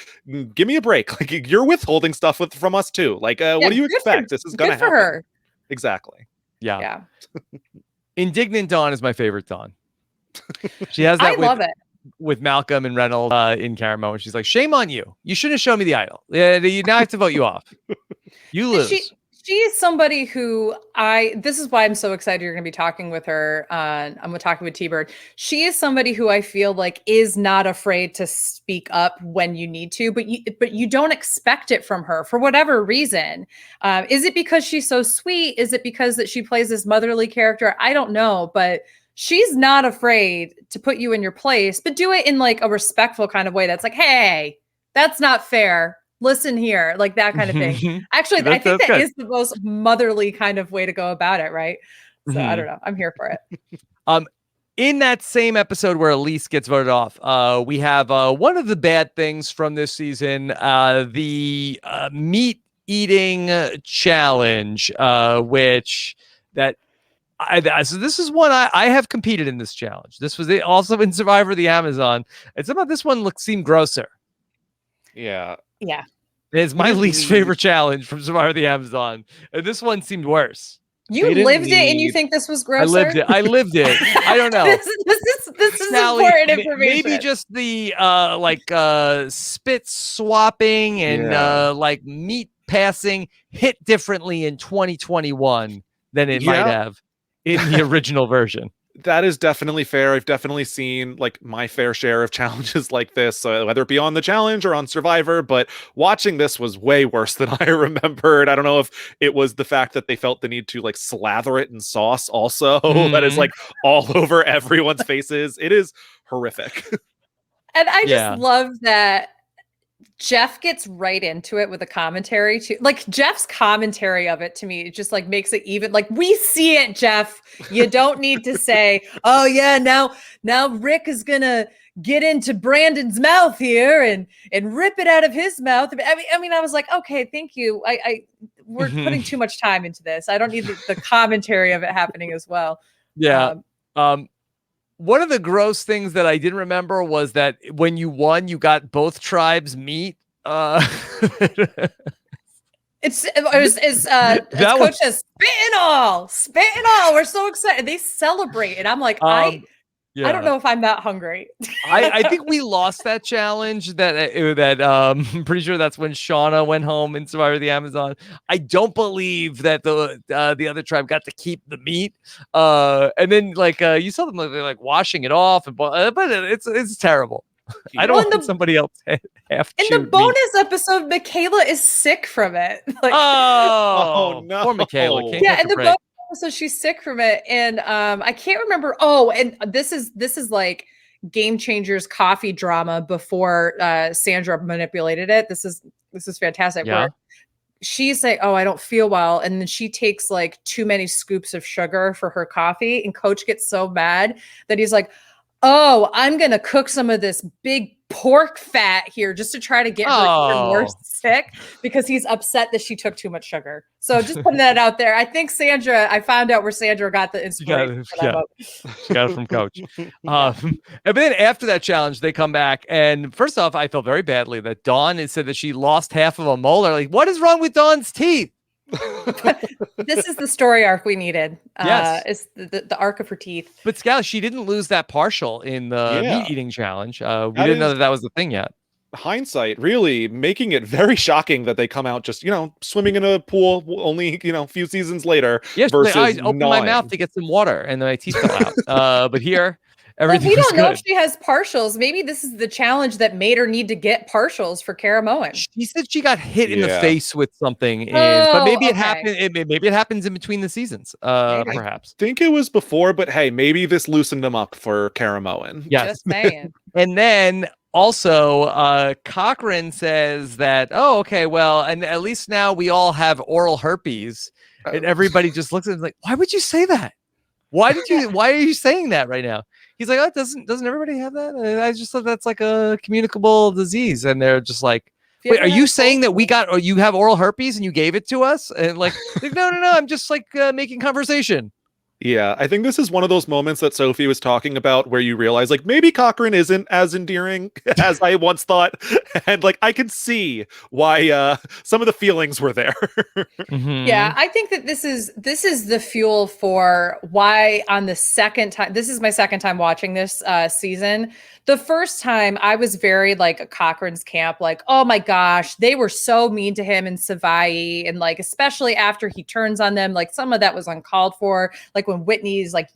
[SPEAKER 2] "Give me a break. Like you're withholding stuff from us too. Like, what do you expect? This is gonna
[SPEAKER 3] Good for
[SPEAKER 2] happen."
[SPEAKER 3] her.
[SPEAKER 2] Exactly.
[SPEAKER 1] Yeah.
[SPEAKER 3] Yeah,
[SPEAKER 1] Indignant Dawn is my favorite Dawn. She has
[SPEAKER 3] I
[SPEAKER 1] that
[SPEAKER 3] love it.
[SPEAKER 1] with Malcolm and Reynolds in Caramo, and she's like, "Shame on you! You shouldn't have shown me the idol. Yeah, you now have to vote you off. You lose."
[SPEAKER 3] She is somebody who this is why I'm so excited you're going to be talking with her. I'm going to talk with T-Bird. She is somebody who I feel like is not afraid to speak up when you need to, but you don't expect it from her for whatever reason. Is it because she's so sweet? Is it because that she plays this motherly character? I don't know, but she's not afraid to put you in your place, but do it in like a respectful kind of way. That's like, hey, that's not fair. Listen here, like that kind of thing. Actually, I think that is the most motherly kind of way to go about it, right? So I don't know. I'm here for it.
[SPEAKER 1] In that same episode where Elise gets voted off, we have one of the bad things from this season, the meat eating challenge, which that so this is one I have competed in this challenge. This was also in Survivor the Amazon, and somehow this one seemed grosser.
[SPEAKER 2] Yeah.
[SPEAKER 3] Yeah.
[SPEAKER 1] It's my least favorite challenge from Survivor the Amazon, and this one seemed worse.
[SPEAKER 3] You lived it and you think this was grosser?
[SPEAKER 1] I lived it. I don't know.
[SPEAKER 3] this is
[SPEAKER 1] Sally,
[SPEAKER 3] important information.
[SPEAKER 1] Maybe just the spit swapping and like meat passing hit differently in 2021 than it might have in the original version.
[SPEAKER 2] That is definitely fair. I've definitely seen like my fair share of challenges like this, whether it be on the challenge or on Survivor, but watching this was way worse than I remembered. I don't know if it was the fact that they felt the need to like slather it in sauce also that is like all over everyone's faces. It is horrific.
[SPEAKER 3] And I just love that Jeff gets right into it with a commentary too. Like Jeff's commentary of it to me, it just like makes it even like we see it, Jeff. You don't need to say, oh yeah, now Rick is gonna get into Brandon's mouth here and rip it out of his mouth. I mean, I was like, okay, thank you. We're putting too much time into this. I don't need the commentary of it happening as well.
[SPEAKER 1] Yeah. One of the gross things that I didn't remember was that when you won, you got both tribes meat.
[SPEAKER 3] It's Coach says, spit and all. We're so excited. They celebrate. And I'm like, I don't know if I'm that hungry.
[SPEAKER 1] I think we lost that challenge. I'm pretty sure that's when Shauna went home in Survivor the Amazon. I don't believe that the other tribe got to keep the meat. And then like you saw them like washing it off, but it's terrible. I don't want somebody else half.
[SPEAKER 3] In the bonus episode, Michaela is sick from it. Like,
[SPEAKER 1] oh
[SPEAKER 2] no,
[SPEAKER 1] poor Michaela.
[SPEAKER 3] Yeah, in the bonus episode, she's sick from it, and I can't remember. Oh, and this is like Game Changers coffee drama before Sandra manipulated it. This is fantastic.
[SPEAKER 1] Yeah.
[SPEAKER 3] Where she's like, oh, I don't feel well, and then she takes like too many scoops of sugar for her coffee, and Coach gets so mad that he's like, oh, I'm going to cook some of this big pork fat here just to try to get her even more sick because he's upset that she took too much sugar. So just putting that out there. I think I found out where Sandra got the inspiration for that book.
[SPEAKER 1] She got it from Coach. And then after that challenge, they come back. And first off, I felt very badly that Dawn said that she lost half of a molar. Like, what is wrong with Dawn's teeth?
[SPEAKER 3] This is the story arc we needed.
[SPEAKER 1] Yes.
[SPEAKER 3] It's the arc of her teeth.
[SPEAKER 1] But Scal, she didn't lose that partial in the meat eating challenge. We didn't know that was the thing yet.
[SPEAKER 2] Hindsight really making it very shocking that they come out just, swimming in a pool only, a few seasons later.
[SPEAKER 1] Yes,
[SPEAKER 2] versus
[SPEAKER 1] I opened my mouth to get some water and then my teeth fell out. But here, everything
[SPEAKER 3] we don't know
[SPEAKER 1] good.
[SPEAKER 3] if she has partials. Maybe this is the challenge that made her need to get partials for Cara Moen.
[SPEAKER 1] She said she got hit in the face with something, but maybe it happened. Maybe it happens in between the seasons. Perhaps.
[SPEAKER 2] I think it was before, but hey, maybe this loosened them up for Cara Moen.
[SPEAKER 1] Yes.
[SPEAKER 3] Just saying.
[SPEAKER 1] And then also, Cochran says that, well, and at least now we all have oral herpes, and everybody just looks at him like, why would you say that? Why are you saying that right now? He's like, oh, doesn't everybody have that? And I just thought that's like a communicable disease. And they're just like, wait, are you saying that or you have oral herpes and you gave it to us? And like no, I'm just like making conversation.
[SPEAKER 2] Yeah, I think this is one of those moments that Sophie was talking about where you realize like maybe Cochran isn't as endearing as I once thought. And like I can see why some of the feelings were there.
[SPEAKER 1] Mm-hmm.
[SPEAKER 3] Yeah, I think that this is the fuel for why on the second time, this is my second time watching this season. The first time I was very like a Cochran's camp, like, oh my gosh, they were so mean to him in Savai. And like, especially after he turns on them, like some of that was uncalled for. Like when Whitney's like,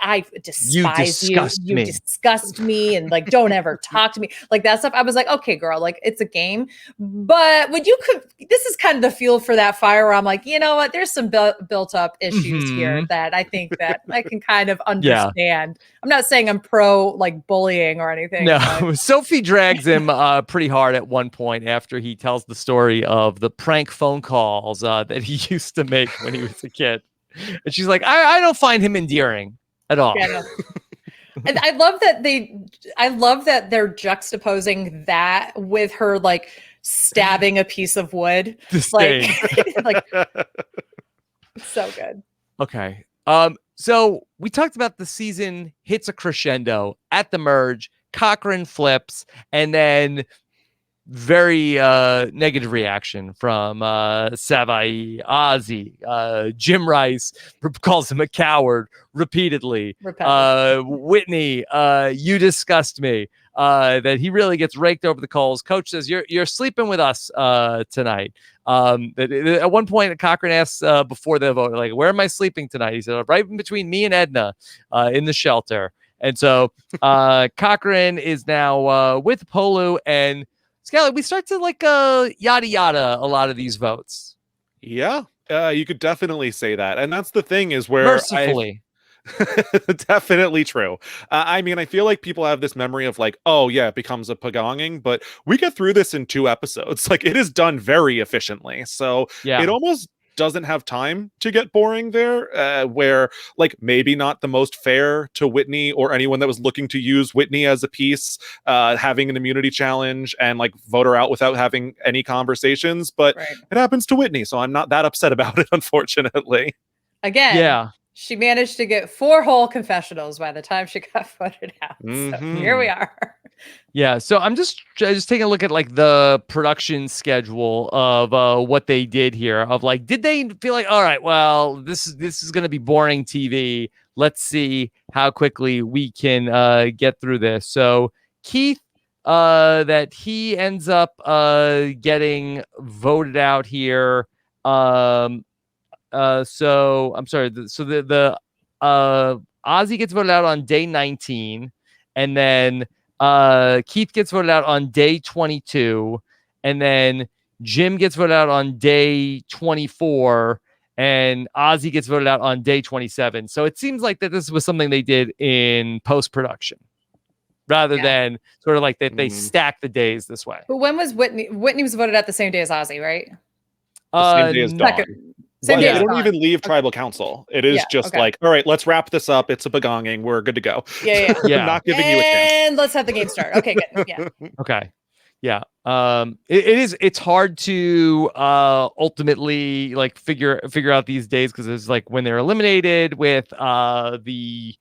[SPEAKER 3] I despise you. You disgust me, and like don't ever talk to me. Like that stuff. I was like, okay, girl, like it's a game. But when this is kind of the fuel for that fire where I'm like, you know what? There's some built up issues here that I think that I can kind of understand. Yeah. I'm not saying I'm pro like bullying or anything.
[SPEAKER 1] No,
[SPEAKER 3] but
[SPEAKER 1] Sophie drags him pretty hard at one point after he tells the story of the prank phone calls that he used to make when he was a kid. And she's like, I don't find him endearing at all. Yeah, no.
[SPEAKER 3] And I love that they're juxtaposing that with her like stabbing a piece of wood. Like so good.
[SPEAKER 1] Okay. So we talked about the season hits a crescendo at the merge. Cochran flips, and then very negative reaction from Savai, Ozzy, Jim Rice calls him a coward repeatedly. Whitney, you disgust me. That he really gets raked over the coals. Coach says you're sleeping with us tonight. At one point, Cochran asks before the vote, like, where am I sleeping tonight? He said, right in between me and Edna in the shelter. And so Cochran is now with Polu and Skelly. We start to like yada yada a lot of these votes.
[SPEAKER 2] Yeah, you could definitely say that. And that's the thing is where
[SPEAKER 1] mercifully.
[SPEAKER 2] Definitely true. I mean, I feel like people have this memory of like, oh yeah, it becomes a pagonging, but we get through this in 2 episodes. Like it is done very efficiently. So it almost doesn't have time to get boring there, where like maybe not the most fair to Whitney or anyone that was looking to use Whitney as a piece, having an immunity challenge and like vote her out without having any conversations, but it happens to Whitney, so I'm not that upset about it, unfortunately.
[SPEAKER 3] Again, she managed to get 4 whole confessionals by the time she got voted out. So here we are.
[SPEAKER 1] Yeah, so I'm just taking a look at like the production schedule of what they did here. Of like, did they feel like, all right, well, this is going to be boring TV. Let's see how quickly we can get through this. So Keith, that he ends up getting voted out here. So I'm sorry. The Ozzy gets voted out on day 19, and then Keith gets voted out on day 22, and then Jim gets voted out on day 24, and Ozzy gets voted out on day 27. So it seems like that this was something they did in post-production rather than sort of like that they stack the days this way.
[SPEAKER 3] But when was Whitney? Whitney was voted out the same day as Ozzy, right?
[SPEAKER 2] The same day as Dawn.
[SPEAKER 3] Same
[SPEAKER 2] Well,
[SPEAKER 3] day
[SPEAKER 2] they
[SPEAKER 3] as
[SPEAKER 2] don't
[SPEAKER 3] Dawn.
[SPEAKER 2] even leave tribal council. It is
[SPEAKER 3] Yeah,
[SPEAKER 2] just
[SPEAKER 3] okay.
[SPEAKER 2] like, all right, let's wrap this up. It's a begonging. We're good to go.
[SPEAKER 3] Yeah.
[SPEAKER 1] Yeah.
[SPEAKER 2] Not giving you a chance.
[SPEAKER 3] And let's have the game start. Okay, good. Yeah.
[SPEAKER 1] Okay. Yeah. It's hard to ultimately like figure out these days, because it's like when they're eliminated with the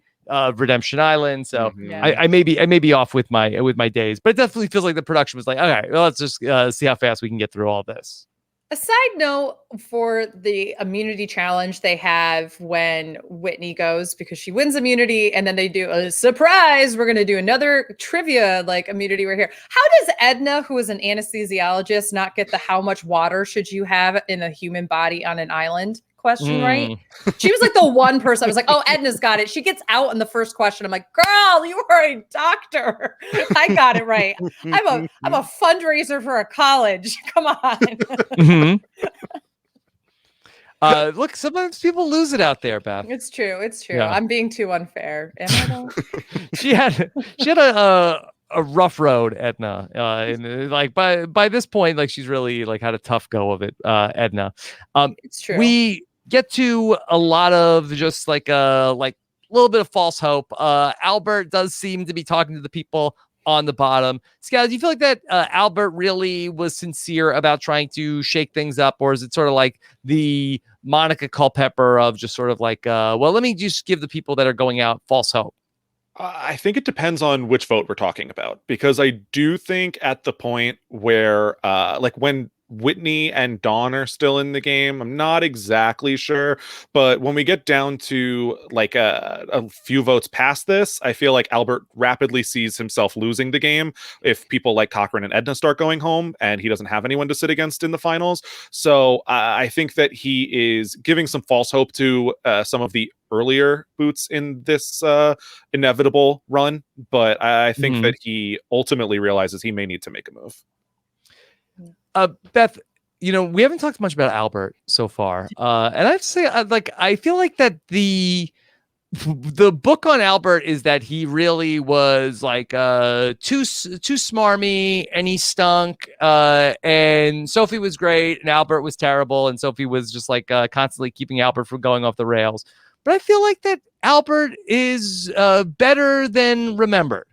[SPEAKER 1] Redemption Island. So
[SPEAKER 3] Yeah.
[SPEAKER 1] I may be off with my days, but it definitely feels like the production was like, okay, well, let's just see how fast we can get through all this.
[SPEAKER 3] A side note for the immunity challenge they have when Whitney goes, because she wins immunity, and then they do a surprise. We're going to do another trivia like immunity right here. How does Edna, who is an anesthesiologist, not get the how much water should you have in a human body on an island question right? She was like the one person I was like, oh, Edna's got it. She gets out in the first question. I'm like, girl, you are a doctor. I got it right. I'm a fundraiser for a college. Come on.
[SPEAKER 1] Look, sometimes people lose it out there, Beth.
[SPEAKER 3] It's true.
[SPEAKER 1] Yeah.
[SPEAKER 3] I'm being too unfair. Am I though?
[SPEAKER 1] she had a rough road, Edna. And like by this point, like she's really like had a tough go of it, Edna.
[SPEAKER 3] It's true.
[SPEAKER 1] We get to a lot of just like a little bit of false hope. Albert does seem to be talking to the people on the bottom. Scott, do you feel like that Albert really was sincere about trying to shake things up, or is it sort of like the Monica Culpepper of just sort of like, well, let me just give the people that are going out false hope?
[SPEAKER 2] I think it depends on which vote we're talking about, because I do think at the point where, like when Whitney and Dawn are still in the game, I'm not exactly sure, but when we get down to like a few votes past this, I feel like Albert rapidly sees himself losing the game if people like Cochran and Edna start going home and he doesn't have anyone to sit against in the finals. So I think that he is giving some false hope to some of the earlier boots in this inevitable run, but I think that he ultimately realizes he may need to make a move.
[SPEAKER 1] Beth, we haven't talked much about Albert so far, and I have to say, I feel like that the book on Albert is that he really was like too smarmy, and he stunk, and Sophie was great and Albert was terrible, and Sophie was just like constantly keeping Albert from going off the rails. But I feel like that Albert is better than remembered.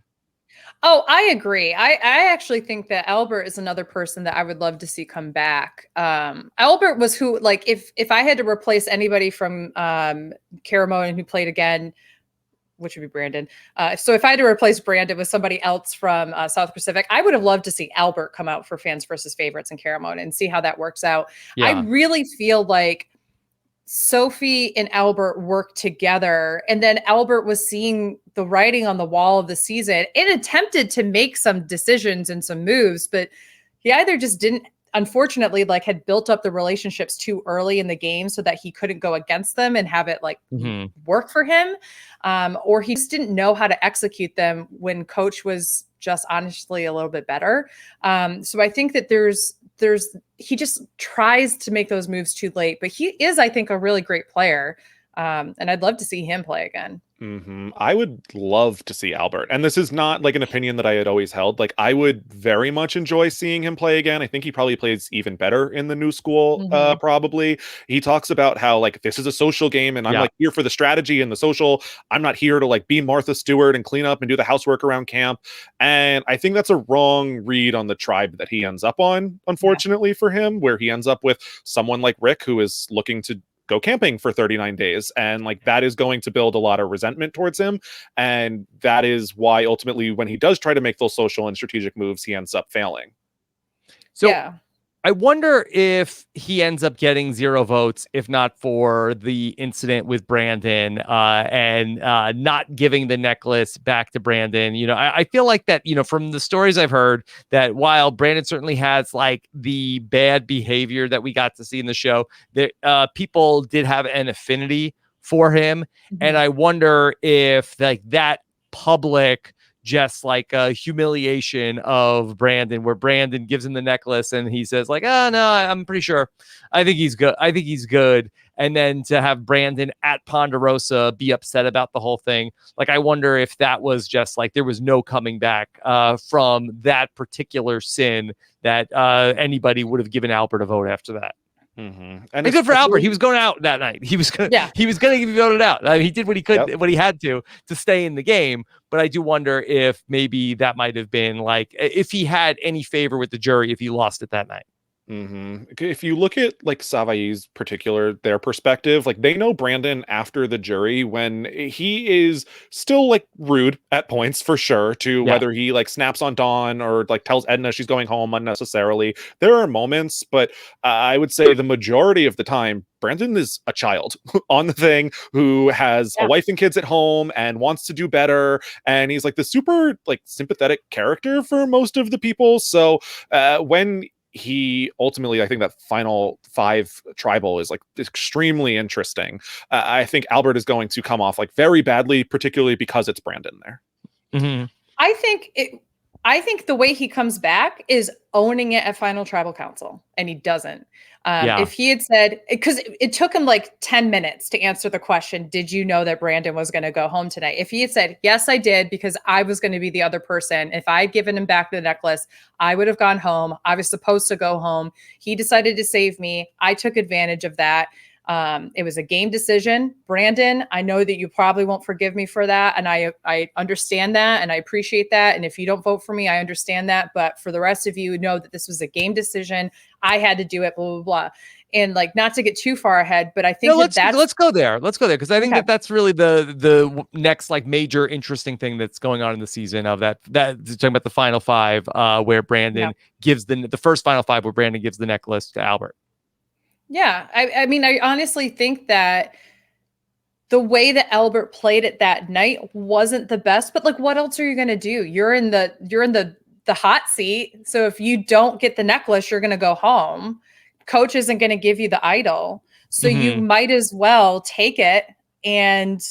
[SPEAKER 3] Oh, I agree. I actually think that Albert is another person that I would love to see come back. Albert was who, like, if I had to replace anybody from Caramon who played again, which would be Brandon. So if I had to replace Brandon with somebody else from South Pacific, I would have loved to see Albert come out for fans versus favorites in Caramon and see how that works out. Yeah. I really feel like Sophie and Albert worked together, and then Albert was seeing the writing on the wall of the season and attempted to make some decisions and some moves, but he either just didn't, unfortunately, like had built up the relationships too early in the game so that he couldn't go against them and have it like work for him, or he just didn't know how to execute them when Coach was just honestly a little bit better. So I think that he just tries to make those moves too late, but he is, I think, a really great player. And I'd love to see him play again.
[SPEAKER 2] I would love to see Albert. And this is not like an opinion that I had always held. Like, I would very much enjoy seeing him play again. I think he probably plays even better in the new school, probably. He talks about how, like, this is a social game and I'm like here for the strategy and the social. I'm not here to like be Martha Stewart and clean up and do the housework around camp. And I think that's a wrong read on the tribe that he ends up on, unfortunately for him, where he ends up with someone like Rick, who is looking to go camping for 39 days. And like that is going to build a lot of resentment towards him. And that is why ultimately when he does try to make those social and strategic moves, he ends up failing.
[SPEAKER 1] So I wonder if he ends up getting 0 votes, if not for the incident with Brandon and not giving the necklace back to Brandon. I feel like that, from the stories I've heard, that while Brandon certainly has like the bad behavior that we got to see in the show, that people did have an affinity for him. And I wonder if like that public just like a humiliation of Brandon, where Brandon gives him the necklace and he says like, oh no, I'm pretty sure. I think he's good. And then to have Brandon at Ponderosa be upset about the whole thing. Like, I wonder if that was just like, there was no coming back from that particular sin, that anybody would have given Albert a vote after that.
[SPEAKER 2] And
[SPEAKER 1] And good for Albert.
[SPEAKER 2] especially-
[SPEAKER 1] He was going out that night. He was gonna
[SPEAKER 3] Yeah.
[SPEAKER 1] he was gonna be voted out. I mean, he did what he could,
[SPEAKER 2] Yep.
[SPEAKER 1] what he had to stay in the game. But I do wonder if maybe that might have been like if he had any favor with the jury if he lost it that night.
[SPEAKER 2] If you look at like Savai's particular their perspective, like they know Brandon after the jury when he is still like rude at points for sure to
[SPEAKER 1] Yeah.
[SPEAKER 2] whether he like snaps on Dawn or like tells Edna she's going home unnecessarily. There are moments, but I would say the majority of the time Brandon is a child on the thing who has a wife and kids at home and wants to do better, and he's like the super like sympathetic character for most of the people. So when he ultimately, I think that final 5 tribal is like extremely interesting. I think Albert is going to come off like very badly, particularly because it's Brandon there.
[SPEAKER 3] I think the way he comes back is owning it at Final Tribal Council, and he doesn't. If he had said, because it took him like 10 minutes to answer the question, did you know that Brandon was going to go home tonight? If he had said, yes, I did, because I was going to be the other person. If I had given him back the necklace, I would have gone home. I was supposed to go home. He decided to save me. I took advantage of that. It was a game decision. Brandon, I know that you probably won't forgive me for that. And I understand that. And I appreciate that. And if you don't vote for me, I understand that. But for the rest of you, know that this was a game decision. I had to do it, blah, blah, blah. And like, not to get too far ahead, but I think
[SPEAKER 1] let's go there. Let's go there. Cause I think that's really the next like major interesting thing that's going on in the season of that talking about the final 5, where Brandon gives the first final 5 where Brandon gives the necklace to Albert.
[SPEAKER 3] Yeah. I mean, I honestly think that the way that Albert played it that night wasn't the best, but like, what else are you going to do? You're in the hot seat. So if you don't get the necklace, you're going to go home. Coach isn't going to give you the idol. So you might as well take it. And,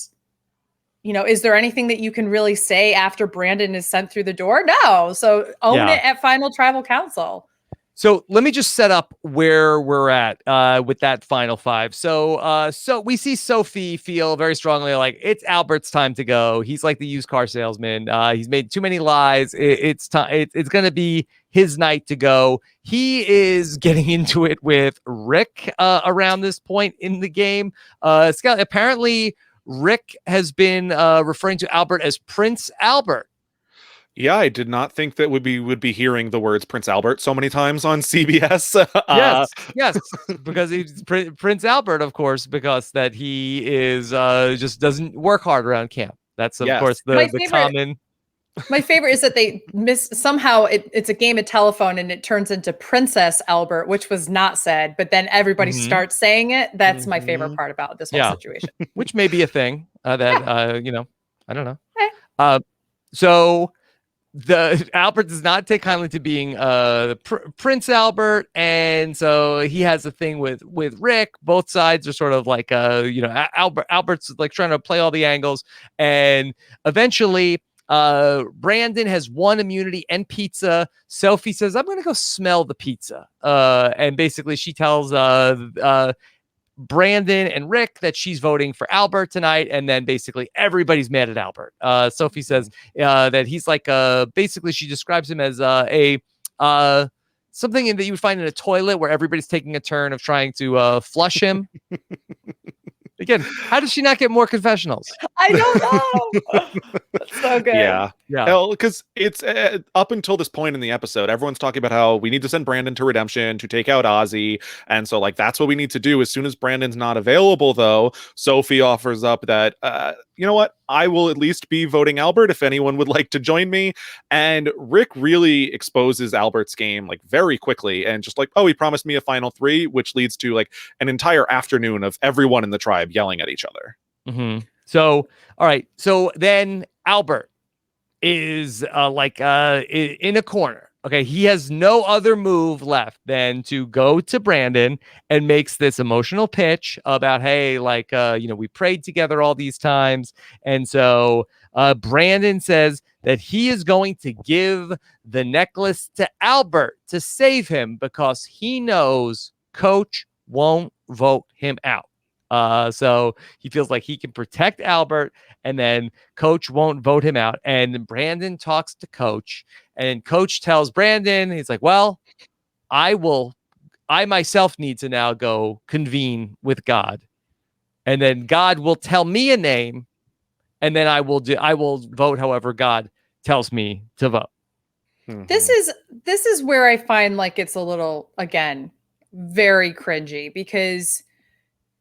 [SPEAKER 3] you know, is there anything that you can really say after Brandon is sent through the door? No. So own it at Final Tribal Council.
[SPEAKER 1] So let me just set up where we're at with that final 5. So we see Sophie feel very strongly like it's Albert's time to go. He's like the used car salesman. He's made too many lies. It's time. It's going to be his night to go. He is getting into it with Rick around this point in the game. Scott, apparently Rick has been referring to Albert as Prince Albert.
[SPEAKER 2] Yeah, I did not think that would be hearing the words Prince Albert so many times on CBS.
[SPEAKER 1] Yes, because he's Prince Albert, of course, because that he is just doesn't work hard around camp. That's of course the common.
[SPEAKER 3] My favorite is that they somehow it's a game of telephone and it turns into Princess Albert, which was not said, but then everybody starts saying it. That's my favorite part about this whole situation.
[SPEAKER 1] Which may be a thing that you know, I don't know. So the Albert does not take kindly to being Prince Albert, and so he has a thing with Rick. Both sides are sort of like you know, Albert's like trying to play all the angles, and eventually Brandon has won immunity and pizza. Sophie says, I'm gonna go smell the pizza, and basically she tells Brandon and Rick that she's voting for Albert tonight, and then basically everybody's mad at Albert. Sophie says that he's like basically she describes him as something that you would find in a toilet where everybody's taking a turn of trying to flush him. Again, how does she not get more confessionals?
[SPEAKER 3] I don't know. That's so good.
[SPEAKER 2] Yeah. Because it's up until this point in the episode, everyone's talking about how we need to send Brandon to redemption to take out Ozzy. And so, like, that's what we need to do. As soon as Brandon's not available, though, Sophie offers up that, you know what? I will at least be voting Albert if anyone would like to join me. And Rick really exposes Albert's game like very quickly and just like, oh, he promised me a final 3, which leads to like an entire afternoon of everyone in the tribe yelling at each other.
[SPEAKER 1] So, all right. So then Albert is in a corner. Okay. He has no other move left than to go to Brandon and makes this emotional pitch about, hey, like, you know, we prayed together all these times. And so Brandon says that he is going to give the necklace to Albert to save him because he knows Coach won't vote him out. So he feels like he can protect Albert and then Coach won't vote him out. And Brandon talks to Coach and Coach tells Brandon, he's like, well, I will I myself need to now go convene with God, and then God will tell me a name, and then I will vote however God tells me to vote.
[SPEAKER 3] This is where I find like it's a little, again, very cringy, because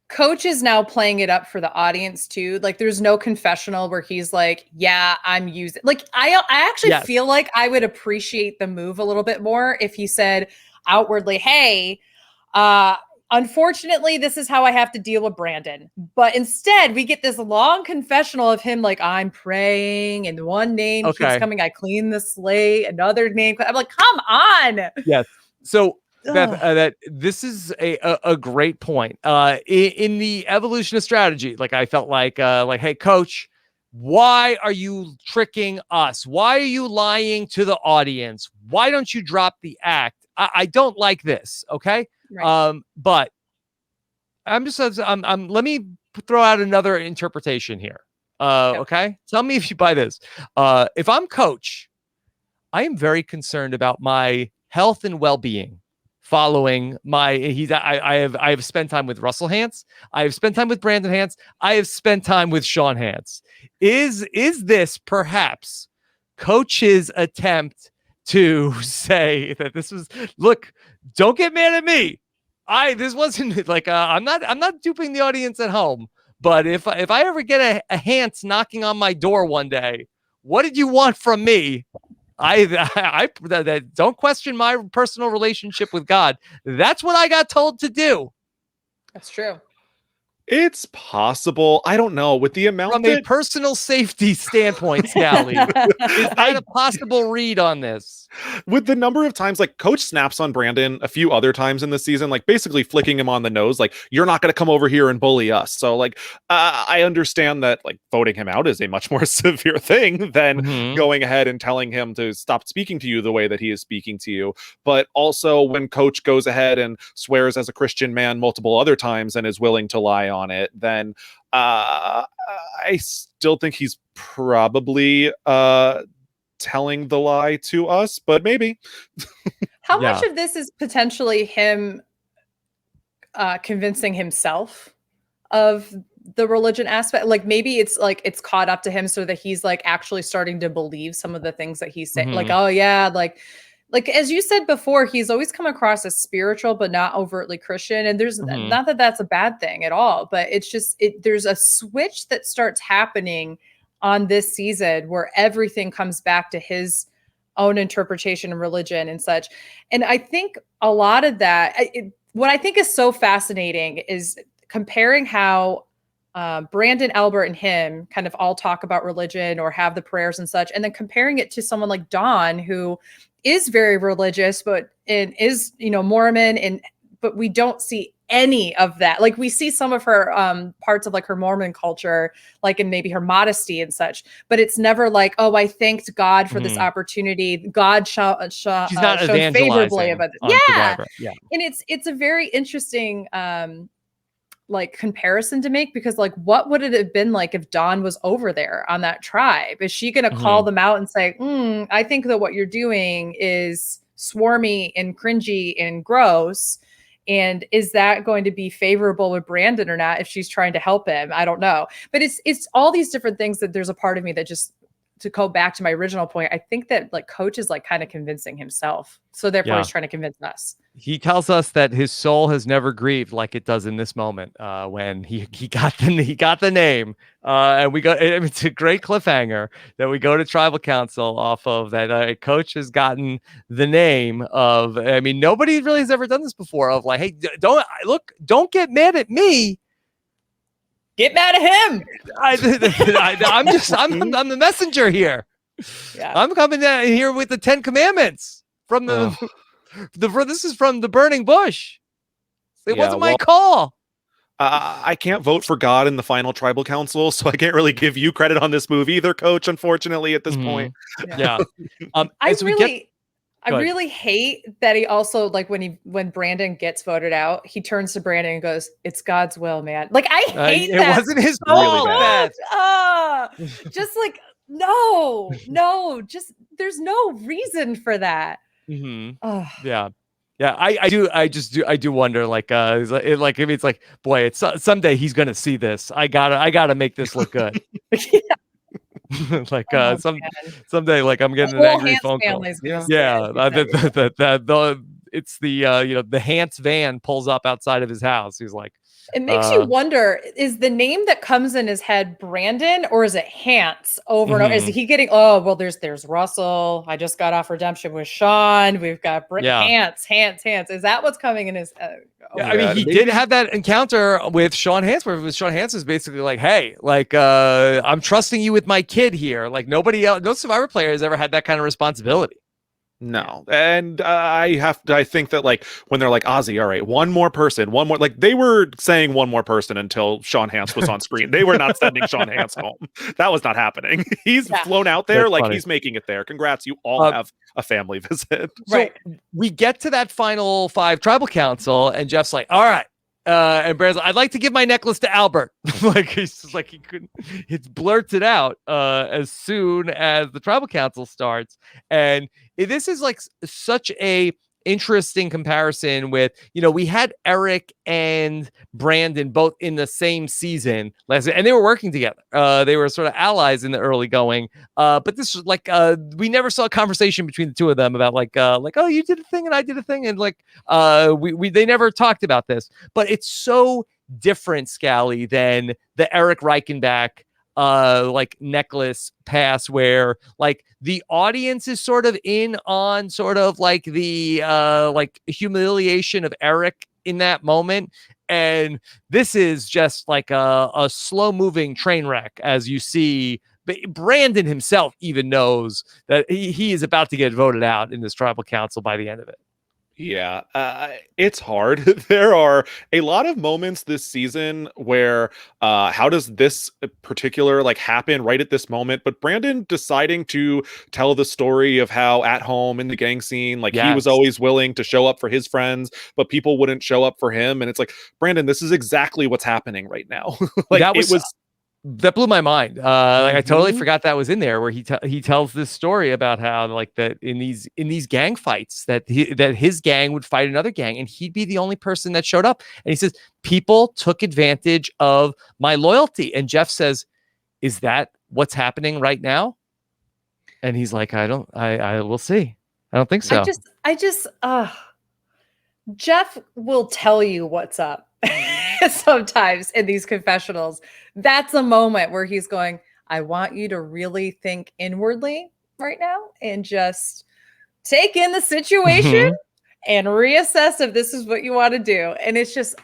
[SPEAKER 3] Coach is now playing it up for the audience too. Like there's no confessional where he's like, yeah, I'm using, like, I actually feel like I would appreciate the move a little bit more if he said outwardly, hey, unfortunately, this is how I have to deal with Brandon. But instead, we get this long confessional of him like, I'm praying, and one name keeps coming. I clean the slate. Another name. I'm like, come on.
[SPEAKER 1] Yes. So, Beth, that this is a great point. In the evolution of strategy, like I felt like, hey, Coach, why are you tricking us? Why are you lying to the audience? Why don't you drop the act? I don't like this. Okay. Right. But I'm let me throw out another interpretation here. Okay. Tell me if you buy this. If I'm Coach, I am very concerned about my health and well-being following I have spent time with Russell Hantz. I have spent time with Brandon Hantz. I have spent time with Sean Hantz. Is this perhaps Coach's attempt to say that this was, look, don't get mad at me. This wasn't like I'm not duping the audience at home, but if I ever get a Hantz knocking on my door one day, what did you want from me? I don't question my personal relationship with God. That's what I got told to do.
[SPEAKER 3] That's true.
[SPEAKER 2] It's possible. I don't know. With the amount
[SPEAKER 1] from a personal safety standpoint, Scally, is that a possible read on this?
[SPEAKER 2] With the number of times like Coach snaps on Brandon a few other times in the season, like basically flicking him on the nose, like, you're not going to come over here and bully us. So like, I understand that like voting him out is a much more severe thing than going ahead and telling him to stop speaking to you the way that he is speaking to you. But also when Coach goes ahead and swears as a Christian man multiple other times and is willing to lie on it, then I still think he's probably telling the lie to us, but maybe.
[SPEAKER 3] How much of this is potentially him convincing himself of the religion aspect? Like maybe it's like it's caught up to him so that he's like actually starting to believe some of the things that he's saying. Like, oh yeah, like as you said before, he's always come across as spiritual, but not overtly Christian. And there's not that that's a bad thing at all, but it's just, there's a switch that starts happening on this season where everything comes back to his own interpretation of religion and such. And I think a lot of that, what I think is so fascinating is comparing how Brandon, Albert, and him kind of all talk about religion or have the prayers and such, and then comparing it to someone like Dawn, who is very religious, but is, Mormon, but we don't see any of that. Like we see some of her parts of like her Mormon culture, like in maybe her modesty and such, but it's never like, oh, I thanked God for this opportunity. God showed favorably about it. Yeah. And it's a very interesting like comparison to make, because like what would it have been like if Dawn was over there on that tribe? Is she going to call them out and say, I think that what you're doing is swarmy and cringy and gross? And is that going to be favorable with Brandon or not if she's trying to help him? I don't know. But it's all these different things that there's a part of me that just, to go back to my original point, I think that like Coach is like kind of convincing himself. So therefore he's trying to convince us.
[SPEAKER 1] He tells us that his soul has never grieved like it does in this moment when he got the name. And we go, it's a great cliffhanger that we go to tribal council off of that. Coach has gotten the name of, I mean, nobody really has ever done this before, of like, hey, don't get mad at me.
[SPEAKER 3] Get mad at him.
[SPEAKER 1] I'm the messenger here. Yeah. I'm coming down here with the 10 Commandments from this is from the burning bush. It wasn't my call.
[SPEAKER 2] I can't vote for God in the final tribal council, so I can't really give you credit on this move either, Coach, unfortunately, at this point.
[SPEAKER 1] Yeah.
[SPEAKER 3] I really hate that he also, like, when Brandon gets voted out, he turns to Brandon and goes, "It's God's will, man." Like, I hate that.
[SPEAKER 1] It wasn't his fault.
[SPEAKER 3] Just like, no, just there's no reason for that.
[SPEAKER 1] Yeah. Yeah, I do wonder, like, like if it's like, boy, it's someday he's gonna see this. I gotta make this look good. Like,
[SPEAKER 3] Oh, man.
[SPEAKER 1] someday, like, I'm
[SPEAKER 3] The
[SPEAKER 1] getting an
[SPEAKER 3] whole
[SPEAKER 1] angry
[SPEAKER 3] Hans
[SPEAKER 1] phone call.
[SPEAKER 3] family's gonna
[SPEAKER 2] Yeah.
[SPEAKER 3] see it.
[SPEAKER 1] Yeah,
[SPEAKER 3] He said it.
[SPEAKER 1] it's the Hans van pulls up outside of his house. He's like,
[SPEAKER 3] It makes you wonder, is the name that comes in his head Brandon or is it Hans over and over? Is
[SPEAKER 1] Mhm.
[SPEAKER 3] he getting, oh, well, there's Russell. I just got off redemption with Sean. We've got
[SPEAKER 1] Yeah.
[SPEAKER 3] Hans. Is that what's coming in his
[SPEAKER 1] Yeah,
[SPEAKER 3] over
[SPEAKER 1] I mean,
[SPEAKER 2] Yeah,
[SPEAKER 1] he
[SPEAKER 2] maybe-
[SPEAKER 1] did have that encounter with Sean Hans, where Sean Hans is basically like, "Hey, like, I'm trusting you with my kid here. Like, nobody else, no Survivor player has ever had that kind of responsibility."
[SPEAKER 2] No, and I think that like when they're like Ozzy, all right, one more, like they were saying one more person until Sean Hans was on screen. They were not sending Sean Hans home. That was not happening. He's
[SPEAKER 3] Yeah.
[SPEAKER 2] flown out there,
[SPEAKER 1] That's
[SPEAKER 2] like
[SPEAKER 1] funny.
[SPEAKER 2] he's making it there. Congrats, you all have a family visit.
[SPEAKER 3] Right.
[SPEAKER 1] So we get to that final 5 tribal council, and Jeff's like, "All right." And Brand's like, "I'd like to give my necklace to Albert." Like, he's just like, he couldn't, it's blurted out as soon as the tribal council starts. And this is like such a interesting comparison with, we had Eric and Brandon both in the same season last, and they were working together. They were sort of allies in the early going. But this was like, we never saw a conversation between the two of them about like, oh, you did a thing and I did a thing, and like, they never talked about this. But it's so different, Scally, than the Eric Reichenbach like necklace pass, where like the audience is sort of in on sort of like the like humiliation of Eric in that moment. And this is just like a slow moving train wreck, as you see. But Brandon himself even knows that he is about to get voted out in this tribal council by the end of it.
[SPEAKER 2] Yeah, it's hard. There are a lot of moments this season where how does this particular like happen right at this moment? But Brandon deciding to tell the story of how at home in the gang scene, like he was
[SPEAKER 1] Yes.
[SPEAKER 2] always willing to show up for his friends, but people wouldn't show up for him. And it's like, Brandon, this is exactly what's happening right now. Like
[SPEAKER 1] That was that blew my mind. Like I totally
[SPEAKER 2] Mhm.
[SPEAKER 1] forgot that was in there, where he tells this story about how like that in these gang fights that his gang would fight another gang and he'd be the only person that showed up. And he says people took advantage of my loyalty. And Jeff says, "Is that what's happening right now?" And he's like, I will see. I don't think so.
[SPEAKER 3] I just Jeff will tell you what's up sometimes in these confessionals. That's a moment where he's going, I want you to really think inwardly right now and just take in the situation
[SPEAKER 1] Mhm.
[SPEAKER 3] and reassess if this is what you want to do. And it's just,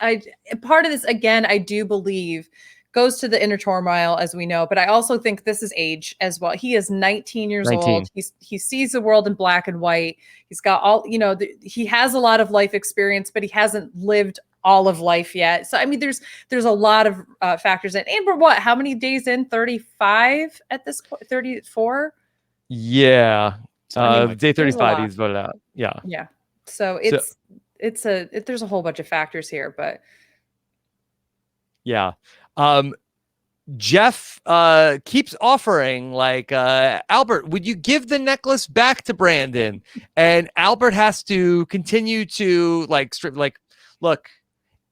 [SPEAKER 3] part of this, again, I do believe goes to the inner turmoil, as we know, but I also think this is age as well. He is 19 years
[SPEAKER 1] 19.
[SPEAKER 3] old. He sees the world in black and white. He's got all, he has a lot of life experience, but he hasn't lived all of life yet. So, I mean, there's a lot of factors in. And we're how many days in? 35 at this point? 34?
[SPEAKER 1] Yeah.
[SPEAKER 3] I mean,
[SPEAKER 1] Day
[SPEAKER 3] there's a
[SPEAKER 1] 35,
[SPEAKER 3] lot.
[SPEAKER 1] he's voted out. Yeah.
[SPEAKER 3] Yeah. So there's a whole bunch of factors here, but
[SPEAKER 1] Yeah. Jeff keeps offering like, Albert, would you give the necklace back to Brandon? And Albert has to continue to like strip, like, look,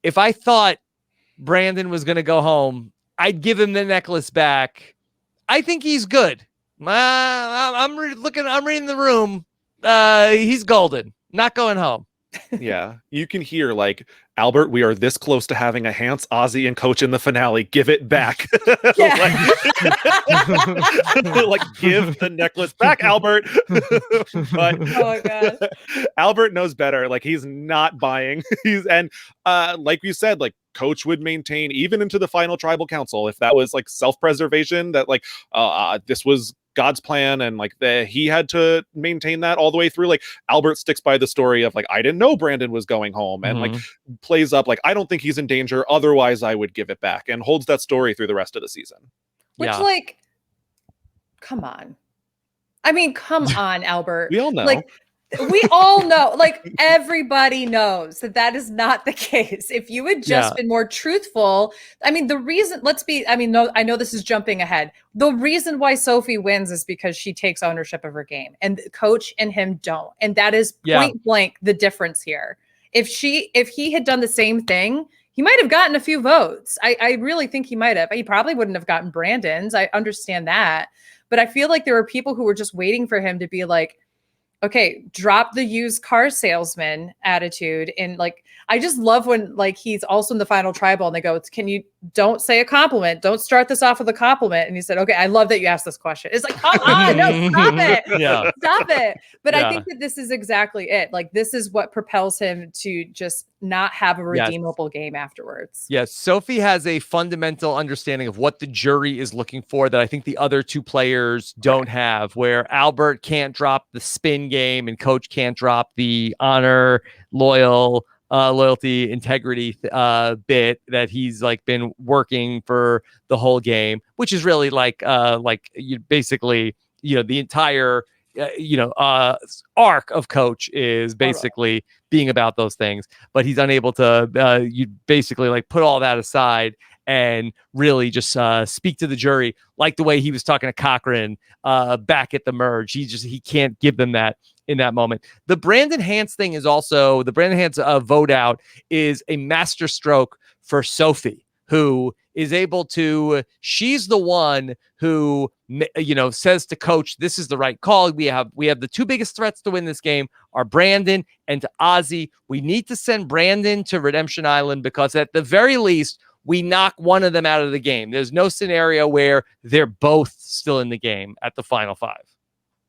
[SPEAKER 1] if I thought Brandon was going to go home, I'd give him the necklace back. I think he's good. I'm reading the room. He's golden, not going home.
[SPEAKER 2] Yeah, you can hear like, Albert, we are this close to having a Hans, Ozzy, and Coach in the finale. Give it back.
[SPEAKER 3] Yeah.
[SPEAKER 2] like, give the necklace back, Albert. But
[SPEAKER 3] oh my god,
[SPEAKER 2] Albert knows better. Like he's not buying. And like you said, like Coach would maintain even into the final tribal council if that was like self-preservation, that like this was God's plan, and like he had to maintain that all the way through. Like Albert sticks by the story of like, I didn't know Brandon was going home, and like plays up like, I don't think he's in danger, otherwise I would give it back, and holds that story through the rest of the season.
[SPEAKER 3] which like, come on. I mean, come on, Albert.
[SPEAKER 2] We all know.
[SPEAKER 3] Like, We all know, like everybody knows that is not the case. If you had just been more truthful, I mean, the reason, no, I know this is jumping ahead. The reason why Sophie wins is because she takes ownership of her game and Coach and him don't. And that is point blank the difference here. If he had done the same thing, he might have gotten a few votes. I really think he might have. He probably wouldn't have gotten Brandon's. I understand that. But I feel like there were people who were just waiting for him to be like, okay, drop the used car salesman attitude. And like, I just love when like he's also in the final tribal and they go, can you don't say a compliment? Don't start this off with a compliment. And he said, okay, I love that you asked this question. It's like, come on, no, stop it.
[SPEAKER 1] Yeah.
[SPEAKER 3] Stop it. But I think that this is exactly it. Like, this is what propels him to just not have a redeemable game afterwards.
[SPEAKER 1] Yes. Sophie has a fundamental understanding of what the jury is looking for that I think the other two players don't have, where Albert can't drop the spin game and Coach can't drop the honor, loyalty, integrity bit that he's like been working for the whole game, which is really like you basically, the entire arc of Coach is basically being about those things, but he's unable to you basically like put all that aside and really just speak to the jury like the way he was talking to Cochran back at the merge. He can't give them that in that moment. The Brandon Hance thing is also, the Brandon Hance vote out is a masterstroke for Sophie, who is able to, she's the one who, says to Coach, this is the right call. We have the two biggest threats to win this game are Brandon and to Ozzy. We need to send Brandon to Redemption Island because at the very least, we knock one of them out of the game. There's no scenario where they're both still in the game at the final five.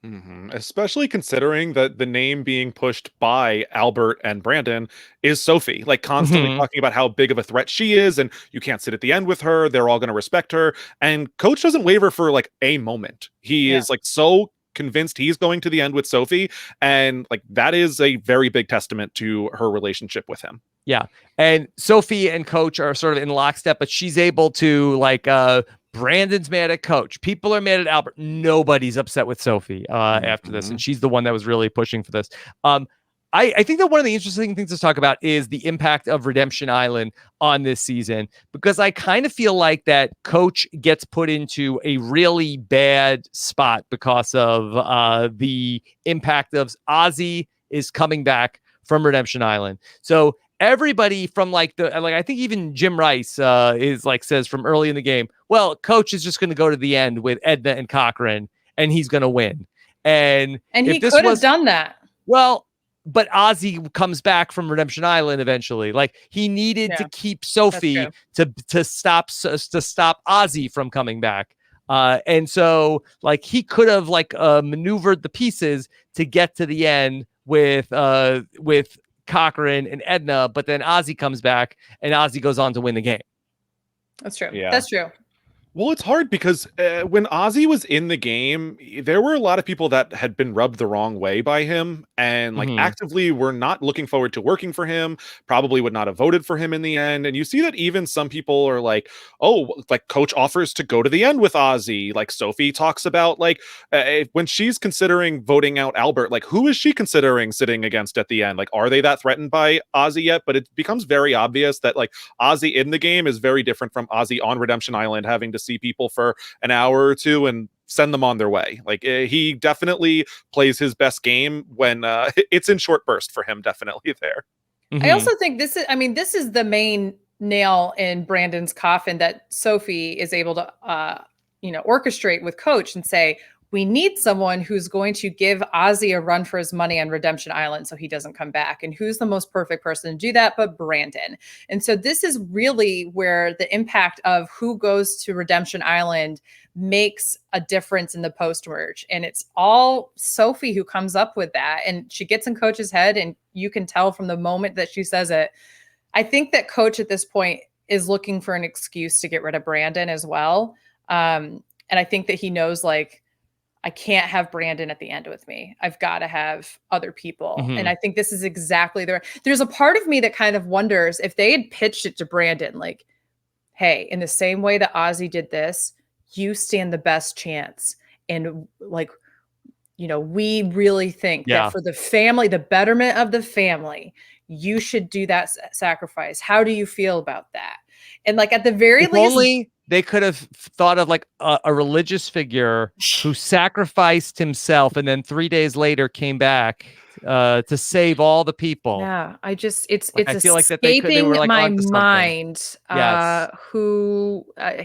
[SPEAKER 2] Mm-hmm. Especially considering that the name being pushed by Albert and Brandon is Sophie, like constantly talking about how big of a threat she is and you can't sit at the end with her. They're all going to respect her. And Coach doesn't waver for like a moment. He is like so convinced he's going to the end with Sophie. And like that is a very big testament to her relationship with him.
[SPEAKER 1] Yeah. And Sophie and Coach are sort of in lockstep, but she's able to like Brandon's mad at Coach. People are mad at Albert. Nobody's upset with Sophie after this. And she's the one that was really pushing for this. I think that one of the interesting things to talk about is the impact of Redemption Island on this season, because I kind of feel like that Coach gets put into a really bad spot because of the impact of Ozzy is coming back from Redemption Island. So everybody from I think even Jim Rice is like says from early in the game, well, Coach is just going to go to the end with Edna and Cochran and he's going to win. And
[SPEAKER 3] he could have done that.
[SPEAKER 1] Well, but Ozzy comes back from Redemption Island eventually. Like he needed to keep Sophie to stop Ozzy from coming back. And so like he could have maneuvered the pieces to get to the end with Cochran and Edna, but then Ozzy comes back and Ozzy goes on to win the game.
[SPEAKER 3] That's true. Yeah. That's true.
[SPEAKER 2] Well, it's hard because when Ozzy was in the game, there were a lot of people that had been rubbed the wrong way by him and actively were not looking forward to working for him, probably would not have voted for him in the end. And you see that even some people are like, oh, like Coach offers to go to the end with Ozzy. Like Sophie talks about when she's considering voting out Albert, like who is she considering sitting against at the end? Like, are they that threatened by Ozzy yet? But it becomes very obvious that like Ozzy in the game is very different from Ozzy on Redemption Island, having to see people for an hour or two and send them on their way. Like he definitely plays his best game when it's in short burst for him. Definitely there.
[SPEAKER 3] I also think this is the main nail in Brandon's coffin that Sophie is able to orchestrate with Coach and say, we need someone who's going to give Ozzy a run for his money on Redemption Island so he doesn't come back. And who's the most perfect person to do that but Brandon? And so this is really where the impact of who goes to Redemption Island makes a difference in the post-merge. And it's all Sophie who comes up with that. And she gets in Coach's head, and you can tell from the moment that she says it. I think that Coach at this point is looking for an excuse to get rid of Brandon as well. And I think that he knows, like, I can't have Brandon at the end with me. I've got to have other people. And I think this is exactly there's a part of me that kind of wonders if they had pitched it to Brandon, like, hey, in the same way that Ozzy did this, you stand the best chance. And like, we really think
[SPEAKER 1] Yeah.
[SPEAKER 3] that for the family, the betterment of the family, you should do that sacrifice. How do you feel about that? And like at the very
[SPEAKER 1] If
[SPEAKER 3] least,
[SPEAKER 1] only they could have thought of like a religious figure who sacrificed himself and then 3 days later came back to save all the people.
[SPEAKER 3] yeah, it's
[SPEAKER 1] Like, I feel like that they
[SPEAKER 3] escaping
[SPEAKER 1] were like
[SPEAKER 3] my
[SPEAKER 1] onto something.
[SPEAKER 3] mind.
[SPEAKER 1] Yes.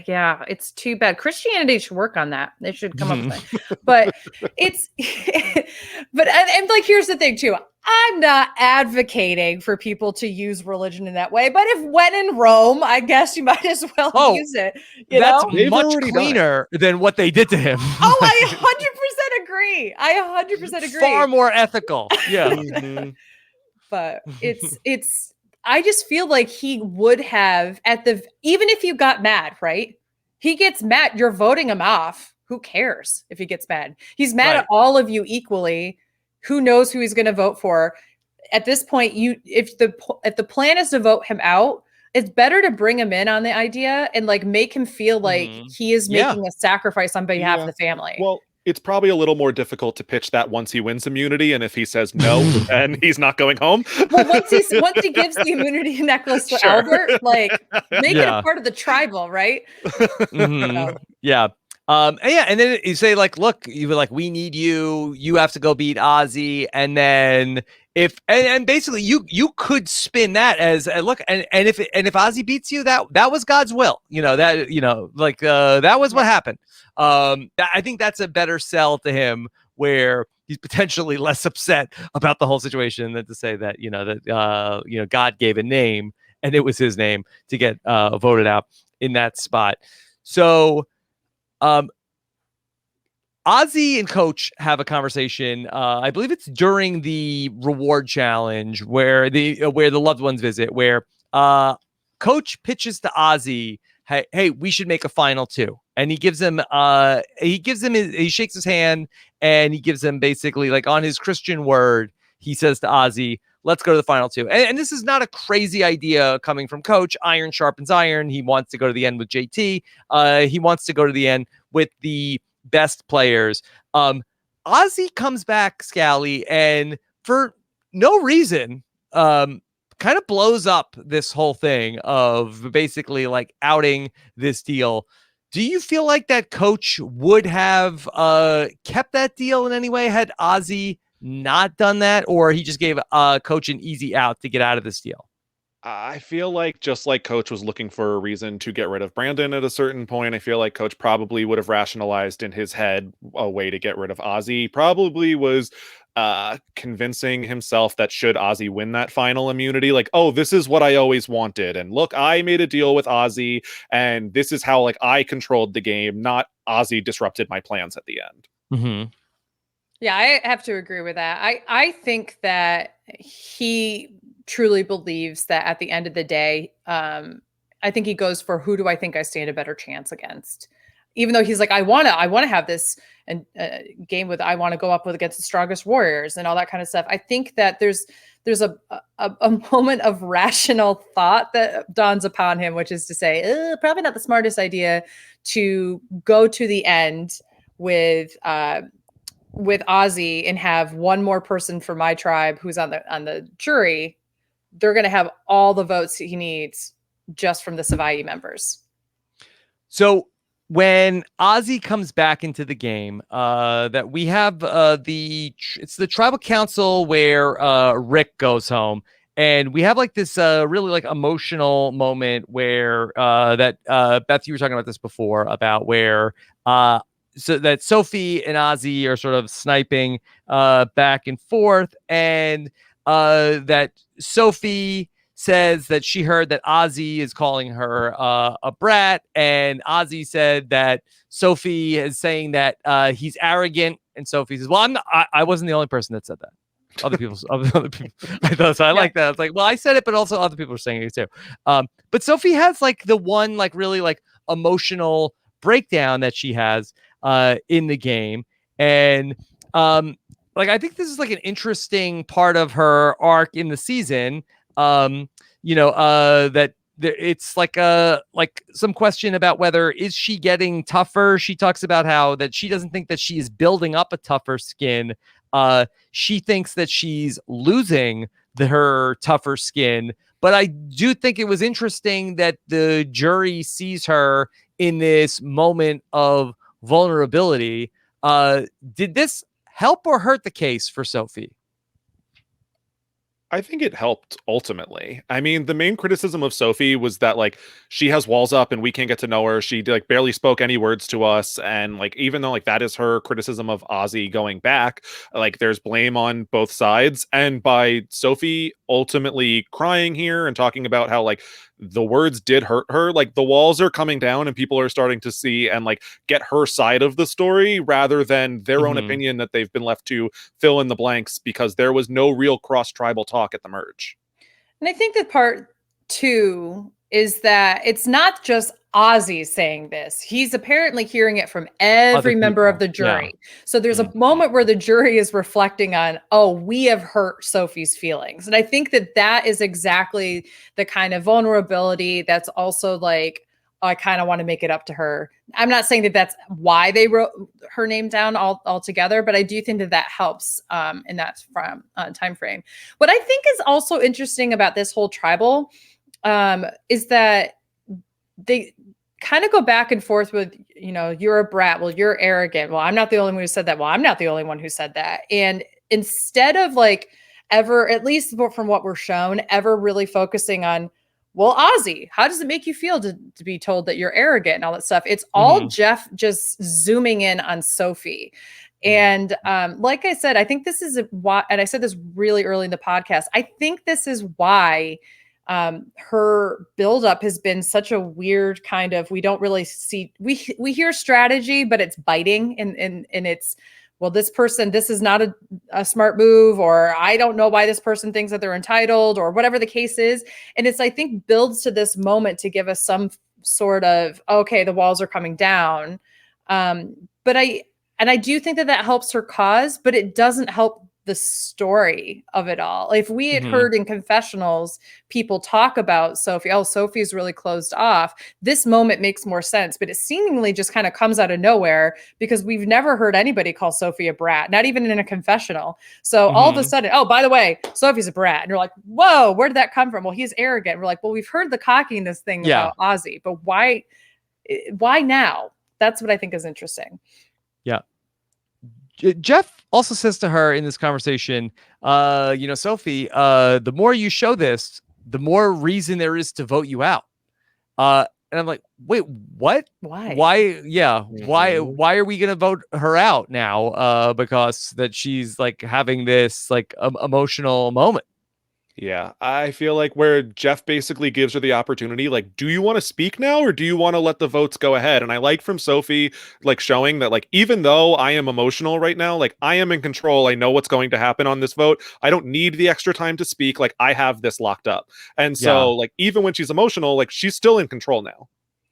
[SPEAKER 3] Yeah, it's too bad. Christianity should work on that. They should come up with
[SPEAKER 1] Mhm.
[SPEAKER 3] that. But it's, and like, here's the thing too. I'm not advocating for people to use religion in that way, but if when in Rome, I guess you might as well use it.
[SPEAKER 1] That's
[SPEAKER 2] They've
[SPEAKER 1] much
[SPEAKER 2] already done it.
[SPEAKER 1] cleaner than what they did to him.
[SPEAKER 3] Oh, I 100% agree. I 100% agree.
[SPEAKER 1] Far more ethical. Yeah.
[SPEAKER 2] Mhm.
[SPEAKER 3] But it's I just feel like he would have even if you got mad, right? He gets mad, you're voting him off. Who cares if he gets mad? He's mad
[SPEAKER 1] Right.
[SPEAKER 3] at all of you equally. Who knows who he's going to vote for? At this point, if the plan is to vote him out, it's better to bring him in on the idea and like make him feel like he is
[SPEAKER 1] Yeah.
[SPEAKER 3] making a sacrifice on behalf
[SPEAKER 2] Yeah.
[SPEAKER 3] of the family.
[SPEAKER 2] Well, it's probably a little more difficult to pitch that once he wins immunity, and if he says no, then he's not going home.
[SPEAKER 3] Well, once he gives the immunity necklace to
[SPEAKER 2] Sure.
[SPEAKER 3] Albert, like make it
[SPEAKER 1] Yeah.
[SPEAKER 3] a part of the tribal, right?
[SPEAKER 1] Mhm.
[SPEAKER 3] So,
[SPEAKER 1] Yeah. And then you say like, look, you were like, we need you. You have to go beat Ozzy, and then and basically you could spin that as look, and if Ozzy beats you, that was God's will. That that was what happened. I think that's a better sell to him, where he's potentially less upset about the whole situation than to say that God gave a name and it was his name to get voted out in that spot. So. Ozzy and Coach have a conversation. I believe it's during the reward challenge where the loved ones visit, where Coach pitches to Ozzy, hey, we should make a final two. And he gives him he shakes his hand and he gives him basically like on his Christian word, he says to Ozzy, let's go to the final two. And this is not a crazy idea coming from Coach. Iron sharpens iron. He wants to go to the end with JT. He wants to go to the end with the best players. Ozzy comes back, Scally, and for no reason, kind of blows up this whole thing of basically like outing this deal. Do you feel like that Coach would have kept that deal in any way had Ozzy not done that, or he just gave Coach an easy out to get out of this deal?
[SPEAKER 2] I feel like just like Coach was looking for a reason to get rid of Brandon at a certain point, I feel like Coach probably would have rationalized in his head a way to get rid of Ozzy. Probably was convincing himself that should Ozzy win that final immunity, like, oh, this is what I always wanted. And look, I made a deal with Ozzy, and this is how like I controlled the game, not Ozzy disrupted my plans at the end.
[SPEAKER 1] Mm-hmm.
[SPEAKER 3] yeah, I have to agree with that. I think that he truly believes that at the end of the day, I think he goes for who do I think I stand a better chance against, even though he's like, I want to have this and game with, I want to go up with against the strongest warriors and all that kind of stuff. I think that there's a moment of rational thought that dawns upon him, which is to say, probably not the smartest idea to go to the end with Ozzy and have one more person for my tribe who's on the jury. They're going to have all the votes he needs just from the Savai'i members.
[SPEAKER 1] So when Ozzy comes back into the game, that we have it's the tribal council where Rick goes home, and we have like this really like emotional moment where that Beth, you were talking about this before about where so that Sophie and Ozzy are sort of sniping back and forth, and that Sophie says that she heard that Ozzy is calling her a brat, and Ozzy said that Sophie is saying that he's arrogant, and Sophie says, "Well, I wasn't the only person that said that. Other people. I thought so. I like that. I was like, well, I said it, but also other people are saying it too." But Sophie has like the one like really like emotional breakdown that she has in the game, and like I think this is like an interesting part of her arc in the season. That it's like some question about whether is she getting tougher. She talks about how that she doesn't think that she is building up a tougher skin. She thinks that she's losing her tougher skin. But I do think it was interesting that the jury sees her in this moment of vulnerability. Did this help or hurt the case for Sophie?
[SPEAKER 2] I think it helped ultimately. I mean, the main criticism of Sophie was that like she has walls up and we can't get to know her. She like barely spoke any words to us, and like even though like that is her criticism of Ozzy going back, like there's blame on both sides. And by Sophie ultimately crying here and talking about how like the words did hurt her, like the walls are coming down and people are starting to see and like get her side of the story rather than their own opinion that they've been left to fill in the blanks because there was no real cross-tribal talk at the merge.
[SPEAKER 3] And I think that part two is that it's not just Ozzy saying this. He's apparently hearing it from every member of the jury. Yeah. So there's a moment where the jury is reflecting on, oh, we have hurt Sophie's feelings. And I think that that is exactly the kind of vulnerability that's also like, oh, I kind of want to make it up to her. I'm not saying that that's why they wrote her name down altogether, but I do think that that helps in that time frame. What I think is also interesting about this whole tribal is that they kind of go back and forth with, you know, you're a brat. Well, you're arrogant. Well, I'm not the only one who said that. Well, I'm not the only one who said that. And instead of like ever, at least from what we're shown, ever really focusing on, well, Ozzy, how does it make you feel to be told that you're arrogant and all that stuff? It's all Jeff just zooming in on Sophie. And like I said, I think this is why, and I said this really early in the podcast, I think this is why her buildup has been such a weird kind of, we don't really see, we hear strategy, but it's biting and it's, well, this person, this is not a smart move, or I don't know why this person thinks that they're entitled, or whatever the case is. And it's, I think, builds to this moment to give us some sort of, okay, the walls are coming down. But I do think that that helps her cause, but it doesn't help the story of it all. If we had heard in confessionals people talk about Sophie, oh, Sophie's really closed off, this moment makes more sense, but it seemingly just kind of comes out of nowhere because we've never heard anybody call Sophie a brat, not even in a confessional. So all of a sudden, oh, by the way, Sophie's a brat. And you're like, whoa, where did that come from? Well, he's arrogant. We're like, well, we've heard the cockiness thing about Ozzy, but why now? That's what I think is interesting.
[SPEAKER 1] Yeah. Jeff also says to her in this conversation, you know, Sophie, the more you show this, the more reason there is to vote you out. And I'm like, wait, what? Why? Yeah. Why are we going to vote her out now? Because that she's like having this like emotional moment.
[SPEAKER 2] Yeah, I feel like where Jeff basically gives her the opportunity, like, do you want to speak now or do you want to let the votes go ahead? And I like from Sophie, like showing that, like, even though I am emotional right now, like I am in control. I know what's going to happen on this vote. I don't need the extra time to speak. Like I have this locked up. And so like, even when she's emotional, like she's still in control now.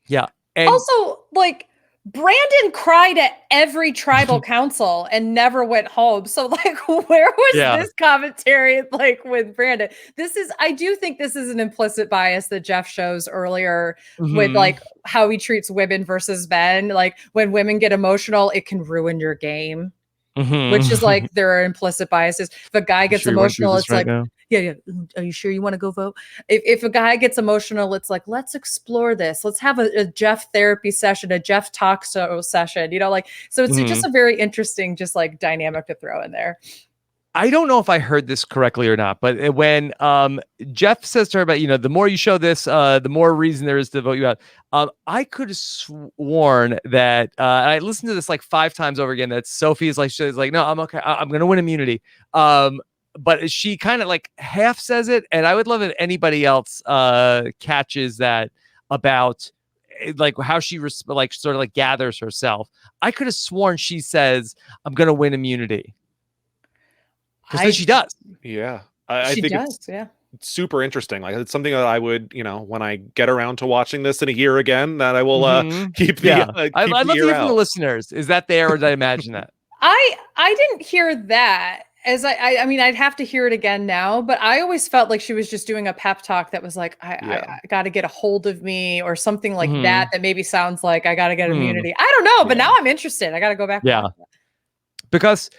[SPEAKER 1] Yeah. And
[SPEAKER 3] also like, Brandon cried at every tribal council and never went home. So like, where was this commentary like with Brandon? I do think this is an implicit bias that Jeff shows earlier with like how he treats women versus men. Like when women get emotional, it can ruin your game. Which is like there are implicit biases. If a guy gets emotional, it's like, yeah. Are you sure you want to go vote? If a guy gets emotional, it's like, let's explore this. Let's have a Jeff therapy session, a Jeff talk show session, you know, like, so it's just a very interesting, just like dynamic to throw in there.
[SPEAKER 1] I don't know if I heard this correctly or not, but when Jeff says to her about, you know, the more you show this, the more reason there is to vote you out. I could have sworn that I listened to this like 5 times over again, that Sophie is like, she's like, no, I'm okay. I'm going to win immunity. But she kind of like half says it. And I would love if anybody else catches that about like how she like sort of like gathers herself. I could have sworn she says, I'm going to win immunity. Because then she does.
[SPEAKER 2] Yeah. I think it's super interesting. Like it's something that I would, you know, when I get around to watching this in a year again, that I will keep the
[SPEAKER 1] I'd love to hear from the listeners. Is that there or did I imagine that?
[SPEAKER 3] I didn't hear that. as I mean, I'd have to hear it again now, but I always felt like she was just doing a pep talk that was like, I got to get a hold of me or something like that. That maybe sounds like I got to get immunity. I don't know, but now I'm interested. I got to go back.
[SPEAKER 1] Yeah. Because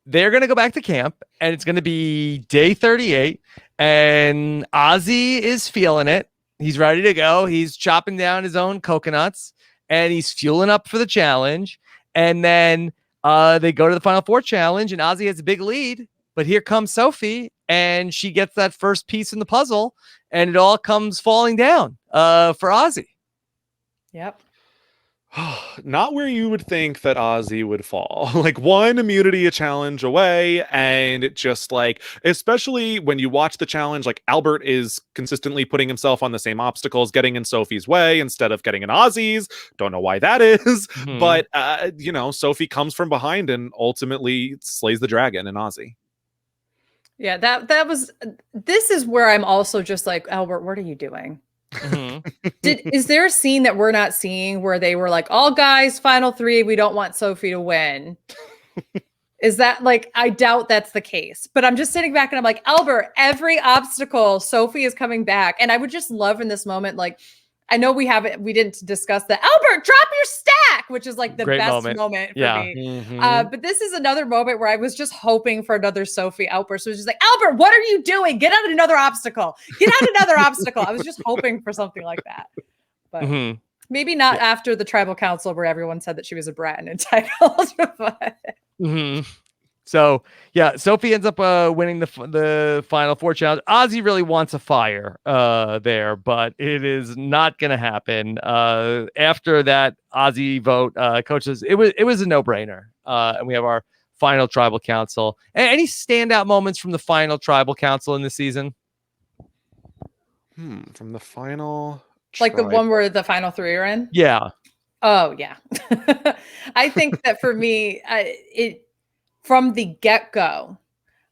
[SPEAKER 1] they're going to go back to camp and it's going to be day 38 and Ozzy is feeling it. He's ready to go. He's chopping down his own coconuts and he's fueling up for the challenge. And then they go to the Final Four challenge and Ozzy has a big lead. But here comes Sophie and she gets that first piece in the puzzle and it all comes falling down for Ozzy.
[SPEAKER 3] Yep.
[SPEAKER 2] Not where you would think that Ozzy would fall. Like one immunity a challenge away, and just like, especially when you watch the challenge, like Albert is consistently putting himself on the same obstacles, getting in Sophie's way instead of getting in Ozzy's. Don't know why that is, but you know, Sophie comes from behind and ultimately slays the dragon in Ozzy.
[SPEAKER 3] Yeah, that was. This is where I'm also just like, Albert, what are you doing? Is there a scene that we're not seeing where they were like, all guys, final 3, we don't want Sophie to win? Is that like, I doubt that's the case, but I'm just sitting back and I'm like, Albert, every obstacle, Sophie is coming back. And I would just love in this moment, like, I know we didn't discuss that. Albert, drop your stack, which is like the
[SPEAKER 1] Great
[SPEAKER 3] best
[SPEAKER 1] moment
[SPEAKER 3] for me. But this is another moment where I was just hoping for another Sophie outburst. So it was just like, Albert, what are you doing? Get out another obstacle. Get out another obstacle. I was just hoping for something like that. But maybe not after the tribal council where everyone said that she was a brat and entitled. But...
[SPEAKER 1] So yeah, Sophie ends up winning the Final Four challenge. Ozzy really wants a fire there, but it is not going to happen. After that Ozzy vote, coach says it was a no-brainer. And we have our final tribal council. Any standout moments from the final tribal council in this season?
[SPEAKER 2] From the final,
[SPEAKER 3] like the one where the final 3 are in.
[SPEAKER 1] Yeah.
[SPEAKER 3] Oh yeah. I think that for me, from the get-go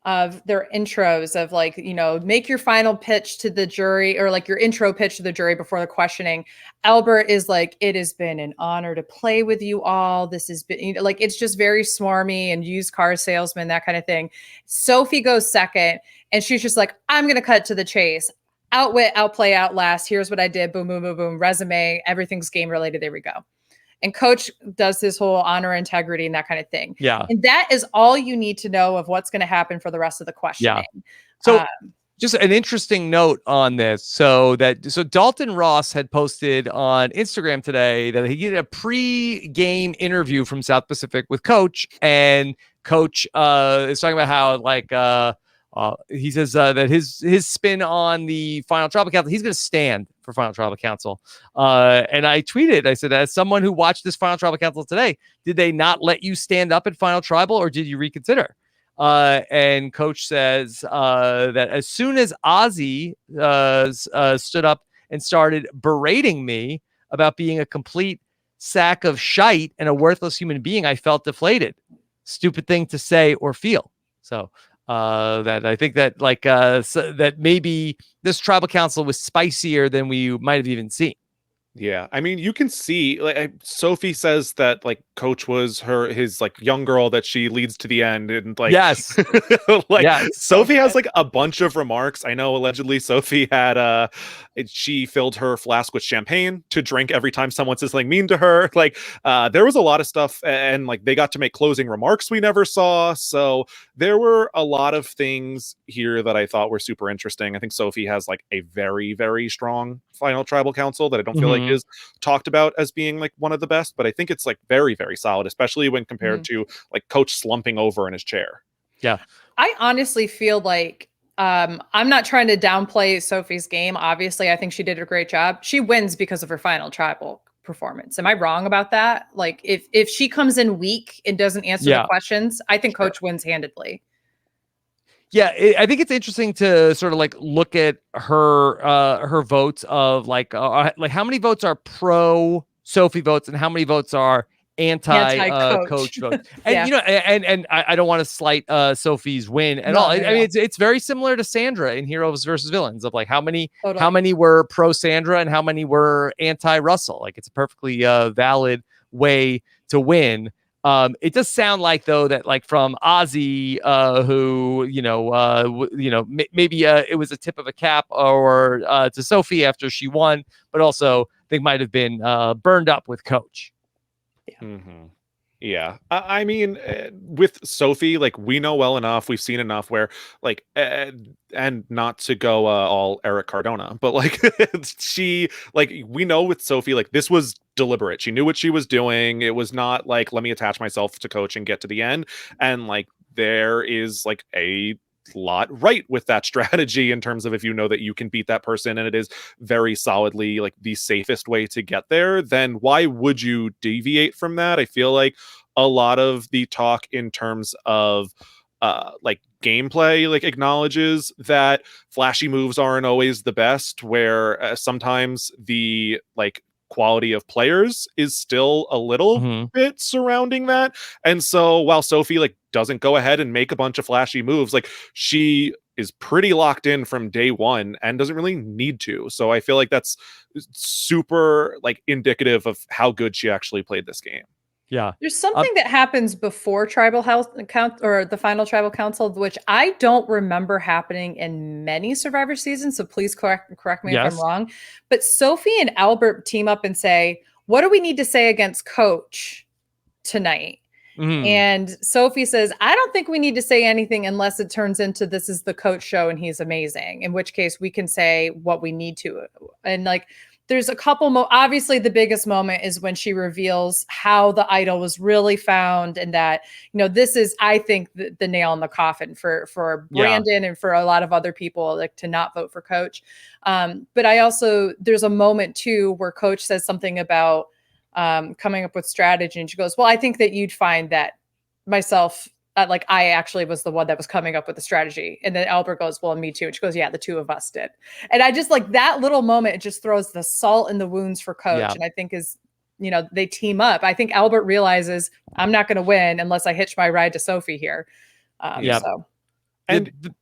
[SPEAKER 3] of their intros of like, you know, make your final pitch to the jury or like your intro pitch to the jury before the questioning. Albert is like, it has been an honor to play with you all. This has been, you know, like, it's just very smarmy and used car salesman, that kind of thing. Sophie goes second and she's just like, I'm going to cut to the chase. Outwit, outplay, outlast. Here's what I did. Boom, boom, boom, boom. Resume. Everything's game related. There we go. And coach does this whole honor, integrity, and that kind of thing.
[SPEAKER 1] Yeah.
[SPEAKER 3] And that is all you need to know of what's going to happen for the rest of the questioning.
[SPEAKER 1] Yeah. So just an interesting note on this. So Dalton Ross had posted on Instagram today that he did a pre-game interview from South Pacific with coach, and coach is talking about how like he says that his spin on the final tribal council, he's going to stand for final tribal council. And I tweeted, I said, as someone who watched this final tribal council today, did they not let you stand up at final tribal or did you reconsider? And coach says that as soon as Ozzy stood up and started berating me about being a complete sack of shite and a worthless human being, I felt deflated. Stupid thing to say or feel. So that I think that like that maybe this tribal council was spicier than we might have even seen.
[SPEAKER 2] Yeah, I mean, you can see like Sophie says that like coach was his like young girl that she leads to the end, and like
[SPEAKER 1] yes,
[SPEAKER 2] like
[SPEAKER 1] yes.
[SPEAKER 2] Sophie has like a bunch of remarks. I know allegedly Sophie had she filled her flask with champagne to drink every time someone says something mean to her. Like there was a lot of stuff, and like they got to make closing remarks we never saw. So there were a lot of things here that I thought were super interesting. I think Sophie has like a very, very strong final tribal council that I don't feel like is talked about as being like one of the best, but I think it's like very, very solid, especially when compared to like coach slumping over in his chair.
[SPEAKER 1] Yeah.
[SPEAKER 3] I honestly feel like I'm not trying to downplay Sophie's game. Obviously, I think she did a great job. She wins because of her final tribal performance. Am I wrong about that? Like if she comes in weak and doesn't answer the questions, I think coach wins handedly.
[SPEAKER 1] Yeah, I think it's interesting to sort of like look at her votes of like how many votes are pro Sophie votes and how many votes are anti coach votes. And you know, and I don't want to slight Sophie's win at all. I mean, it's very similar to Sandra in Heroes versus Villains of like how many were pro Sandra and how many were anti Russell. Like it's a perfectly valid way to win. It does sound like though that like from Ozzy, who maybe it was a tip of a cap or to Sophie after she won, but also they might have been burned up with Coach.
[SPEAKER 2] Mm-hmm. Yeah. I mean, with Sophie, like we know well enough, we've seen enough where like, and not to go all Eric Cardona, but like she, like we know with Sophie, like this was deliberate. She knew what she was doing. It was not like, let me attach myself to Coach and get to the end. And like, there is like a lot right with that strategy in terms of if you know that you can beat that person and it is very solidly like the safest way to get there, then why would you deviate from that? I feel like a lot of the talk in terms of like gameplay like acknowledges that flashy moves aren't always the best, where sometimes the like quality of players is still a little bit surrounding that. And so while Sophie like doesn't go ahead and make a bunch of flashy moves, like she is pretty locked in from day one and doesn't really need to. So I feel like that's super like indicative of how good she actually played this game.
[SPEAKER 1] Yeah.
[SPEAKER 3] There's something that happens before tribal health count or the final tribal council, which I don't remember happening in many Survivor seasons. So please correct me if I'm wrong. But Sophie and Albert team up and say, what do we need to say against Coach tonight? And Sophie says, I don't think we need to say anything unless it turns into this is the Coach show and he's amazing, in which case we can say what we need to. And like, there's a couple obviously the biggest moment is when she reveals how the idol was really found, and that, you know, this is, I think, the nail in the coffin for Brandon and for a lot of other people, like, to not vote for Coach. But I also, there's a moment too where Coach says something about coming up with strategy, and she goes, well, I think that you'd find that myself, like I actually was the one that was coming up with the strategy. And then Albert goes, well, me too. And she goes, yeah, the two of us did. And I just like that little moment, it just throws the salt in the wounds for Coach. And I think is, you know, they team up. I think Albert realizes I'm not going to win unless I hitch my ride to Sophie here. So.
[SPEAKER 2] And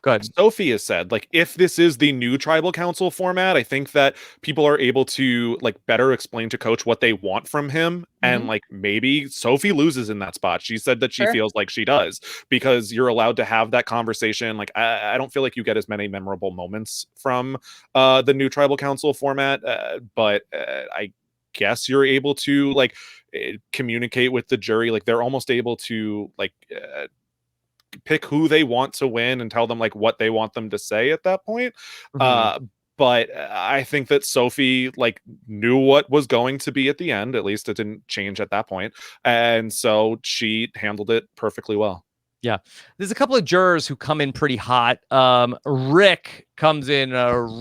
[SPEAKER 2] go ahead. Sophie has said, like, if this is the new tribal council format, I think that people are able to like better explain to Coach what they want from him. And like maybe Sophie loses in that spot. She said that she feels like she does, because you're allowed to have that conversation. Like, I don't feel like you get as many memorable moments from the new tribal council format, but I guess you're able to like communicate with the jury. Like they're almost able to like pick who they want to win and tell them like what they want them to say at that point. But I think that Sophie like knew what was going to be at the end. At least it didn't change at that point. And so she handled it perfectly well.
[SPEAKER 1] Yeah. There's a couple of jurors who come in pretty hot. Rick comes in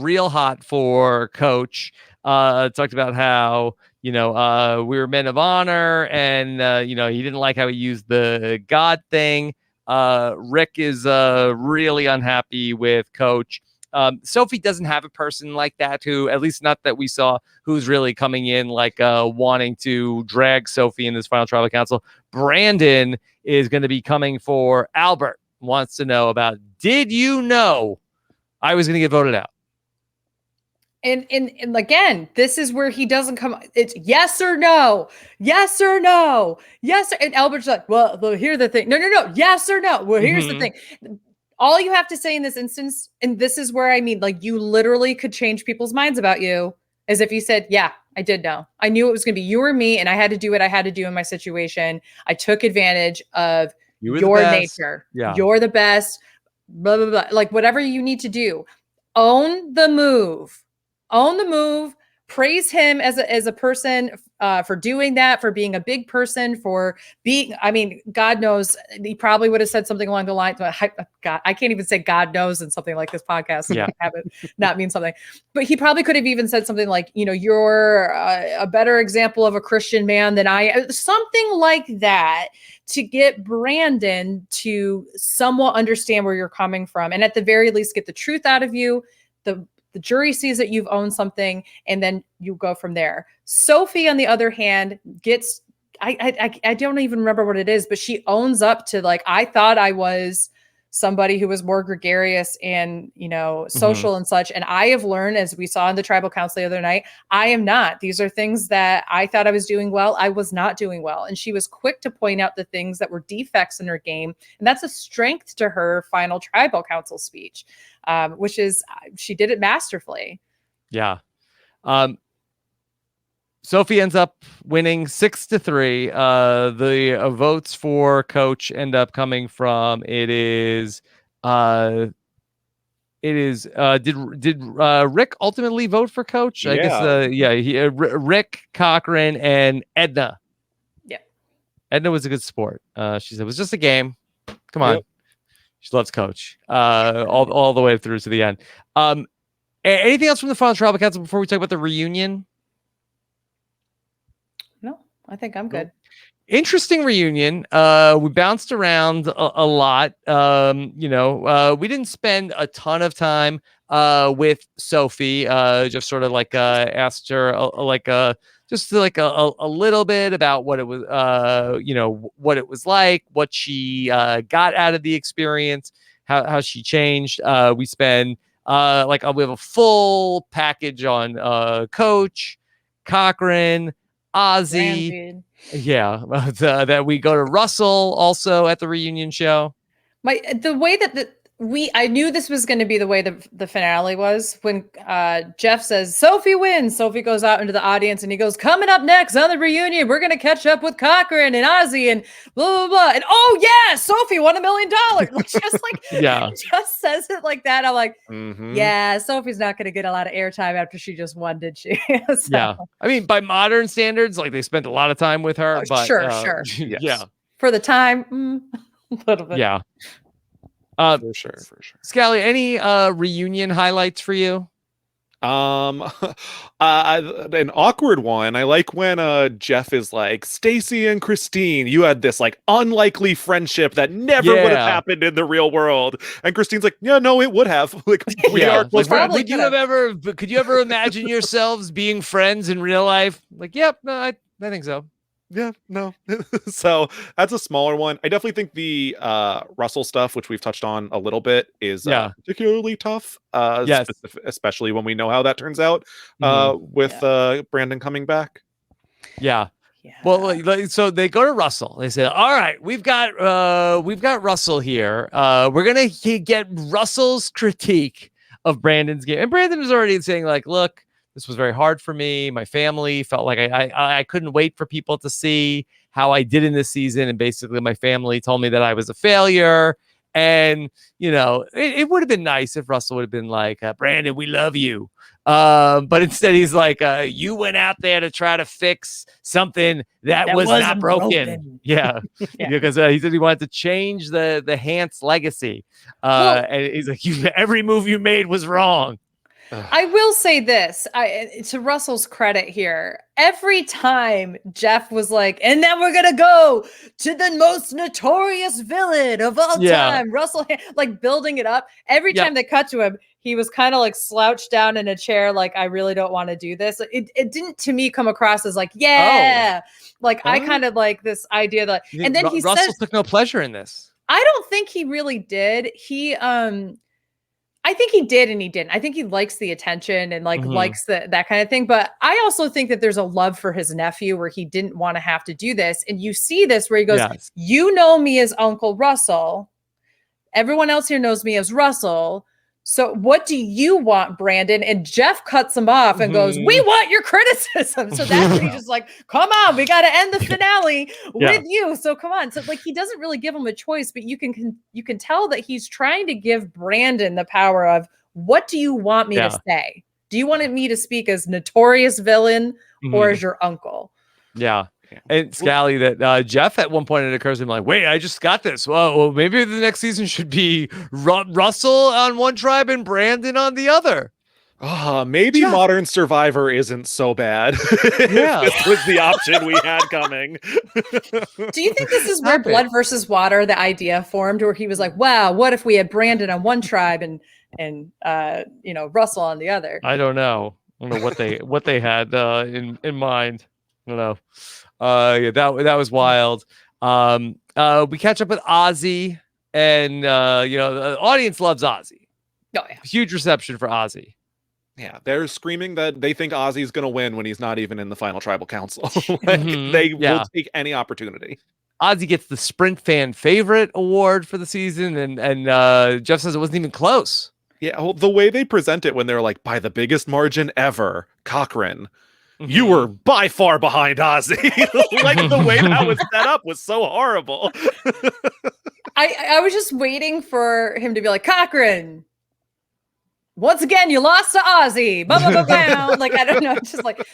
[SPEAKER 1] real hot for Coach. Talked about how, you know, we were men of honor, and, you know, he didn't like how he used the God thing. Rick is really unhappy with Coach. Sophie doesn't have a person like that, who, at least not that we saw, who's really coming in like wanting to drag Sophie in this final tribal council. Brandon is going to be coming for Albert. Wants to know about, did you know I was going to get voted out?
[SPEAKER 3] And again, this is where he doesn't come. It's yes or no, yes or no, yes. And Albert's like, well, here's the thing. No. Yes or no. Well, here's the thing. All you have to say in this instance, and this is where I mean, like, you literally could change people's minds about you, as if you said, yeah, I did know. I knew it was going to be you or me, and I had to do what I had to do in my situation. I took advantage of your nature.
[SPEAKER 1] Yeah.
[SPEAKER 3] You're the best, blah, blah, blah. Like, whatever you need to do, own the move. Own the move. Praise him as a person for doing that, for being a big person, for being, I mean, God knows, he probably would have said something along the lines, but God, I can't even say God knows in something like this podcast.
[SPEAKER 1] Yeah.
[SPEAKER 3] Have it not mean something. But he probably could have even said something like, you know, you're a better example of a Christian man than I am. Something like that, to get Brandon to somewhat understand where you're coming from. And at the very least, get the truth out of you. The jury sees that you've owned something, and then you go from there. Sophie, on the other hand, gets, I don't even remember what it is, but she owns up to, like, I thought I was somebody who was more gregarious and, social and such. And I have learned, as we saw in the tribal council the other night, I am not. These are things that I thought I was doing well. I was not doing well. And she was quick to point out the things that were defects in her game. And that's a strength to her final tribal council speech, which is she did it masterfully.
[SPEAKER 1] Yeah. Sophie ends up winning 6-3. The votes for coach end up coming from did Rick ultimately vote for coach?
[SPEAKER 2] Yeah.
[SPEAKER 1] I guess Rick, Cochran, and Edna.
[SPEAKER 3] Yeah.
[SPEAKER 1] Edna was a good sport. She said it was just a game. Come on.
[SPEAKER 2] Yep.
[SPEAKER 1] She loves coach. All the way through to the end. Anything else from the final tribal council before we talk about the reunion?
[SPEAKER 3] No, I think I'm good.
[SPEAKER 1] Interesting reunion. We bounced around a lot. We didn't spend a ton of time with Sophie. Just sort of like asked her just like a little bit about what it was, what it was like, what she got out of the experience, how she changed. We spend we have a full package on Coach, Cochran, Ozzy.
[SPEAKER 3] Brandon.
[SPEAKER 1] Yeah, that we go to Russell also at the reunion show.
[SPEAKER 3] The way that I knew this was going to be the way the finale was when Jeff says Sophie wins. Sophie goes out into the audience and he goes, coming up next on the reunion, we're going to catch up with Cochran and Ozzy and blah, blah, blah. And oh yeah, Sophie won $1 million. Just like,
[SPEAKER 1] yeah,
[SPEAKER 3] just says it like that. I'm like, yeah, Sophie's not going to get a lot of airtime after she just won, did she? So.
[SPEAKER 1] Yeah. I mean, by modern standards, like they spent a lot of time with her, but
[SPEAKER 3] sure.
[SPEAKER 2] Yes.
[SPEAKER 1] Yeah.
[SPEAKER 3] For the time, a little bit.
[SPEAKER 1] Yeah.
[SPEAKER 2] For sure.
[SPEAKER 1] Scally, any reunion highlights for you?
[SPEAKER 2] An awkward one. I like when Jeff is like, Stacy and Christine, you had this like unlikely friendship that never would have happened in the real world. And Christine's like, yeah, no, it would have. Like, we are close friends.
[SPEAKER 1] Could you ever imagine yourselves being friends in real life? Like, yep, no, I think so.
[SPEAKER 2] Yeah, no. So that's a smaller one. I definitely think the Russell stuff, which we've touched on a little bit, is particularly tough.
[SPEAKER 1] Yes.
[SPEAKER 2] Especially when we know how that turns out with Brandon coming back.
[SPEAKER 1] Yeah. Well, so they go to Russell. They say, all right, we've got Russell here. We're going to get Russell's critique of Brandon's game. And Brandon was already saying like, look, this was very hard for me. My family felt like I couldn't wait for people to see how I did in this season. And basically my family told me that I was a failure. And, it would have been nice if Russell would have been like, Brandon, we love you. But instead he's like, you went out there to try to fix something that was not broken. Yeah. Because he said he wanted to change the Hance legacy. And he's like, every move you made was wrong.
[SPEAKER 3] I will say this, to Russell's credit here, every time Jeff was like, and then we're going to go to the most notorious villain of all time, Russell, like building it up. Every time they cut to him, he was kind of like slouched down in a chair, like, I really don't want to do this. It didn't, to me, come across as like, I kind of like this idea that, and then
[SPEAKER 1] Russell took no pleasure in this.
[SPEAKER 3] I don't think he really did. I think he did and he didn't. I think he likes the attention and likes that kind of thing. But I also think that there's a love for his nephew where he didn't want to have to do this. And you see this where he goes, you know me as Uncle Russell. Everyone else here knows me as Russell. So what do you want, Brandon? And Jeff cuts him off and goes, we want your criticism. So that's when he's just like, come on, we got to end the finale with you. So come on. So like, he doesn't really give him a choice, but you can tell that he's trying to give Brandon the power of, what do you want me to say? Do you want me to speak as notorious villain or as your uncle? Yeah.
[SPEAKER 1] And Scally, that Jeff at one point it occurs to him like, wait, I just got this. Well, maybe the next season should be Russell on one tribe and Brandon on the other.
[SPEAKER 2] Maybe Modern Survivor isn't so bad. This was the option we had coming.
[SPEAKER 3] Do you think this is where Blood versus Water, the idea formed, where he was like, wow, what if we had Brandon on one tribe and Russell on the other?
[SPEAKER 1] I don't know what they had in mind. I don't know. That was wild. We catch up with Ozzy and the audience loves Ozzy.
[SPEAKER 3] Oh, yeah.
[SPEAKER 1] Huge reception for Ozzy.
[SPEAKER 2] Yeah, they're screaming that they think Ozzy's going to win when he's not even in the final tribal council. They will take any opportunity.
[SPEAKER 1] Ozzy gets the Sprint Fan Favorite Award for the season, and Jeff says it wasn't even close.
[SPEAKER 2] Yeah, well, the way they present it when they're like, by the biggest margin ever, Cochran, you were by far behind Ozzy. Like the way that was set up was so horrible.
[SPEAKER 3] I was just waiting for him to be like, Cochran, once again, you lost to Ozzy. Like, I don't know. It's just like,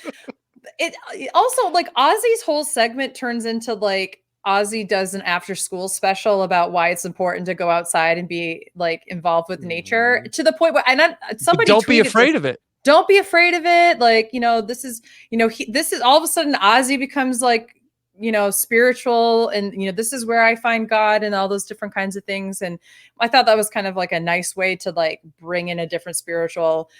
[SPEAKER 3] it also, like, Ozzy's whole segment turns into like, Ozzy does an after school special about why it's important to go outside and be like involved with nature, to the point where somebody
[SPEAKER 1] don't be afraid of it.
[SPEAKER 3] Don't be afraid of it. Like, this is all of a sudden Ozzy becomes like, spiritual, and this is where I find God and all those different kinds of things. And I thought that was kind of like a nice way to like bring in a different spiritual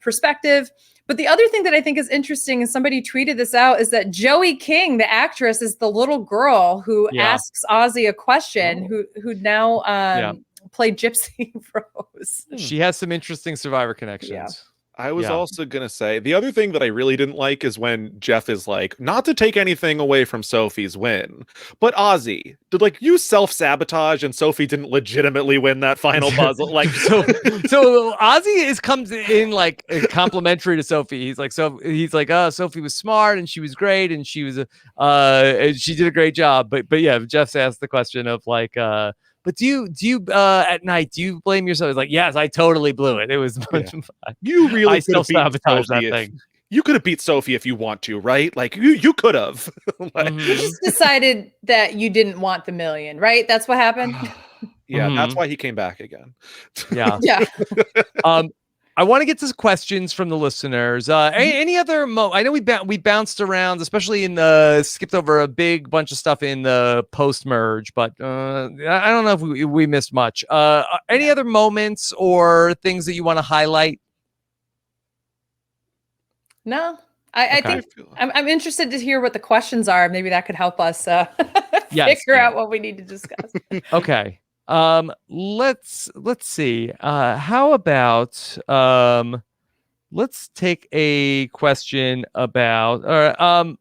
[SPEAKER 3] perspective. But the other thing that I think is interesting, and somebody tweeted this out, is that Joey King, the actress, is the little girl who asks Ozzy a question, who now played Gypsy Rose.
[SPEAKER 1] She has some interesting Survivor connections.
[SPEAKER 3] Yeah.
[SPEAKER 2] I was also going to say, the other thing that I really didn't like is when Jeff is like, not to take anything away from Sophie's win, but Ozzy, did like you self-sabotage and Sophie didn't legitimately win that final puzzle? Like,
[SPEAKER 1] so Ozzy comes in like complimentary to Sophie. He's like, Sophie was smart and she was great and she was and she did a great job. But yeah, Jeff's asked the question of like, but do you at night, do you blame yourself? It's like, yes, I totally blew it. It was much fun.
[SPEAKER 2] You really
[SPEAKER 1] self-sabotage that thing.
[SPEAKER 2] You could have beat Sophie if you want to, right? Like you could have.
[SPEAKER 3] You just decided that you didn't want the million, right? That's what happened.
[SPEAKER 2] Yeah, that's why he came back again.
[SPEAKER 1] Yeah.
[SPEAKER 3] Yeah.
[SPEAKER 1] I want to get to questions from the listeners. Any other I know we bounced around, especially in the skipped over a big bunch of stuff in the post merge, but I don't know if we missed much. Any other moments or things that you want to highlight?
[SPEAKER 3] No, I think I'm interested to hear what the questions are. Maybe that could help us figure out what we need to discuss.
[SPEAKER 1] Okay. Let's see. How about let's take a question about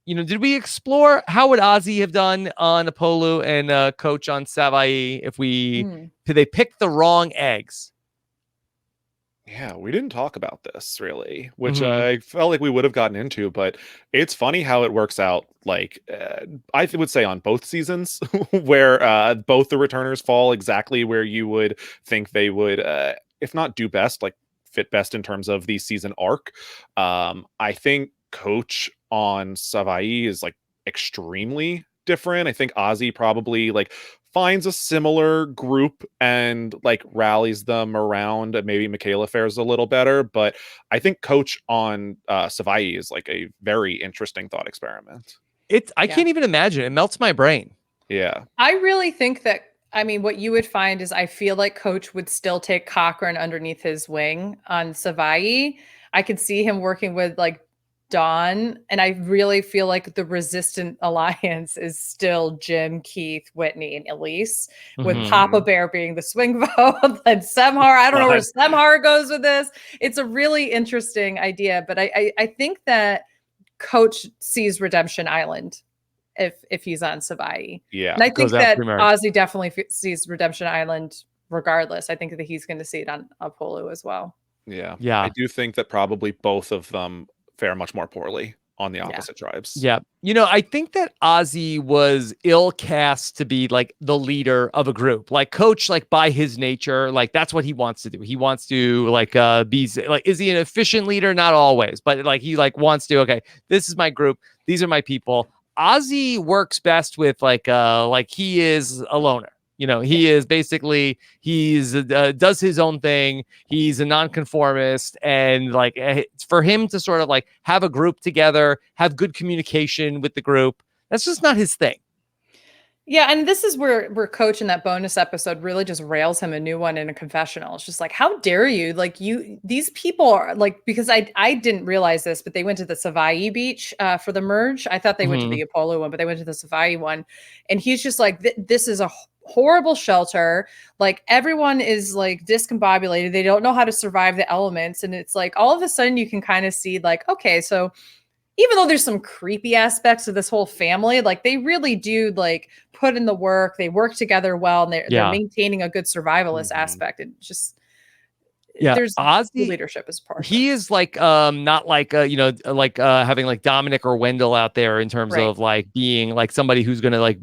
[SPEAKER 1] did we explore how would Ozzy have done on Apollo and Coach on Savaii if did they pick the wrong eggs?
[SPEAKER 2] Yeah, we didn't talk about this really, which I felt like we would have gotten into, but it's funny how it works out. Like I would say on both seasons where both the returners fall exactly where you would think they would, if not do best, like fit best in terms of the season arc. I think Coach on Savaii is like extremely different. I think Ozzy probably like finds a similar group and like rallies them around, and maybe Michaela fares a little better, but I think Coach on Savaii is like a very interesting thought experiment.
[SPEAKER 1] I can't even imagine. It melts my brain.
[SPEAKER 2] Yeah.
[SPEAKER 3] I really think that, what you would find is I feel like Coach would still take Cochran underneath his wing on Savaii. I could see him working with like Dawn, and I really feel like the resistant alliance is still Jim, Keith, Whitney, and Elise, with Papa Bear being the swing vote, and Semhar. I don't know where Semhar goes with this. It's a really interesting idea, but I think that Coach sees Redemption Island if he's on Savaii.
[SPEAKER 2] Yeah,
[SPEAKER 3] and I think that Ozzy definitely sees Redemption Island regardless. I think that he's going to see it on Apollo as well.
[SPEAKER 2] Yeah,
[SPEAKER 1] I
[SPEAKER 2] do think that probably both of them fare much more poorly on the opposite tribes.
[SPEAKER 1] Yeah. I think that Ozzy was ill cast to be like the leader of a group. Like Coach, like by his nature, like that's what he wants to do. He wants to like be like, is he an efficient leader? Not always, but like he like wants to, okay, this is my group. These are my people. Ozzy works best with like he is a loner. He is basically, does his own thing. He's a nonconformist, and like for him to sort of like have a group together, have good communication with the group, that's just not his thing.
[SPEAKER 3] Yeah, and this is where Coach in that bonus episode really just rails him a new one in a confessional. It's just like, how dare you? Like these people are like, because I didn't realize this, but they went to the Savaii beach for the merge. I thought they went to the Apollo one, but they went to the Savaii one. And he's just like, this is a horrible shelter. Like everyone is like discombobulated. They don't know how to survive the elements. And it's like all of a sudden you can kind of see like, okay, so even though there's some creepy aspects of this whole family, like they really do like put in the work. They work together well, and they're maintaining a good survivalist aspect. And just there's
[SPEAKER 1] Ozzy
[SPEAKER 3] leadership as part of
[SPEAKER 1] he
[SPEAKER 3] it.
[SPEAKER 1] is like not like having like Dominic or Wendell out there in terms of like being like somebody who's gonna like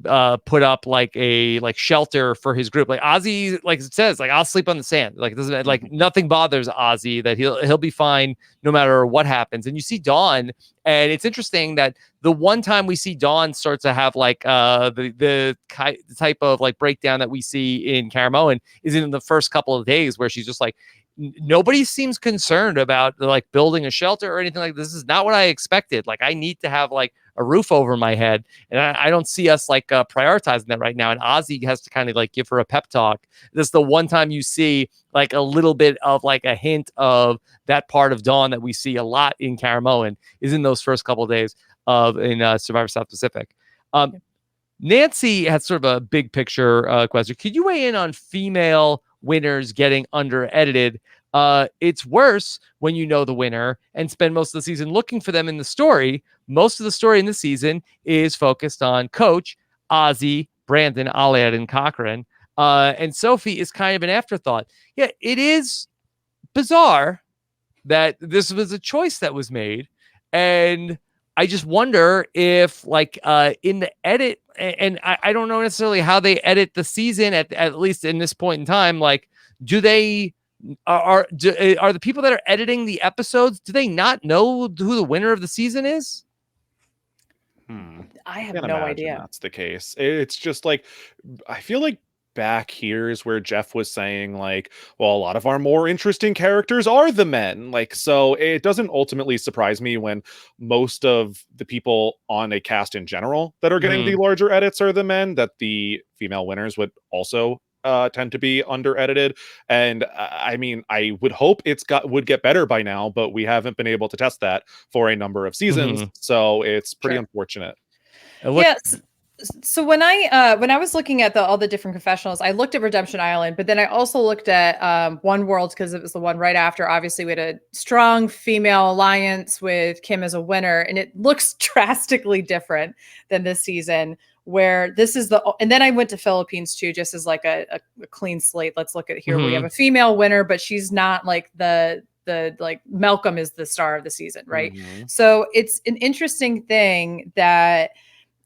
[SPEAKER 1] put up like a like shelter for his group. Like Ozzy, like it says, like I'll sleep on the sand. Like it doesn't like nothing bothers Ozzy, that he'll be fine no matter what happens. And you see Dawn, and it's interesting that the one time we see Dawn start to have like the type of like breakdown that we see in Caramoan is in the first couple of days, where she's just like, nobody seems concerned about like building a shelter or anything like this. This is not what I expected. Like I need to have like a roof over my head, and I don't see us like prioritizing that right now. And Ozzy has to kind of like give her a pep talk. This is the one time you see like a little bit of like a hint of that part of Dawn that we see a lot in Caramoan is in those first couple of days of in Survivor South Pacific. Nancy had sort of a big picture question. Could you weigh in on female winners getting under-edited? It's worse when you know the winner and spend most of the season looking for them in the story. Most of the story in the season is focused on Coach, Ozzy, Brandon, Aliad, and Cochran. And Sophie is kind of an afterthought. Yeah, it is bizarre that this was a choice that was made. And I just wonder if like in the edit, and I don't know necessarily how they edit the season at least in this point in time. Like, do they are the people that are editing the episodes, do they not know who the winner of the season is?
[SPEAKER 3] I have no idea.
[SPEAKER 2] That's the case. It's just like, I feel like back here is where Jeff was saying like, well, a lot of our more interesting characters are the men. Like, so it doesn't ultimately surprise me when most of the people on a cast in general that are getting the larger edits are the men, that the female winners would also tend to be under edited. And I mean, I would hope would get better by now, but we haven't been able to test that for a number of seasons. So it's pretty unfortunate.
[SPEAKER 3] Yes. So when I was looking at all the different confessionals, I looked at Redemption Island, but then I also looked at One World, because it was the one right after. Obviously, we had a strong female alliance with Kim as a winner, and it looks drastically different than this season, where this is and then I went to Philippines too, just as like a clean slate. Let's look at here. We have a female winner, but she's not like the like Malcolm is the star of the season, right? So it's an interesting thing that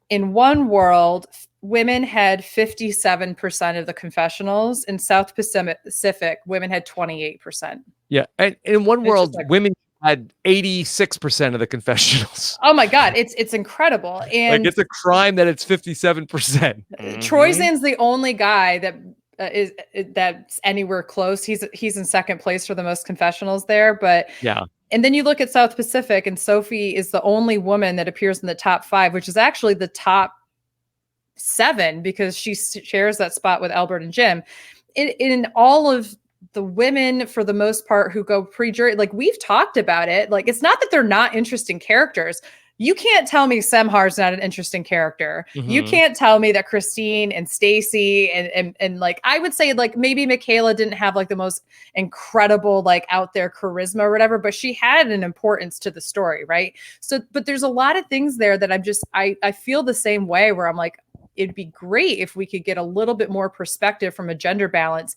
[SPEAKER 3] in One World, women had 57% of the confessionals. In South Pacific, women had 28%.
[SPEAKER 1] Yeah. And in One World, like, women had 86% of the confessionals.
[SPEAKER 3] Oh my God. It's incredible. And
[SPEAKER 1] like, it's a crime that it's 57%.
[SPEAKER 3] Troyzan's the only guy that that's anywhere close. He's in second place for the most confessionals there. But
[SPEAKER 1] yeah.
[SPEAKER 3] And then you look at South Pacific, and Sophie is the only woman that appears in the top 5, which is actually the top 7, because she shares that spot with Albert and Jim. In all of the women, for the most part, who go pre-jury, like we've talked about it, like it's not that they're not interesting characters. You can't tell me Semhar's not an interesting character. You can't tell me that Christine and Stacy and like, I would say like maybe Michaela didn't have like the most incredible like out there charisma or whatever, but she had an importance to the story, right? So, but there's a lot of things there that I feel the same way, where I'm like, it'd be great if we could get a little bit more perspective from a gender balance.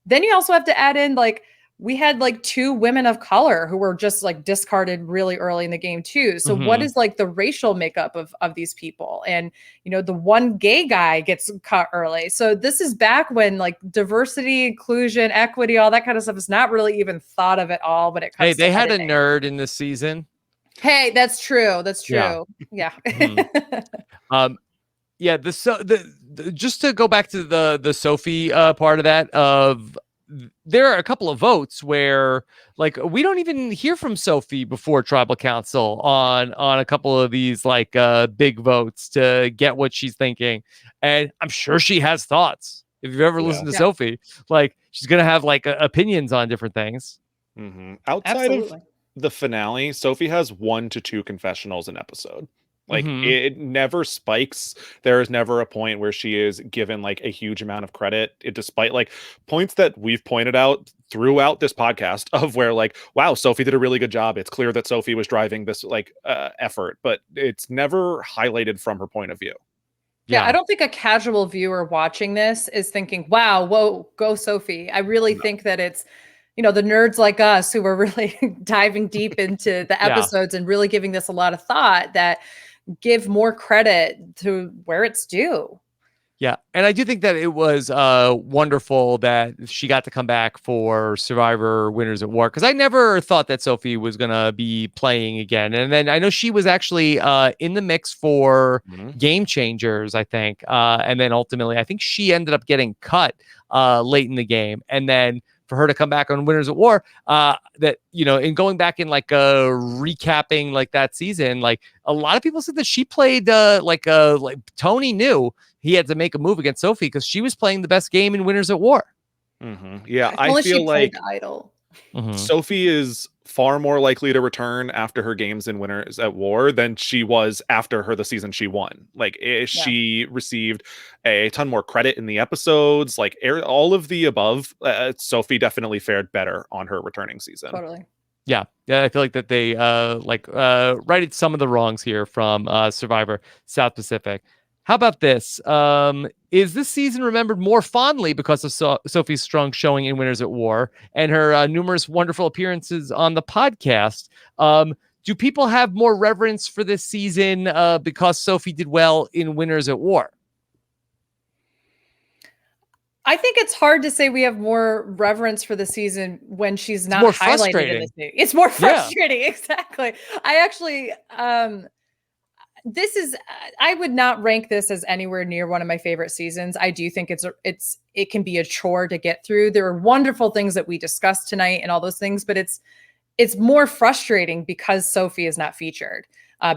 [SPEAKER 3] Then you also have to add in like, we had like 2 women of color who were just like discarded really early in the game too. So what is like the racial makeup of these people? And, you know, the one gay guy gets cut early. So this is back when like diversity, inclusion, equity, all that kind of stuff is not really even thought of at all when it comes to
[SPEAKER 1] they had
[SPEAKER 3] editing.
[SPEAKER 1] a nerd in this season.
[SPEAKER 3] Hey, that's true. That's true. Yeah.
[SPEAKER 1] Yeah. Just to go back to the Sophie part of that, there are a couple of votes where like we don't even hear from Sophie before Tribal Council on a couple of these like big votes to get what she's thinking. And I'm sure she has thoughts. If you've ever listened to Sophie, like she's going to have like opinions on different things.
[SPEAKER 2] Outside of the finale, Sophie has 1 to 2 confessionals an episode. Like it never spikes. There is never a point where she is given like a huge amount of credit, despite like points that we've pointed out throughout this podcast of where like, wow, Sophie did a really good job. It's clear that Sophie was driving this like effort, but it's never highlighted from her point of view.
[SPEAKER 3] Yeah, I don't think a casual viewer watching this is thinking, wow, whoa, go Sophie. I really think that it's, the nerds like us who are really diving deep into the episodes and really giving this a lot of thought that give more credit to where it's due.
[SPEAKER 1] Yeah. And I do think that it was wonderful that she got to come back for Survivor Winners at War, because I never thought that Sophie was going to be playing again. And then I know she was actually in the mix for Game Changers, I think. And then ultimately, I think she ended up getting cut late in the game. And then for her to come back on Winners at War, that, in going back in like recapping like that season, like a lot of people said that she played like Tony knew he had to make a move against Sophie because she was playing the best game in Winners at War.
[SPEAKER 2] Yeah, I feel like
[SPEAKER 3] Idol.
[SPEAKER 2] Sophie is far more likely to return after her games in Winners at War than she was after the season she won. Like she received a ton more credit in the episodes, like all of the above. Sophie definitely fared better on her returning season.
[SPEAKER 3] Totally.
[SPEAKER 1] Yeah, I feel like that they righted some of the wrongs here from Survivor South Pacific. How about this? Is this season remembered more fondly because of Sophie's strong showing in Winners at War and her numerous wonderful appearances on the podcast? Do people have more reverence for this season because Sophie did well in Winners at War?
[SPEAKER 3] I think it's hard to say we have more reverence for the season when she's not highlighted in this movie. It's more frustrating. Yeah. Exactly. I actually, I would not rank this as anywhere near one of my favorite seasons. I do think it can be a chore to get through. There are wonderful things that we discussed tonight and all those things, but it's more frustrating because Sophie is not featured.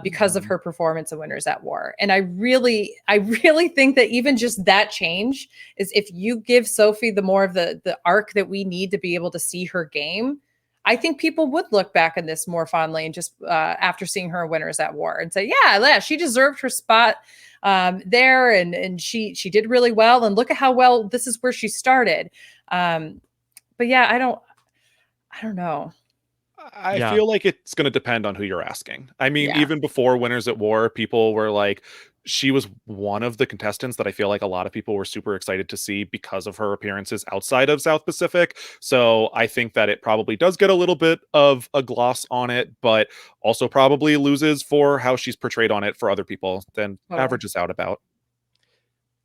[SPEAKER 3] Because of her performance in Winners at War. And I really think that even just that change is, if you give Sophie the more of the arc that we need to be able to see her game, I think people would look back on this more fondly and just after seeing her in Winners at War and say, yeah, she deserved her spot there. And she did really well. And look at how well, this is where she started. But yeah, I don't know.
[SPEAKER 2] I feel like it's going to depend on who you're asking. I mean, even before Winners at War, people were like, she was one of the contestants that I feel like a lot of people were super excited to see because of her appearances outside of South Pacific. So I think that it probably does get a little bit of a gloss on it, but also probably loses for how she's portrayed on it for other people, then averages out about.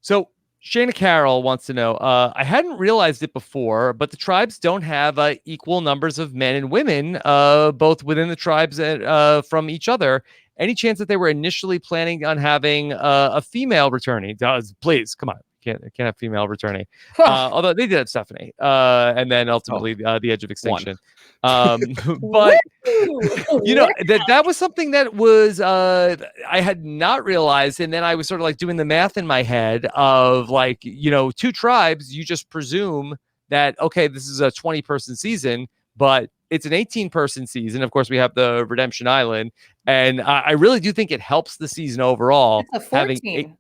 [SPEAKER 1] So Shayna Carroll wants to know, I hadn't realized it before, but the tribes don't have equal numbers of men and women, both within the tribes and from each other. Any chance that they were initially planning on having a female returnee? Please, come on. Can't have female returnee. Although they did have Stephanie. And then ultimately the Edge of Extinction. But that was something that was I had not realized. And then I was sort of like doing the math in my head of like, two tribes, you just presume that, okay, this is a 20-person season, but it's an 18-person season. Of course, we have the Redemption Island. And I really do think it helps the season overall.
[SPEAKER 3] It's a 14.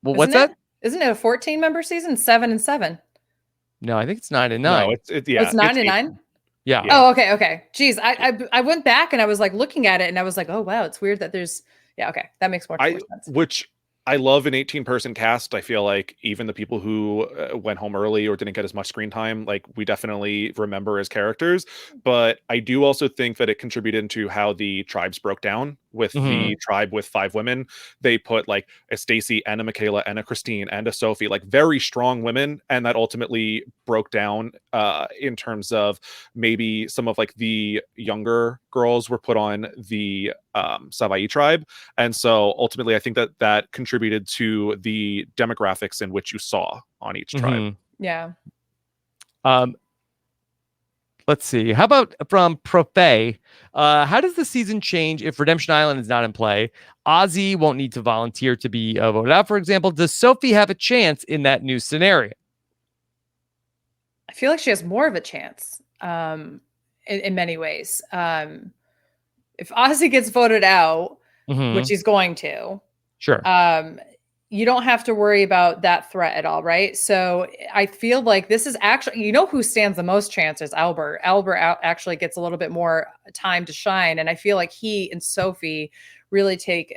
[SPEAKER 1] What's that?
[SPEAKER 3] Isn't it a 14-member season? 7 and 7.
[SPEAKER 1] No, I think it's 9 and 9.
[SPEAKER 2] No,
[SPEAKER 3] it's 9 and 9.
[SPEAKER 1] Yeah.
[SPEAKER 3] Oh, okay. Jeez, I went back and I was like looking at it and I was like, oh wow, it's weird that there's. Yeah, okay, that makes more sense.
[SPEAKER 2] Which I love an 18-person cast. I feel like even the people who went home early or didn't get as much screen time, like we definitely remember as characters. But I do also think that it contributed to how the tribes broke down with the tribe with 5 women. They put like a Stacy and a Michaela and a Christine and a Sophie, like very strong women. And that ultimately broke down in terms of maybe some of like the younger girls were put on the Savai tribe. And so ultimately, I think that contributed to the demographics in which you saw on each tribe.
[SPEAKER 3] Yeah.
[SPEAKER 1] Let's see. How about from Profe? How does the season change if Redemption Island is not in play? Ozzy won't need to volunteer to be voted out, for example. Does Sophie have a chance in that new scenario?
[SPEAKER 3] I feel like she has more of a chance in many ways. If Ozzy gets voted out,
[SPEAKER 1] Mhm.
[SPEAKER 3] which he's going to,
[SPEAKER 1] Sure.
[SPEAKER 3] you don't have to worry about that threat at all, right? So I feel like this is actually, who stands the most chance is Albert. Actually gets a little bit more time to shine, and I feel like he and Sophie really take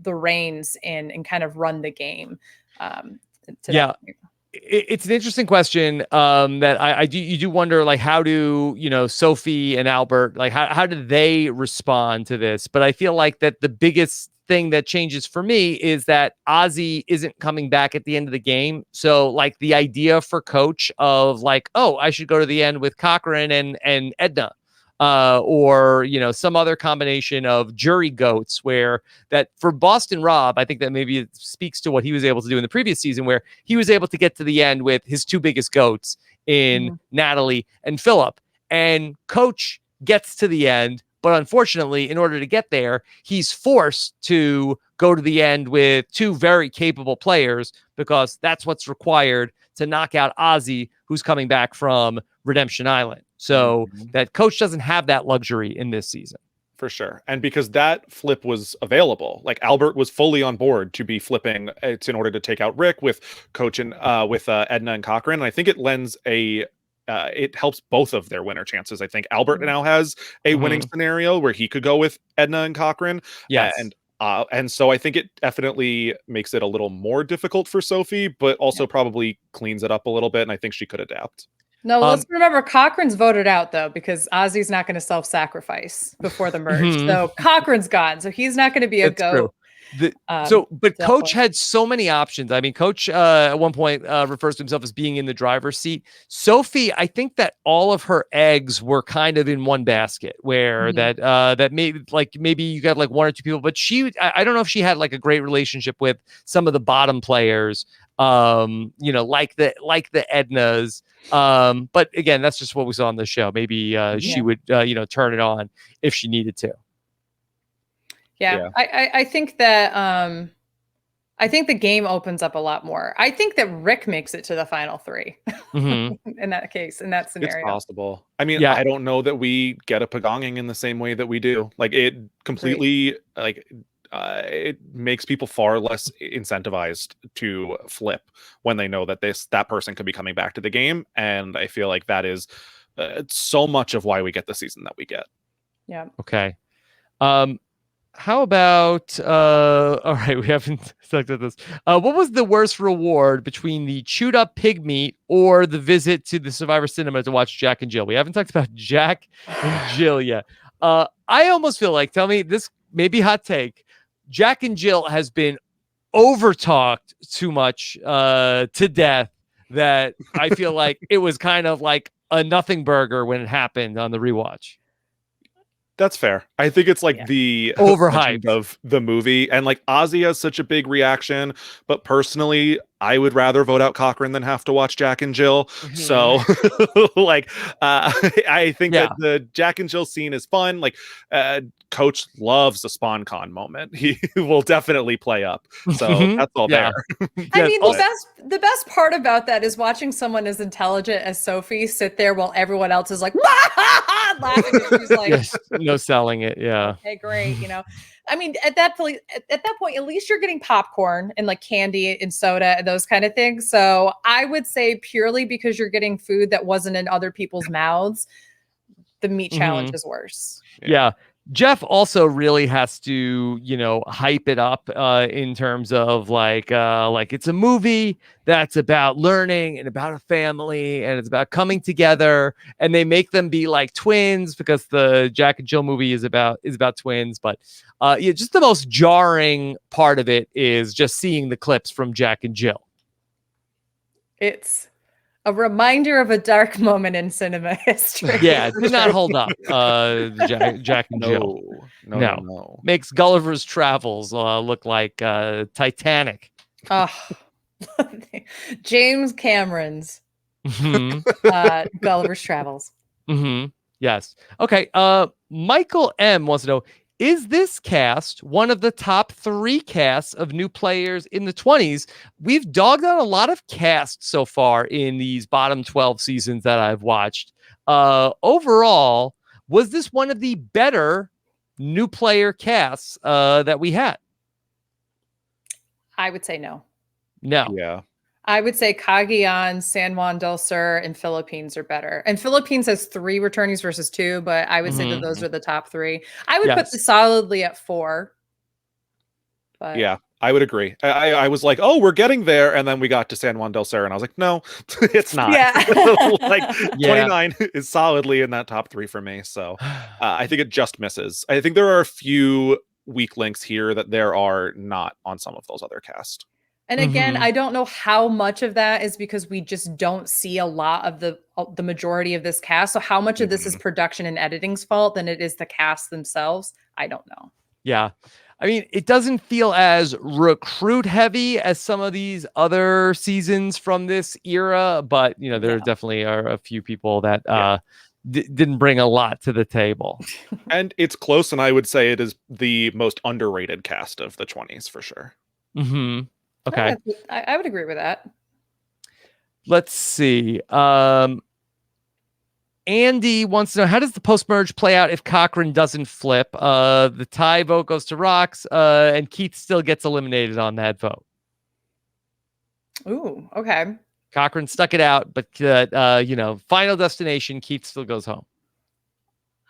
[SPEAKER 3] the reins and kind of run the game.
[SPEAKER 1] Yeah. It's an interesting question that I do. You do wonder, like, how do Sophie and Albert, like, how do they respond to this? But I feel like that the biggest thing that changes for me is that Ozzy isn't coming back at the end of the game. So, like, the idea for Coach of like, oh, I should go to the end with Cochran and Edna. Or some other combination of jury goats, where that for Boston Rob, I think that maybe it speaks to what he was able to do in the previous season, where he was able to get to the end with his two biggest goats in Natalie and Philip, and Coach gets to the end. But unfortunately, in order to get there, he's forced to go to the end with two very capable players, because that's what's required to knock out Ozzy, who's coming back from Redemption Island. So that Coach doesn't have that luxury in this season.
[SPEAKER 2] For sure. And because that flip was available, like Albert was fully on board to be flipping it in order to take out Rick with Coach and with Edna and Cochran. And I think it lends it helps both of their winner chances. I think Albert now has a winning scenario where he could go with Edna and Cochran.
[SPEAKER 1] Yes.
[SPEAKER 2] And so I think it definitely makes it a little more difficult for Sophie, but also probably cleans it up a little bit. And I think she could adapt.
[SPEAKER 3] No, let's remember Cochran's voted out, though, because Ozzy's not going to self-sacrifice before the merge. So Cochran's gone. So he's not going to be a goat.
[SPEAKER 1] But Coach had so many options. I mean, Coach at one point refers to himself as being in the driver's seat. Sophie, I think that all of her eggs were kind of in one basket, where that maybe you got like one or two people, but I don't know if she had like a great relationship with some of the bottom players, like the Ednas. But again, that's just what we saw on the show. Maybe she would turn it on if she needed to.
[SPEAKER 3] Yeah. I think that I think the game opens up a lot more. I think that Rick makes it to the final three in that case, in that scenario.
[SPEAKER 2] It's possible. I mean, I don't know that we get a pagonging in the same way that we do. Like, it completely it makes people far less incentivized to flip when they know that that person could be coming back to the game. And I feel like that is so much of why we get the season that we get.
[SPEAKER 3] Yeah.
[SPEAKER 1] Okay. How about all right, we haven't talked about this. What was the worst reward between the chewed up pig meat or the visit to the Survivor Cinema to watch Jack and Jill? We haven't talked about Jack and Jill yet. I almost feel like, tell me, this may be hot take, Jack and Jill has been over-talked too much to death, that I feel like it was kind of like a nothing burger when it happened on the rewatch.
[SPEAKER 2] That's fair. I think it's like the
[SPEAKER 1] overhyped
[SPEAKER 2] of the movie, and like Ozzy has such a big reaction, but personally, I would rather vote out Cochran than have to watch Jack and Jill. So like, I think that the Jack and Jill scene is fun. Like, Coach loves the SpawnCon moment. He will definitely play up. So that's all there.
[SPEAKER 3] I mean, the best part about that is watching someone as intelligent as Sophie sit there while everyone else is like laughing. And she's like,
[SPEAKER 1] selling it. Yeah.
[SPEAKER 3] Okay, great. I mean, at that point, at least you're getting popcorn and like candy and soda and those kind of things. So I would say, purely because you're getting food that wasn't in other people's mouths, the meat challenge is worse.
[SPEAKER 1] Yeah. Jeff also really has to, hype it up in terms of like it's a movie that's about learning and about a family and it's about coming together, and they make them be like twins because the Jack and Jill movie is about twins. But just the most jarring part of it is just seeing the clips from Jack and Jill. It's
[SPEAKER 3] a reminder of a dark moment in cinema history.
[SPEAKER 1] Yeah, it did not hold up. Jack and Jill. No. Makes Gulliver's Travels look like Titanic.
[SPEAKER 3] Oh, James Cameron's Gulliver's Travels.
[SPEAKER 1] Yes. Okay. Michael M wants to know, is this cast one of the top 3 casts of new players in the 20s? We've dogged on a lot of casts so far in these bottom 12 seasons that I've watched. Overall, was this one of the better new player casts that we had?
[SPEAKER 3] I would say no.
[SPEAKER 1] No.
[SPEAKER 2] Yeah.
[SPEAKER 3] I would say Cagayan, San Juan del Sur, and Philippines are better. And Philippines has 3 returnees versus 2, but I would say that those are the top 3. I would put this solidly at 4. But
[SPEAKER 2] Yeah, I would agree. I was like, oh, we're getting there. And then we got to San Juan del Sur, and I was like, no, it's not.
[SPEAKER 3] Yeah.
[SPEAKER 2] Like 29 is solidly in that top 3 for me. So I think it just misses. I think there are a few weak links here that there are not on some of those other casts.
[SPEAKER 3] And again, I don't know how much of that is because we just don't see a lot of the majority of this cast. So how much of this is production and editing's fault than it is the cast themselves? I don't know.
[SPEAKER 1] Yeah. I mean, it doesn't feel as recruit heavy as some of these other seasons from this era, but you know, there definitely are a few people that didn't bring a lot to the table.
[SPEAKER 2] And it's close, and I would say it is the most underrated cast of the 20s for sure.
[SPEAKER 1] Okay.
[SPEAKER 3] I would agree with that.
[SPEAKER 1] Let's see. Andy wants to know, how does the post-merge play out if Cochran doesn't flip? The tie vote goes to Rox, and Keith still gets eliminated on that vote.
[SPEAKER 3] Ooh, okay.
[SPEAKER 1] Cochran stuck it out, but final destination, Keith still goes home.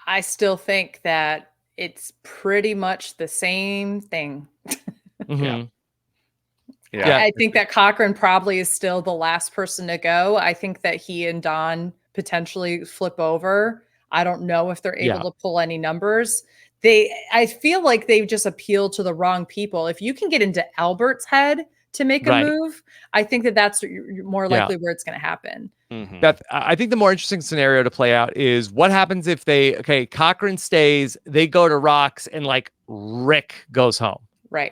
[SPEAKER 3] I still think that it's pretty much the same thing.
[SPEAKER 2] Yeah.
[SPEAKER 3] I think that Cochran probably is still the last person to go. I think that he and Don potentially flip over. I don't know if they're able to pull any numbers. I feel like they've just appealed to the wrong people. If you can get into Albert's head to make a move, I think that that's more likely where it's going to happen.
[SPEAKER 1] Beth, I think the more interesting scenario to play out is what happens if Cochran stays, they go to Rox, and like Rick goes home.
[SPEAKER 3] Right.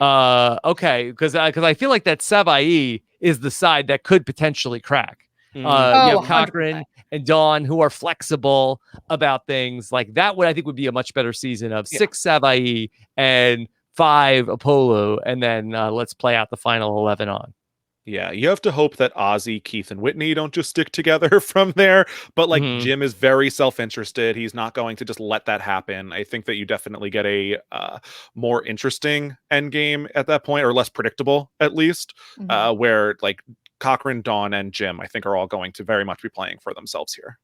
[SPEAKER 1] Okay. Because I feel like that Savai is the side that could potentially crack. You have Cochran
[SPEAKER 3] 100%.
[SPEAKER 1] and Dawn who are flexible about things. Like that would be a much better season of 6 Savai and 5 Apollo, and then let's play out the final 11 on.
[SPEAKER 2] Yeah, you have to hope that Ozzy, Keith, and Whitney don't just stick together from there. But like Jim is very self-interested. He's not going to just let that happen. I think that you definitely get a more interesting end game at that point, or less predictable at least, where like Cochran, Dawn, and Jim, I think, are all going to very much be playing for themselves here.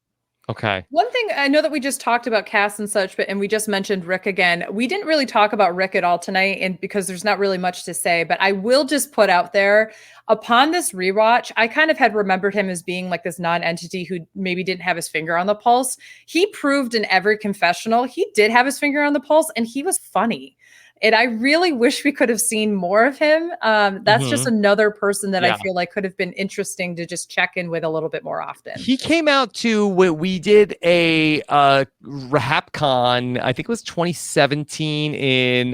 [SPEAKER 1] Okay.
[SPEAKER 3] One thing I know that we just talked about cast and such, and we just mentioned Rick again. We didn't really talk about Rick at all tonight, and because there's not really much to say, but I will just put out there, upon this rewatch, I kind of had remembered him as being like this non-entity who maybe didn't have his finger on the pulse. He proved in every confessional he did have his finger on the pulse, and he was funny. And I really wish we could have seen more of him. That's just another person that I feel like could have been interesting to just check in with a little bit more often.
[SPEAKER 1] He came out to we did a RHAPCon, I think it was 2017 in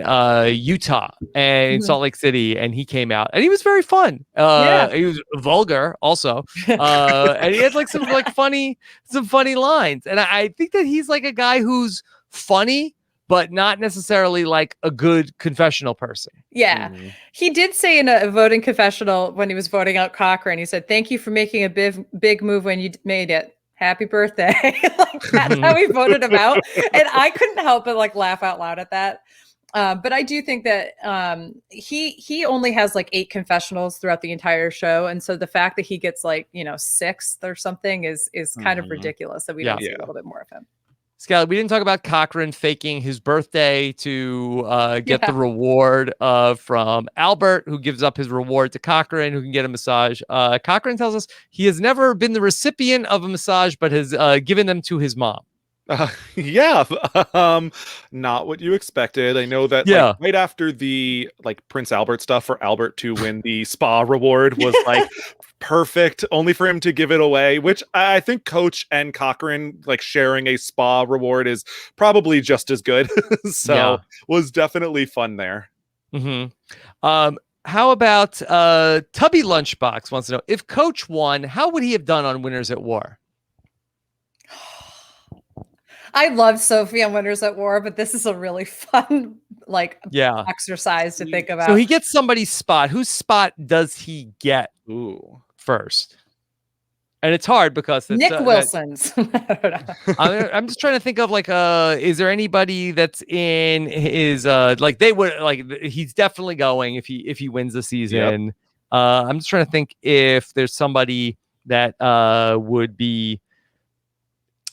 [SPEAKER 1] Utah and in Salt Lake City, and he came out and he was very fun. He was vulgar also, and he had like some funny lines. And I think that he's like a guy who's funny, but not necessarily like a good confessional person.
[SPEAKER 3] Yeah. He did say in a voting confessional when he was voting out Cochran, he said, "Thank you for making a big move when you made it. Happy birthday." Like, that's how he voted him out. And I couldn't help but like laugh out loud at that. But I do think that he only has like 8 confessionals throughout the entire show. And so the fact that he gets like, 6th or something is kind of ridiculous that we don't see a little bit more of him.
[SPEAKER 1] Scott, we didn't talk about Cochran faking his birthday to get the reward from Albert, who gives up his reward to Cochran, who can get a massage. Cochran tells us he has never been the recipient of a massage, but has given them to his mom.
[SPEAKER 2] Not what you expected. I know that like, right after the like Prince Albert stuff for Albert to win the spa reward was like perfect, only for him to give it away, which I think Coach and Cochran like sharing a spa reward is probably just as good. Was definitely fun there.
[SPEAKER 1] How about Tubby Lunchbox wants to know, if Coach won, how would he have done on Winners at War?
[SPEAKER 3] I love Sophie on Winners at War, but this is a really fun exercise to think about.
[SPEAKER 1] So he gets somebody's spot. Whose spot does he get first? And it's hard because it's,
[SPEAKER 3] Nick Wilson's. I don't know.
[SPEAKER 1] I'm just trying to think of like, is there anybody that's in his, like they would like, he's definitely going if he wins the season. I'm just trying to think if there's somebody that would be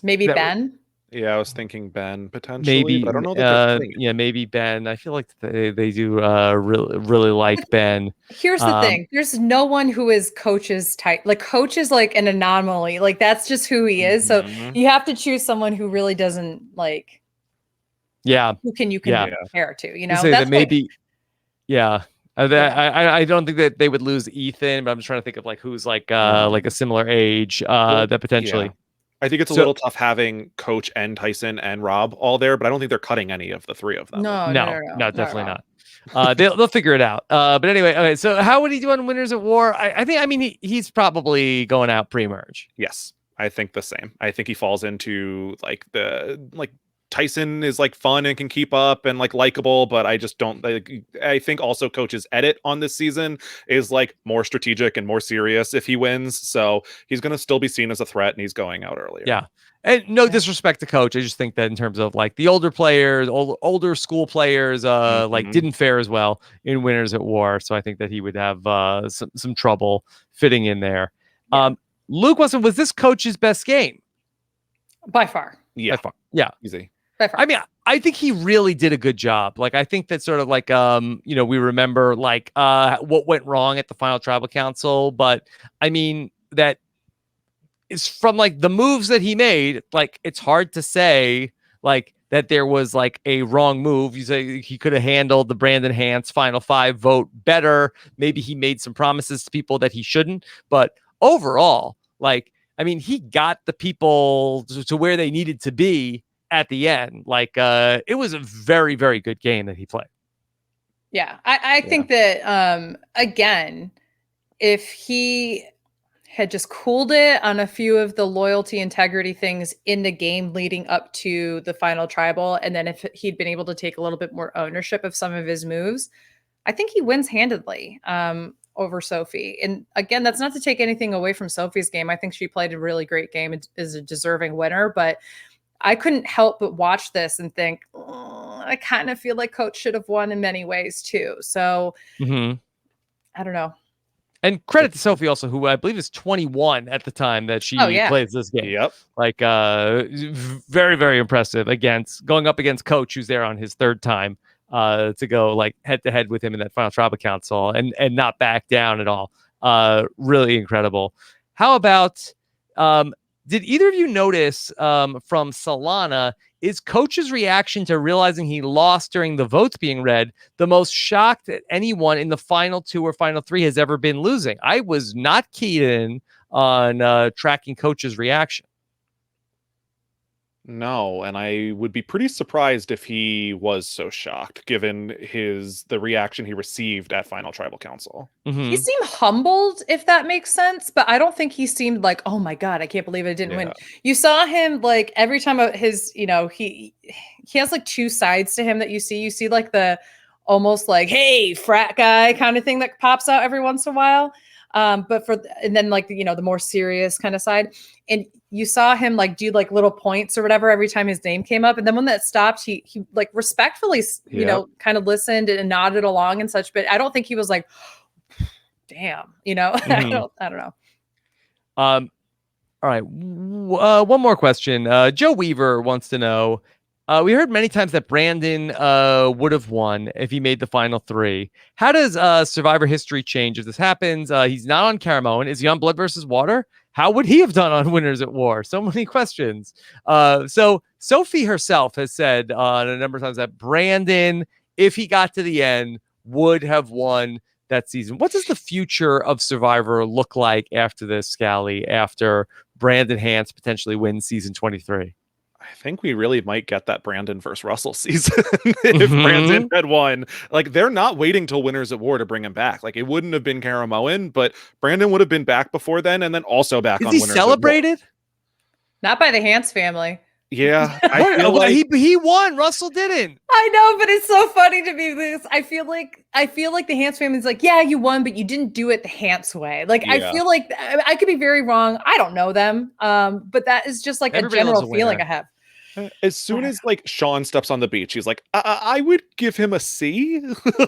[SPEAKER 3] Maybe
[SPEAKER 1] that
[SPEAKER 3] Ben.
[SPEAKER 2] Yeah, I was thinking Ben potentially,
[SPEAKER 1] maybe
[SPEAKER 2] but I don't know that they're putting it.
[SPEAKER 1] yeah, maybe Ben. I feel like they do really like Ben.
[SPEAKER 3] Here's the thing. There's no one who is Coach's type. Like Coach is like an anomaly. Like that's just who he is. So
[SPEAKER 2] Mhm.
[SPEAKER 3] you have to choose someone who really doesn't like
[SPEAKER 1] Yeah,
[SPEAKER 3] who you can
[SPEAKER 1] Yeah.
[SPEAKER 3] compare to, you
[SPEAKER 1] to
[SPEAKER 3] know.
[SPEAKER 1] say
[SPEAKER 3] That's
[SPEAKER 1] that maybe. Yeah.
[SPEAKER 3] Yeah.
[SPEAKER 1] I don't think that they would lose Ethan, but I'm just trying to think of like who's like a similar age that potentially.
[SPEAKER 2] Yeah. I think it's a
[SPEAKER 1] So-
[SPEAKER 2] little tough having Coach and Tyson and Rob all there, but I don't think they're cutting any of the three of them.
[SPEAKER 3] No,
[SPEAKER 1] definitely
[SPEAKER 3] not.
[SPEAKER 1] not. They'll figure it out. But anyway, okay. So how would he do on Winners at War? I think. I mean, he's probably going out pre-merge.
[SPEAKER 2] Yes, I think the same. I think he falls into like Tyson is like fun and can keep up and like likable, but I just don't like. I think also Coach's edit on this season is like more strategic and more serious if he wins. So he's going to still be seen as a threat, and he's going out earlier.
[SPEAKER 1] Yeah. And no disrespect to Coach, I just think that in terms of like the older players, older school players, like didn't fare as well in Winners at War. So I think that he would have some trouble fitting in there.
[SPEAKER 3] Yeah.
[SPEAKER 1] Luke Wilson, was this Coach's best game?
[SPEAKER 3] By far.
[SPEAKER 2] Yeah,
[SPEAKER 1] By far. Yeah.
[SPEAKER 2] easy.
[SPEAKER 3] By far.
[SPEAKER 1] I mean, I think he really did a good job. Like, I think that sort of like, we remember like what went wrong at the final tribal council, but I mean that is from like the moves that he made. Like, it's hard to say like that there was like a wrong move. You say he could have handled the Brandon Hance final 5 vote better. Maybe he made some promises to people that he shouldn't, but overall, like, I mean, he got the people to where they needed to be at the end. Like it was a very, very good game that he played.
[SPEAKER 3] Yeah. I think that again, if he had just cooled it on a few of the loyalty integrity things in the game leading up to the final tribal, and then if he'd been able to take a little bit more ownership of some of his moves, I think he wins handedly over Sophie. And again, that's not to take anything away from Sophie's game. I think she played a really great game and is a deserving winner, but I couldn't help but watch this and think, I kind of feel like Coach should have won in many ways too. So I don't know.
[SPEAKER 1] And credit to Sophie also, who I believe is 21 at the time that she plays this game.
[SPEAKER 2] Yep.
[SPEAKER 1] Like very, very impressive going up against Coach, who's there on his 3rd time to go like head to head with him in that final tribal council and not back down at all. Really incredible. How about did either of you notice from Solana, is Coach's reaction to realizing he lost during the votes being read the most shocked that anyone in the final 2 or final 3 has ever been losing? I was not keyed in on tracking Coach's reaction.
[SPEAKER 2] No, and I would be pretty surprised if he was so shocked, given the reaction he received at Final Tribal Council.
[SPEAKER 3] He seemed humbled, if that makes sense, but I don't think he seemed like, oh my God, I can't believe I didn't win. You saw him like every time his, he has like 2 sides to him that you see. You see like the almost like, hey, frat guy kind of thing that pops out every once in a while. And then like, the more serious kind of side. And you saw him like do like little points or whatever every time his name came up. And then when that stopped, he like respectfully, kind of listened and nodded along and such. But I don't think he was like, damn, I don't know.
[SPEAKER 1] All right. One more question. Joe Weaver wants to know, we heard many times that Brandon would have won if he made the final 3. How does Survivor history change if this happens? He's not on Caramoan. Is he on Blood versus Water? How would he have done on Winners at War? So many questions. So Sophie herself has said a number of times that Brandon, if he got to the end, would have won that season. What does the future of Survivor look like after this, Scally, after Brandon Hance potentially wins season 23?
[SPEAKER 2] I think we really might get that Brandon versus Russell season if Brandon had won. Like, they're not waiting till Winners at War to bring him back. Like, it wouldn't have been Caramoan, but Brandon would have been back before then, and then also back on Winners at War.
[SPEAKER 1] Is he celebrated?
[SPEAKER 3] Not by the Hance family.
[SPEAKER 2] Yeah, I feel
[SPEAKER 1] What?
[SPEAKER 2] like
[SPEAKER 1] He won. Russell didn't.
[SPEAKER 3] I know, but it's so funny to me. This I feel like the Hans family's like, yeah, you won, but you didn't do it the Hans way. Like I
[SPEAKER 2] Yeah.
[SPEAKER 3] feel like I could be very wrong. I don't know them, but that is just like
[SPEAKER 1] Everybody
[SPEAKER 3] a
[SPEAKER 1] loves
[SPEAKER 3] general
[SPEAKER 1] a
[SPEAKER 3] feeling
[SPEAKER 1] winner.
[SPEAKER 3] I have.
[SPEAKER 2] as soon as like Sean steps on the beach, he's like, I would give him a C.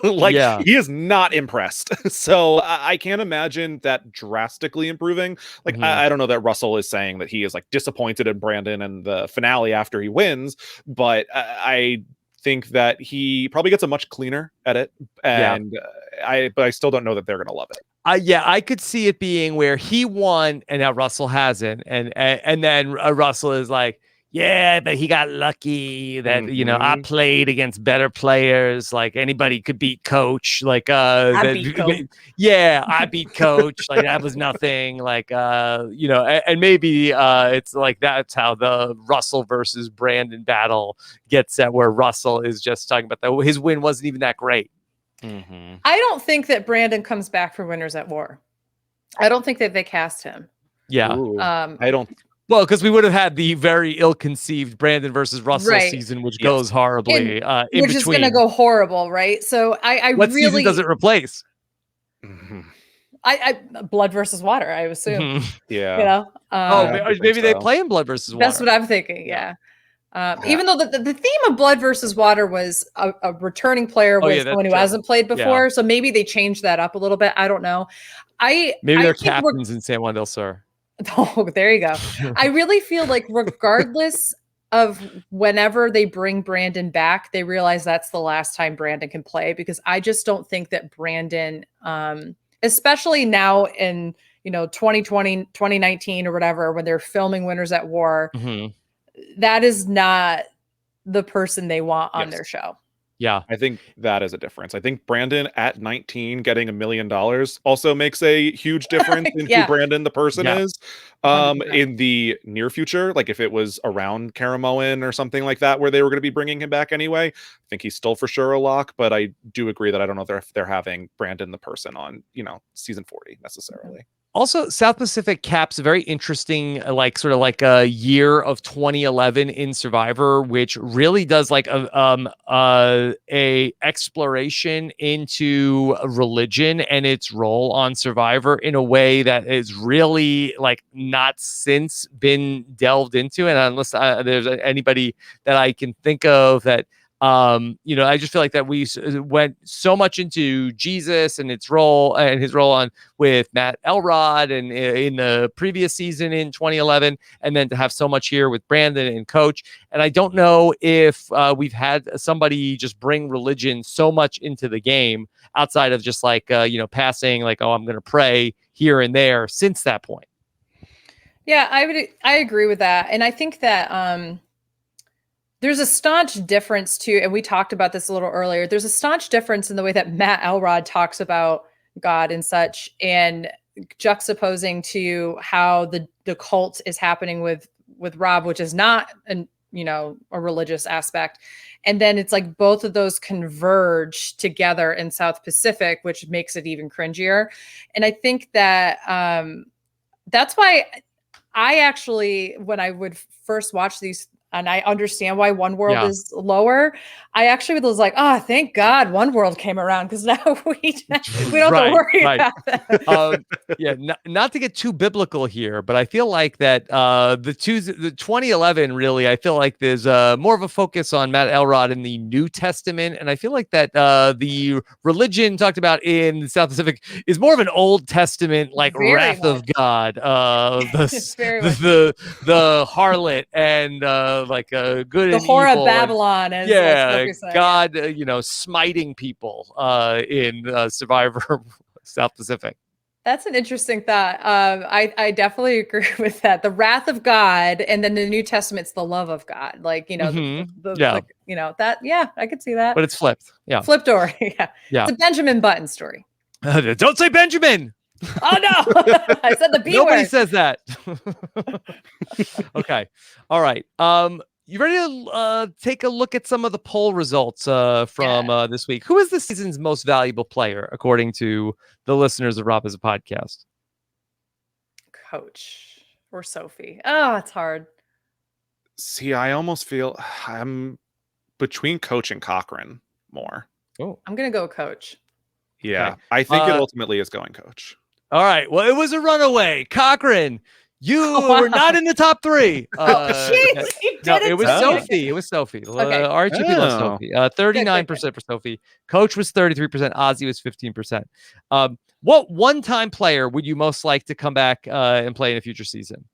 [SPEAKER 2] Like
[SPEAKER 1] Yeah.
[SPEAKER 2] he is not impressed. So I can't imagine that drastically improving. Like
[SPEAKER 1] Mhm.
[SPEAKER 2] I don't know that Russell is saying that he is like disappointed in Brandon and the finale after he wins, but I think that he probably gets a much cleaner edit,
[SPEAKER 1] Yeah.
[SPEAKER 2] and but I still don't know that they're gonna love it.
[SPEAKER 1] Yeah, I could see it being where he won and now Russell hasn't, and then Russell is like, yeah, but he got lucky that I
[SPEAKER 2] Mhm.
[SPEAKER 1] played against better players. Like anybody could beat Coach. Like
[SPEAKER 3] I beat Coach.
[SPEAKER 1] yeah, I beat Coach. Like that was nothing. Like and maybe it's like that's how the Russell versus Brandon battle gets at where Russell is just talking about his win wasn't even that great.
[SPEAKER 2] Mhm.
[SPEAKER 3] I don't think that Brandon comes back for Winners at War. I don't think that they cast him.
[SPEAKER 1] Yeah.
[SPEAKER 2] Ooh,
[SPEAKER 3] Um,
[SPEAKER 2] I don't.
[SPEAKER 1] Well, because we would have had the very ill-conceived Brandon versus Russell
[SPEAKER 3] right.
[SPEAKER 1] season, which
[SPEAKER 2] Yes.
[SPEAKER 1] goes horribly in
[SPEAKER 3] Which is going to
[SPEAKER 1] between.
[SPEAKER 3] go horrible, right? So I
[SPEAKER 1] What season does
[SPEAKER 3] really,
[SPEAKER 1] it replace?
[SPEAKER 2] Mhm.
[SPEAKER 3] I blood versus water, I assume.
[SPEAKER 1] Mhm.
[SPEAKER 2] Yeah.
[SPEAKER 3] You know,
[SPEAKER 1] Oh,
[SPEAKER 2] I
[SPEAKER 3] um,
[SPEAKER 2] think
[SPEAKER 1] maybe they
[SPEAKER 2] so.
[SPEAKER 1] play in Blood versus
[SPEAKER 3] that's
[SPEAKER 1] Water.
[SPEAKER 3] what I'm thinking.
[SPEAKER 1] Yeah.
[SPEAKER 3] Yeah. Even though the theme of blood versus water was a returning player
[SPEAKER 1] Oh, yeah,
[SPEAKER 3] was
[SPEAKER 1] that's
[SPEAKER 3] someone who
[SPEAKER 1] true.
[SPEAKER 3] hasn't played
[SPEAKER 1] Yeah.
[SPEAKER 3] before, so maybe they changed that up a little bit. I don't know.
[SPEAKER 1] Maybe
[SPEAKER 3] I
[SPEAKER 1] they're
[SPEAKER 3] think we're
[SPEAKER 1] captains in San Juan del Sur.
[SPEAKER 3] oh, there you go. I really feel like regardless of whenever they bring Brandon back, they realize that's the last time Brandon can play because I just don't think that Brandon, especially now in 2020, 2019 or whatever, when they're filming Winners at War,
[SPEAKER 1] Mhm.
[SPEAKER 3] that is not the person they want on
[SPEAKER 2] Yes.
[SPEAKER 3] their show.
[SPEAKER 1] Yeah.
[SPEAKER 2] I think that is a difference. I think Brandon at 19 getting $1 million also makes a huge difference in who
[SPEAKER 3] Yeah.
[SPEAKER 2] Brandon the person
[SPEAKER 1] Yeah.
[SPEAKER 2] is.
[SPEAKER 3] 100%.
[SPEAKER 2] In the near future, like if it was around Caramoan or something like that, where they were going to be bringing him back anyway, I think he's still for sure a lock. But I do agree that I don't know if they're having Brandon the person on season 40 necessarily.
[SPEAKER 1] Also, South Pacific caps a very interesting, like sort of like a year of 2011 in Survivor, which really does like a exploration into religion and its role on Survivor in a way that is really like not since been delved into. And unless there's anybody that I can think of that I just feel like that we went so much into Jesus and its role and his role on with Matt Elrod and in the previous season in 2011, and then to have so much here with Brandon and Coach. And I don't know if we've had somebody just bring religion so much into the game outside of just like passing like, oh, I'm going to pray here and there since that point.
[SPEAKER 3] Yeah, I agree with that. And I think that there's a staunch difference too, and we talked about this a little earlier. There's a staunch difference in the way that Matt Elrod talks about God and such, and juxtaposing to how the cult is happening with Rob, which is not a religious aspect. And then it's like both of those converge together in South Pacific, which makes it even cringier. And I think that that's why I actually, when I would first watch these, and I understand why One World is lower, I actually was like, oh, thank God One World came around because now we don't have to worry about that.
[SPEAKER 1] Not to get too biblical here, but I feel like that the 2011 really, I feel like there's more of a focus on Matt Elrod in the New Testament, and I feel like that the religion talked about in the South Pacific is more of an Old Testament, like
[SPEAKER 3] Very
[SPEAKER 1] wrath
[SPEAKER 3] much.
[SPEAKER 1] of God,
[SPEAKER 3] Very much.
[SPEAKER 1] the harlot and like good
[SPEAKER 3] The
[SPEAKER 1] and
[SPEAKER 3] horror of
[SPEAKER 1] evil,
[SPEAKER 3] Babylon, as
[SPEAKER 1] yeah,
[SPEAKER 3] Sophie said,
[SPEAKER 1] God, smiting people in Survivor South Pacific.
[SPEAKER 3] That's an interesting thought. I definitely agree with that. The wrath of God, and then the New Testament's the love of God. Like that. Yeah, I could see that.
[SPEAKER 1] But it's flipped. Yeah,
[SPEAKER 3] flipped over. Yeah,
[SPEAKER 1] yeah.
[SPEAKER 3] It's a Benjamin Button story.
[SPEAKER 1] Don't say Benjamin.
[SPEAKER 3] Oh no, I said the B
[SPEAKER 1] Nobody
[SPEAKER 3] word.
[SPEAKER 1] says that. Okay, all right. You ready to take a look at some of the poll results from this week? Who is the season's most valuable player, according to the listeners of RHAP as a podcast?
[SPEAKER 3] Coach or Sophie? Oh, it's hard.
[SPEAKER 2] See, I almost feel I'm between Coach and Cochran more.
[SPEAKER 1] Oh,
[SPEAKER 3] I'm gonna go Coach.
[SPEAKER 2] Yeah,
[SPEAKER 1] okay.
[SPEAKER 2] I think it ultimately is going Coach.
[SPEAKER 1] All right. Well, it was a runaway. Cochran, you
[SPEAKER 3] Wow.
[SPEAKER 1] were not in the top three.
[SPEAKER 3] Jeez, you
[SPEAKER 1] No,
[SPEAKER 3] did
[SPEAKER 1] it was
[SPEAKER 2] Oh.
[SPEAKER 1] Sophie. It was Sophie.
[SPEAKER 3] Okay.
[SPEAKER 1] RHAP loves
[SPEAKER 2] Oh.
[SPEAKER 1] Sophie. 39% for Sophie. Coach was 33%. Ozzy was 15%. What one-time player would you most like to come back and play in a future season?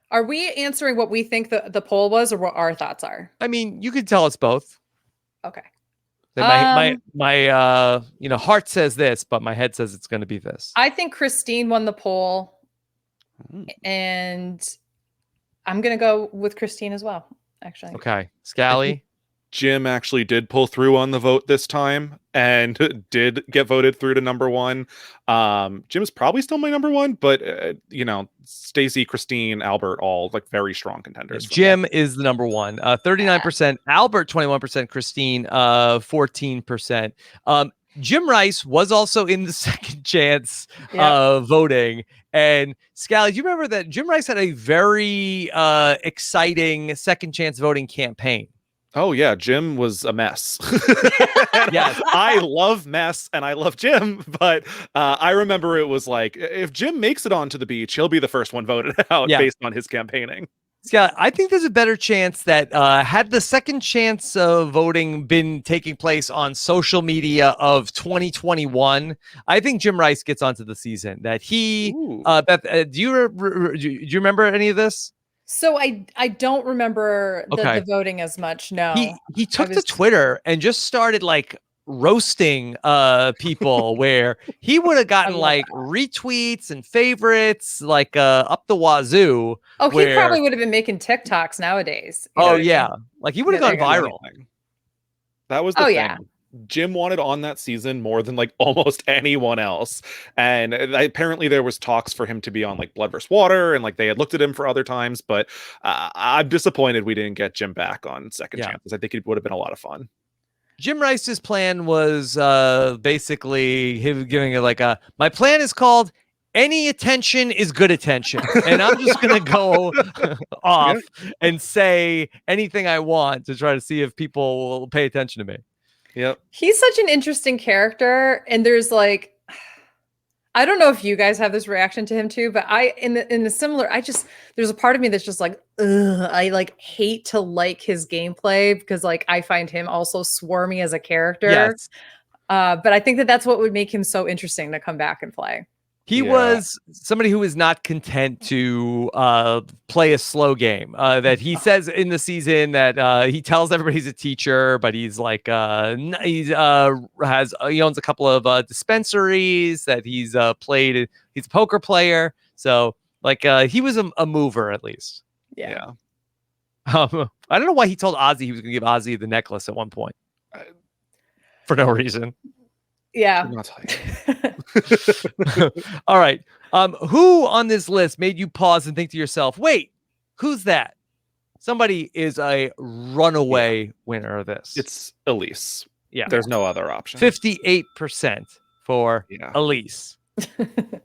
[SPEAKER 3] Are we answering what we think the poll was, or what our thoughts are?
[SPEAKER 1] I mean, you could tell us both.
[SPEAKER 3] Okay.
[SPEAKER 1] My heart says this, but my head says it's going to be this.
[SPEAKER 3] I think Christine won the poll,
[SPEAKER 2] Mm.
[SPEAKER 3] and I'm gonna go with Christine as well. Actually.
[SPEAKER 1] Okay, Scally.
[SPEAKER 2] Jim actually did pull through on the vote this time and did get voted through to number one. Jim's probably still my number one, but Stacey, Christine, Albert, all like very strong contenders.
[SPEAKER 1] Jim is the number one. 39%. Albert 21%. Christine 14%. Jim Rice was also in the second chance voting. And Scally, do you remember that Jim Rice had a very exciting second chance voting campaign?
[SPEAKER 2] Oh yeah, Jim was a mess.
[SPEAKER 1] Yes,
[SPEAKER 2] I love mess and I love Jim, but I remember it was like, if Jim makes it onto the beach, he'll be the first one voted out based on his campaigning.
[SPEAKER 1] Yeah, I think there's a better chance that had the second chance of voting been taking place on social media of 2021, I think Jim Rice gets onto the season. That he, Beth, do you remember any of this?
[SPEAKER 3] So I don't remember the voting as much. No,
[SPEAKER 1] he took to Twitter and just started like roasting people where he would have gotten like retweets and favorites like up the wazoo.
[SPEAKER 3] Oh, he probably would have been making TikToks nowadays.
[SPEAKER 1] Oh yeah, like he would have gone viral.
[SPEAKER 2] That was the thing. Jim wanted on that season more than like almost anyone else, and apparently there was talks for him to be on like Blood vs. Water, and like they had looked at him for other times, but I'm disappointed we didn't get Jim back on second chances. I think it would have been a lot of fun.
[SPEAKER 1] Jim Rice's plan was basically him giving it like my plan is called any attention is good attention, and I'm just gonna go off and say anything I want to try to see if people will pay attention to me.
[SPEAKER 2] Yep.
[SPEAKER 3] He's such an interesting character, and there's like, I don't know if you guys have this reaction to him too, but in the similar, there's a part of me that's just like, ugh, I like hate to like his gameplay because like I find him also swarmy as a character.
[SPEAKER 1] Yes.
[SPEAKER 3] But I think that's what would make him so interesting to come back and play.
[SPEAKER 1] He was somebody who is not content to play a slow game. That he says in the season that he tells everybody he's a teacher, but he's like he owns a couple of dispensaries that he's played. He's a poker player, so like he was a mover at least.
[SPEAKER 3] Yeah.
[SPEAKER 1] I don't know why he told Ozzy he was going to give Ozzy the necklace at one point for no reason.
[SPEAKER 3] Yeah.
[SPEAKER 1] All right. Who on this list made you pause and think to yourself, wait, who's that? Somebody is a runaway winner of this.
[SPEAKER 2] It's Elise.
[SPEAKER 1] Yeah.
[SPEAKER 2] There's no other option.
[SPEAKER 1] 58% for Elise.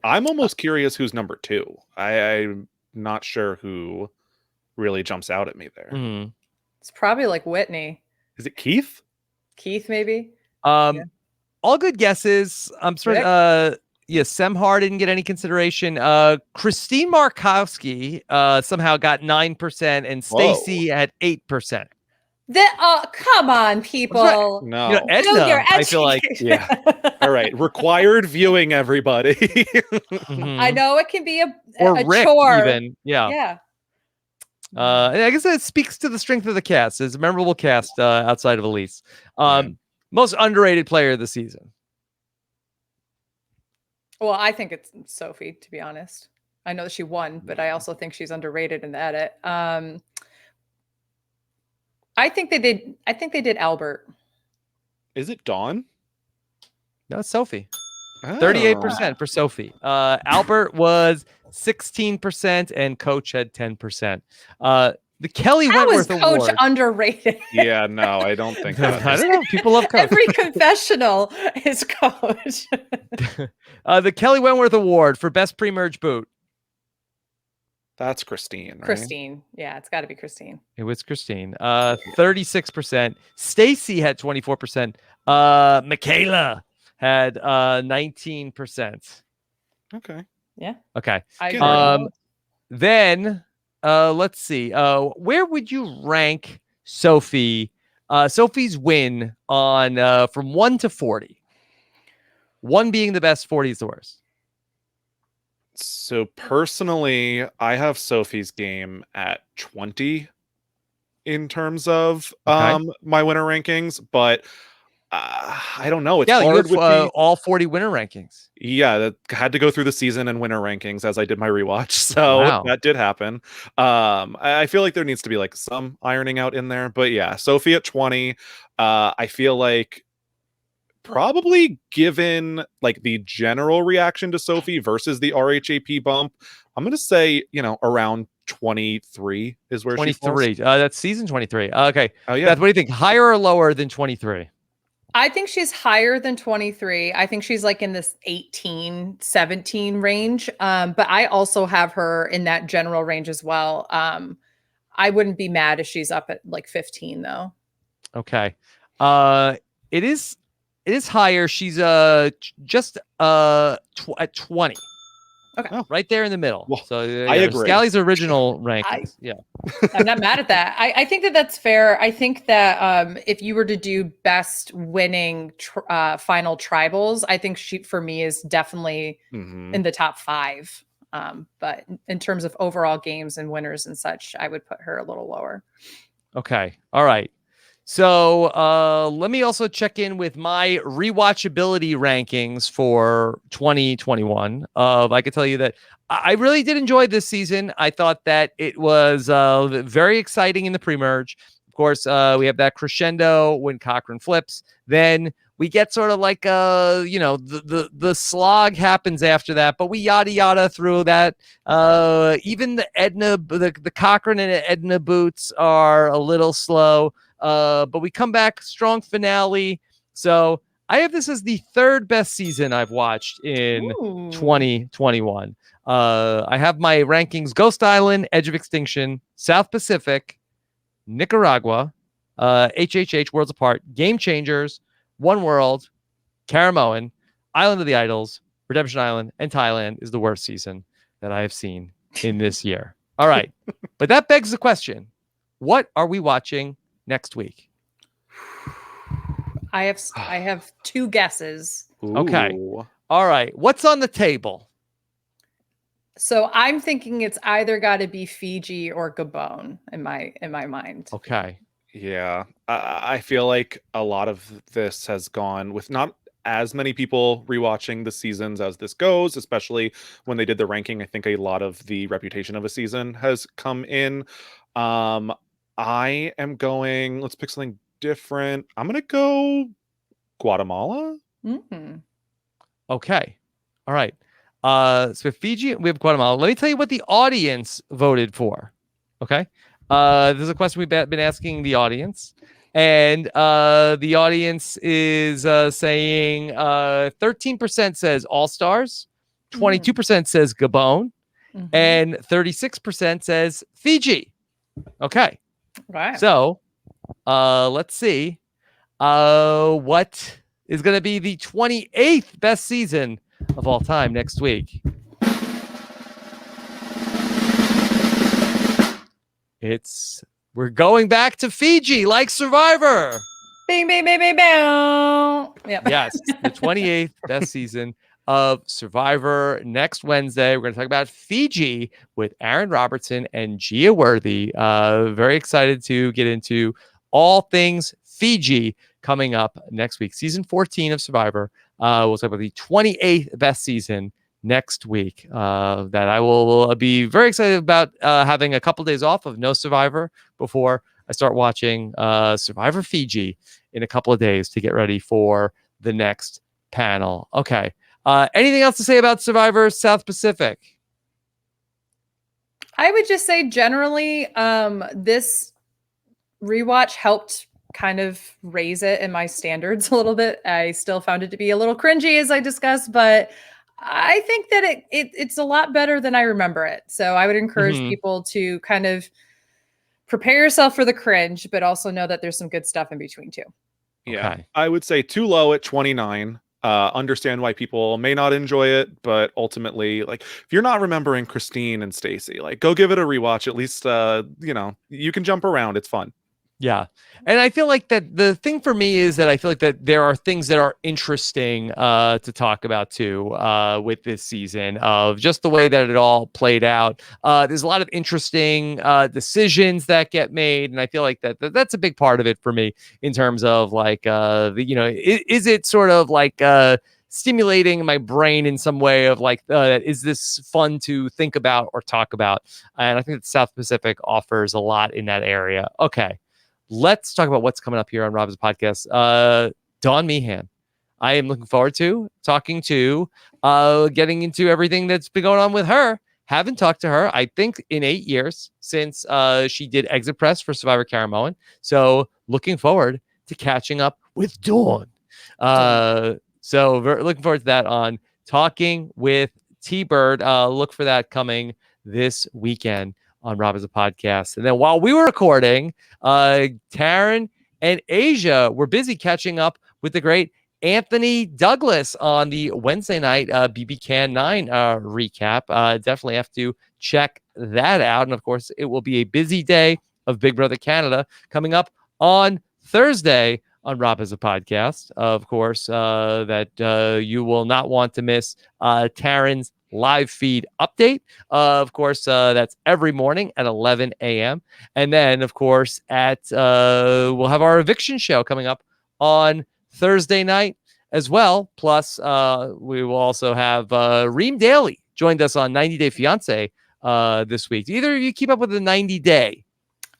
[SPEAKER 2] I'm almost curious who's number two. I'm not sure who really jumps out at me there.
[SPEAKER 1] Mm-hmm.
[SPEAKER 3] It's probably like Whitney.
[SPEAKER 2] Is it Keith?
[SPEAKER 3] Keith, maybe?
[SPEAKER 1] All good guesses. I'm sorry. Semhar didn't get any consideration. Christine Markowski somehow got 9%, and Stacy had 8%.
[SPEAKER 3] Come on, people.
[SPEAKER 2] No,
[SPEAKER 1] Edna, I feel like
[SPEAKER 2] All right, required viewing, everybody.
[SPEAKER 1] Mm-hmm.
[SPEAKER 3] I know it can be a
[SPEAKER 1] Rick,
[SPEAKER 3] chore.
[SPEAKER 1] Even. Yeah. And I guess it speaks to the strength of the cast. It's a memorable cast outside of Elise. Most underrated player of the season.
[SPEAKER 3] Well, I think it's Sophie, to be honest. I know that she won, but I also think she's underrated in the edit. I think they did Albert.
[SPEAKER 2] Is it Dawn?
[SPEAKER 1] No, it's Sophie. 38% for Sophie. Albert was 16%, and Coach had 10%. The Kelly Wentworth Award.
[SPEAKER 3] Coach underrated?
[SPEAKER 2] Yeah, no, I don't think that.
[SPEAKER 1] I don't know. People love Coach.
[SPEAKER 3] Every confessional is Coach.
[SPEAKER 1] The Kelly Wentworth Award for Best Pre-Merge Boot.
[SPEAKER 2] That's Christine, right?
[SPEAKER 3] Christine. Yeah, it's got to be Christine.
[SPEAKER 1] It was Christine. 36%. Stacy had 24%. Michaela had 19%.
[SPEAKER 2] Okay.
[SPEAKER 3] Yeah.
[SPEAKER 1] Okay.
[SPEAKER 3] I
[SPEAKER 2] Getting there.
[SPEAKER 1] Then let's see. Where would you rank Sophie? Sophie's win on from 1 to 40. 1 being the best, 40 is the worst.
[SPEAKER 2] So personally, I have Sophie's game at 20 in terms of
[SPEAKER 1] Okay.
[SPEAKER 2] my winner rankings, but I don't know. It's
[SPEAKER 1] Yeah, you
[SPEAKER 2] hard
[SPEAKER 1] have
[SPEAKER 2] with the
[SPEAKER 1] all 40 winner rankings.
[SPEAKER 2] yeah, that had to go through the season and winner rankings as I did my rewatch. So
[SPEAKER 1] Wow.
[SPEAKER 2] that did happen. I feel like there needs to be like some ironing out in there, but yeah, Sophie at 20. I feel like probably given like the general reaction to Sophie versus the RHAP bump, I'm gonna say, around 23 is where she falls.
[SPEAKER 1] 23. That's season 23. Okay.
[SPEAKER 2] Oh yeah.
[SPEAKER 1] Beth, what do you think? Higher or lower than 23?
[SPEAKER 3] I think she's higher than 23. I think she's like in this 18, 17 range. But I also have her in that general range as well. I wouldn't be mad if she's up at like 15 though.
[SPEAKER 1] Okay. It is higher. She's just at 20.
[SPEAKER 3] Okay.
[SPEAKER 2] Oh.
[SPEAKER 1] Right there in the middle.
[SPEAKER 2] Well,
[SPEAKER 1] So
[SPEAKER 2] I agree.
[SPEAKER 1] Scally's original rankings. Yeah.
[SPEAKER 3] I'm not mad at that. I think that that's fair. I think that if you were to do best winning final tribals, I think she, for me, is definitely in the top 5. But in terms of overall games and winners and such, I would put her a little lower.
[SPEAKER 1] Okay. All right. So let me also check in with my rewatchability rankings for 2021. I can tell you that I really did enjoy this season. I thought that it was very exciting in the pre-merge. Of course, we have that crescendo when Cochran flips. Then we get sort of like the slog happens after that, but we yada through that. Even the Cochran and Edna boots are a little slow. But we come back strong finale. So I have this as the 3rd best season I've watched in 2021. I have my rankings: Ghost Island, Edge of Extinction, South Pacific, Nicaragua, HHH, Worlds Apart, Game Changers, One World, Caramoan, Island of the Idols, Redemption Island, and Thailand is the worst season that I have seen in this year. All right. But that begs the question: what are we watching next week?
[SPEAKER 3] I have 2 guesses.
[SPEAKER 1] Okay.
[SPEAKER 2] Ooh.
[SPEAKER 1] All right. What's on the table?
[SPEAKER 3] So I'm thinking it's either got to be Fiji or Gabon in my mind.
[SPEAKER 1] Okay.
[SPEAKER 2] Yeah, I feel like a lot of this has gone with not as many people rewatching the seasons as this goes, especially when they did the ranking. I think a lot of the reputation of a season has come in. I am going, let's pick something different. I'm going to go Guatemala.
[SPEAKER 3] Mm-hmm.
[SPEAKER 1] Okay. All right. So Fiji, we have Guatemala. Let me tell you what the audience voted for. Okay. This is a question we've been asking the audience. And the audience is saying 13% says All Stars, 22% says Gabon, and 36% says Fiji. Okay.
[SPEAKER 3] Right.
[SPEAKER 1] So let's see what is going to be the 28th best season of all time next week. We're going back to Fiji like Survivor.
[SPEAKER 3] Bing, bing, bing, bing, bing. Yep.
[SPEAKER 1] Yes, the 28th best season of Survivor. Next Wednesday, we're going to talk about Fiji with Aaron Robertson and Gia Worthy. Very excited to get into all things Fiji coming up next week. Season 14 of Survivor. We'll talk about the 28th best season next week. That I will be very excited about having a couple days off of no Survivor before I start watching Survivor Fiji in a couple of days to get ready for the next panel. Okay. Anything else to say about Survivor South Pacific?
[SPEAKER 3] I would just say generally, this rewatch helped kind of raise it in my standards a little bit. I still found it to be a little cringy, as I discussed, but I think that it's a lot better than I remember it. So I would encourage
[SPEAKER 1] Mhm.
[SPEAKER 3] people to kind of prepare yourself for the cringe, but also know that there's some good stuff in between too.
[SPEAKER 2] Yeah,
[SPEAKER 1] Okay.
[SPEAKER 2] I would say too low at 29. Understand why people may not enjoy it, but ultimately, like, if you're not remembering Christine and Stacy, like, go give it a rewatch. At least, you can jump around. It's fun.
[SPEAKER 1] Yeah. And I feel like that the thing for me is that I feel like that there are things that are interesting to talk about too with this season of just the way that it all played out. There's a lot of interesting decisions that get made. And I feel like that's a big part of it for me in terms of like, is it sort of like stimulating my brain in some way of like, is this fun to think about or talk about? And I think that South Pacific offers a lot in that area. Okay. Let's talk about what's coming up here on Rob's podcast. Dawn Meehan. I am looking forward to talking to, getting into everything that's been going on with her. Haven't talked to her, I think, in 8 years since she did Exit Press for Survivor Caramoan. So looking forward to catching up with Dawn. Looking forward to that on Talking with T-Bird. Look for that coming this weekend on Rob as a Podcast. And then while we were recording, Taryn and Asia were busy catching up with the great Anthony Douglas on the Wednesday night BB Can 9 recap. Definitely have to check that out. And of course, it will be a busy day of Big Brother Canada coming up on Thursday on Rob as a Podcast. Of course, that you will not want to miss Taryn's live feed update. Of course, that's every morning at 11 a.m. And then, of course, we'll have our eviction show coming up on Thursday night as well. Plus, we will also have Reem Daly joined us on 90 Day Fiance this week. Do either of you keep up with the 90 Day?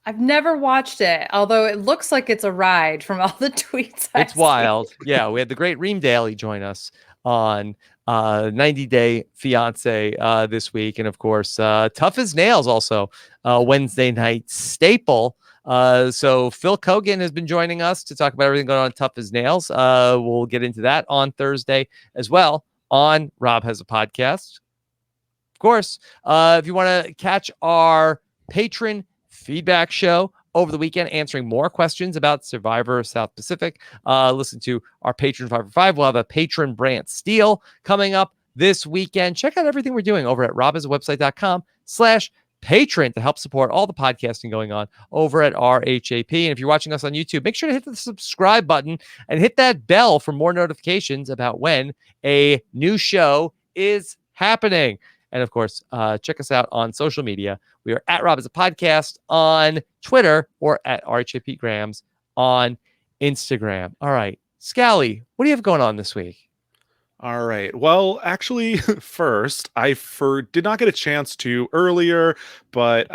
[SPEAKER 3] I've never watched it, although it looks like it's a ride from all the tweets.
[SPEAKER 1] It's wild. Yeah, we had the great Reem Daly join us on 90 Day Fiance this week. And of course, Tough as Nails also Wednesday night staple. So Phil Kogan has been joining us to talk about everything going on Tough as Nails. We'll get into that on Thursday as well on Rob Has a Podcast. Of course, if you want to catch our patron feedback show over the weekend, answering more questions about Survivor South Pacific, listen to our Patron 5 for 5. We'll have a patron Brant Steele coming up this weekend. Check out everything we're doing over at robasawebsite.com/patron to help support all the podcasting going on over at RHAP. And if you're watching us on YouTube, make sure to hit the subscribe button and hit that bell for more notifications about when a new show is happening. And of course, check us out on social media. We are at Rob as a Podcast on Twitter or at RHAP Grams on Instagram. All right, Scally, what do you have going on this week?
[SPEAKER 2] All right. Well, actually, first, did not get a chance to earlier, but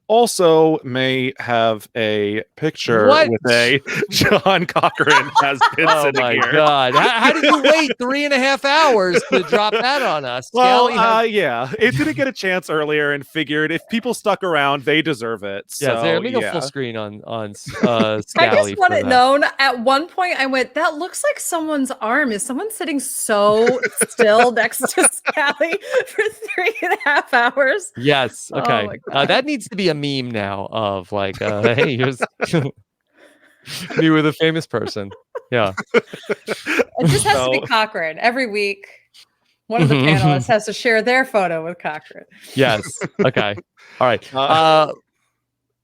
[SPEAKER 2] also may have a picture with a John Cochran has been sitting here.
[SPEAKER 1] Oh my God. How did you wait 3.5 hours to drop that on us?
[SPEAKER 2] Well, yeah, it didn't get a chance earlier and figured if people stuck around, they deserve it.
[SPEAKER 1] Yeah,
[SPEAKER 2] So,
[SPEAKER 1] let me go full screen on Scally.
[SPEAKER 3] I just want it known. At one point, I went, that looks like someone's arm. Is someone sitting so still next to Scally for 3.5 hours?
[SPEAKER 1] Yes. Okay. That needs to be a meme now of like, hey, here's me with a famous person. Yeah.
[SPEAKER 3] It just has to be Cochran every week. One of the panelists has to share their photo with Cochran.
[SPEAKER 1] Yes. Okay. All right.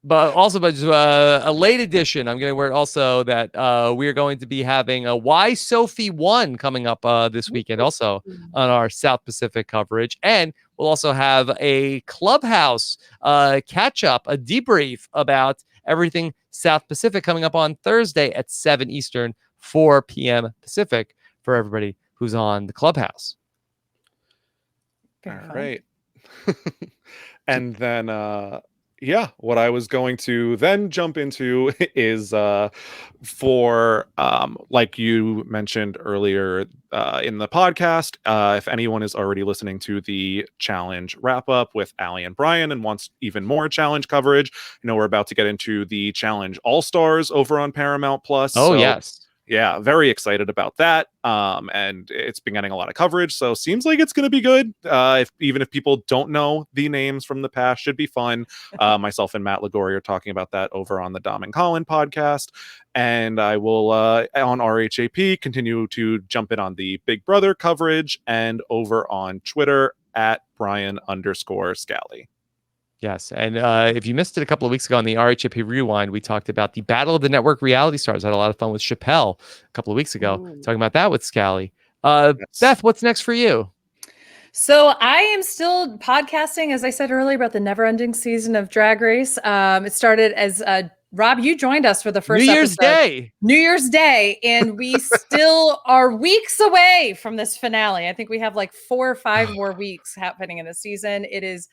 [SPEAKER 1] But just a late edition. I'm going to wear it also that we are going to be having a Why Sophie Won coming up this weekend also on our South Pacific coverage. And we'll also have a Clubhouse catch up, a debrief about everything South Pacific coming up on Thursday at 7 Eastern, 4 p.m. Pacific for everybody who's on the Clubhouse.
[SPEAKER 2] All right. And then, what I was going to then jump into is for, like you mentioned earlier in the podcast, if anyone is already listening to the challenge wrap up with Allie and Brian and wants even more challenge coverage, we're about to get into the challenge All-Stars over on Paramount Plus.
[SPEAKER 1] Oh, yes.
[SPEAKER 2] Yeah, very excited about that. And it's been getting a lot of coverage, so seems like it's going to be good. Even if people don't know the names from the past, should be fun. Myself and Matt Ligori are talking about that over on the Dom and Colin podcast, and I will on RHAP continue to jump in on the Big Brother coverage and over on Twitter at Brian_Scally.
[SPEAKER 1] Yes, and if you missed it a couple of weeks ago on the RHAP Rewind, we talked about the Battle of the Network reality stars. I had a lot of fun with Chappelle a couple of weeks ago, talking about that with Scally.
[SPEAKER 2] Yes.
[SPEAKER 1] Beth, what's next for you?
[SPEAKER 3] So I am still podcasting, as I said earlier, about the never-ending season of Drag Race. It started as Rob, you joined us for the first
[SPEAKER 1] New Year's
[SPEAKER 3] Day, and we still are weeks away from this finale. I think we have like 4 or 5 more weeks happening in the season. It is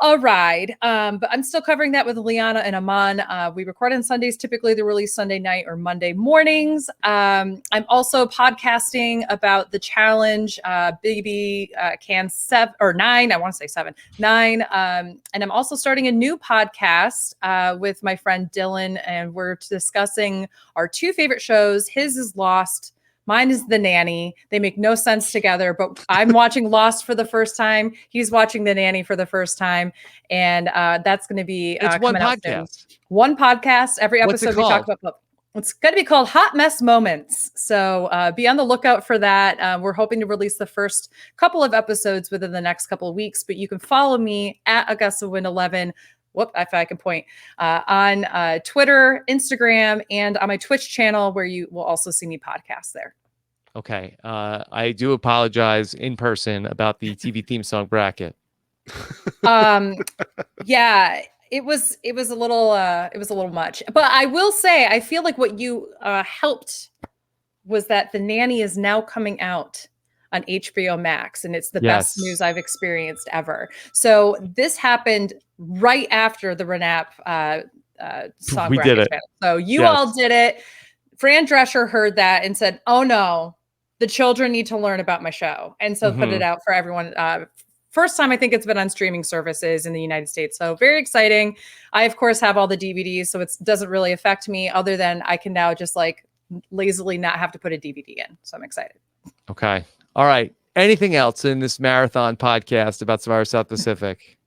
[SPEAKER 3] a ride, but I'm still covering that with Liana and Aman. We record on Sundays. Typically, they release Sunday night or Monday mornings. I'm also podcasting about the challenge, Baby Can 7 or 9. I want to say 7, 9. And I'm also starting a new podcast with my friend Dylan, and we're discussing our 2 favorite shows. His is Lost. Mine is The Nanny. They make no sense together, but I'm watching Lost for the first time. He's watching The Nanny for the first time. And that's going to be
[SPEAKER 1] It's one
[SPEAKER 3] coming out
[SPEAKER 1] podcast.
[SPEAKER 3] soon. One podcast. Every
[SPEAKER 1] What's it
[SPEAKER 3] episode we talk
[SPEAKER 1] called?
[SPEAKER 3] about. It's going to be called Hot Mess Moments. So be on the lookout for that. We're hoping to release the first couple of episodes within the next couple of weeks, but you can follow me at AugustaWin11. If I can point on Twitter, Instagram, and on my Twitch channel, where you will also see me podcast there.
[SPEAKER 1] Okay. I do apologize in person about the TV theme song bracket.
[SPEAKER 3] Yeah, it was a little much, but I will say, I feel like what you helped was that The Nanny is now coming out on HBO Max, and it's the best news I've experienced ever. So this happened right after the RHAP song
[SPEAKER 1] We did it.
[SPEAKER 3] battle. So you all did it. Fran Drescher heard that and said, "Oh no, the children need to learn about my show," and so put it out for everyone. First time I think it's been on streaming services in the United States. So very exciting. I of course have all the DVDs, so it doesn't really affect me, other than I can now just like lazily not have to put a DVD in. So I'm excited.
[SPEAKER 1] Okay. All right. Anything else in this marathon podcast about Survivor South Pacific?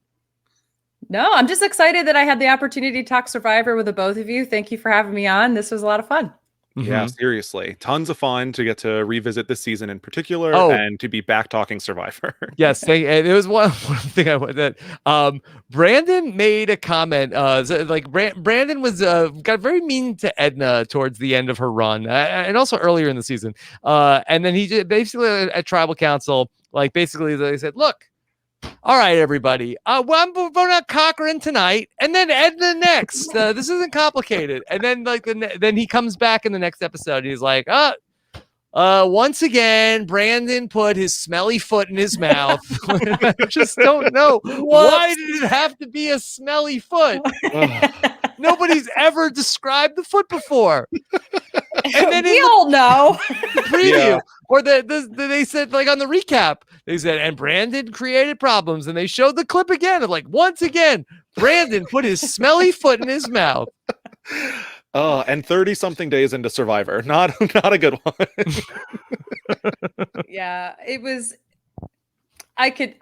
[SPEAKER 3] No, I'm just excited that I had the opportunity to talk Survivor with the both of you. Thank you for having me on. This was a lot of fun.
[SPEAKER 2] Yeah, seriously. Tons of fun to get to revisit this season in particular and to be back talking Survivor.
[SPEAKER 1] Yes. And it was one thing I wanted that Brandon made a comment. Brandon was got very mean to Edna towards the end of her run and also earlier in the season. And then he basically at Tribal Council, like basically they said, look, all right, everybody. Well, I'm voting out Cochran tonight, and then Edna next. This isn't complicated. And then, then he comes back in the next episode. He's like, once again, Brandon put his smelly foot in his mouth. I just don't know why did it have to be a smelly foot. Nobody's ever described the foot before. And then
[SPEAKER 3] we all know.
[SPEAKER 1] The preview, or they said, like on the recap, they said, and Brandon created problems, and they showed the clip again of like, once again, Brandon put his smelly foot in his mouth.
[SPEAKER 2] Oh, and 30-something days into Survivor. Not a good one.
[SPEAKER 3] Yeah, it was. I could.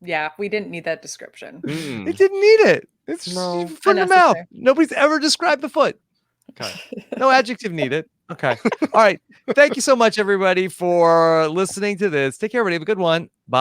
[SPEAKER 3] Yeah, we didn't need that description.
[SPEAKER 1] It didn't need it. It's foot in the mouth. Nobody's ever described the foot. Okay. No adjective needed. Okay. All right. Thank you so much, everybody, for listening to this. Take care, everybody. Have a good one. Bye.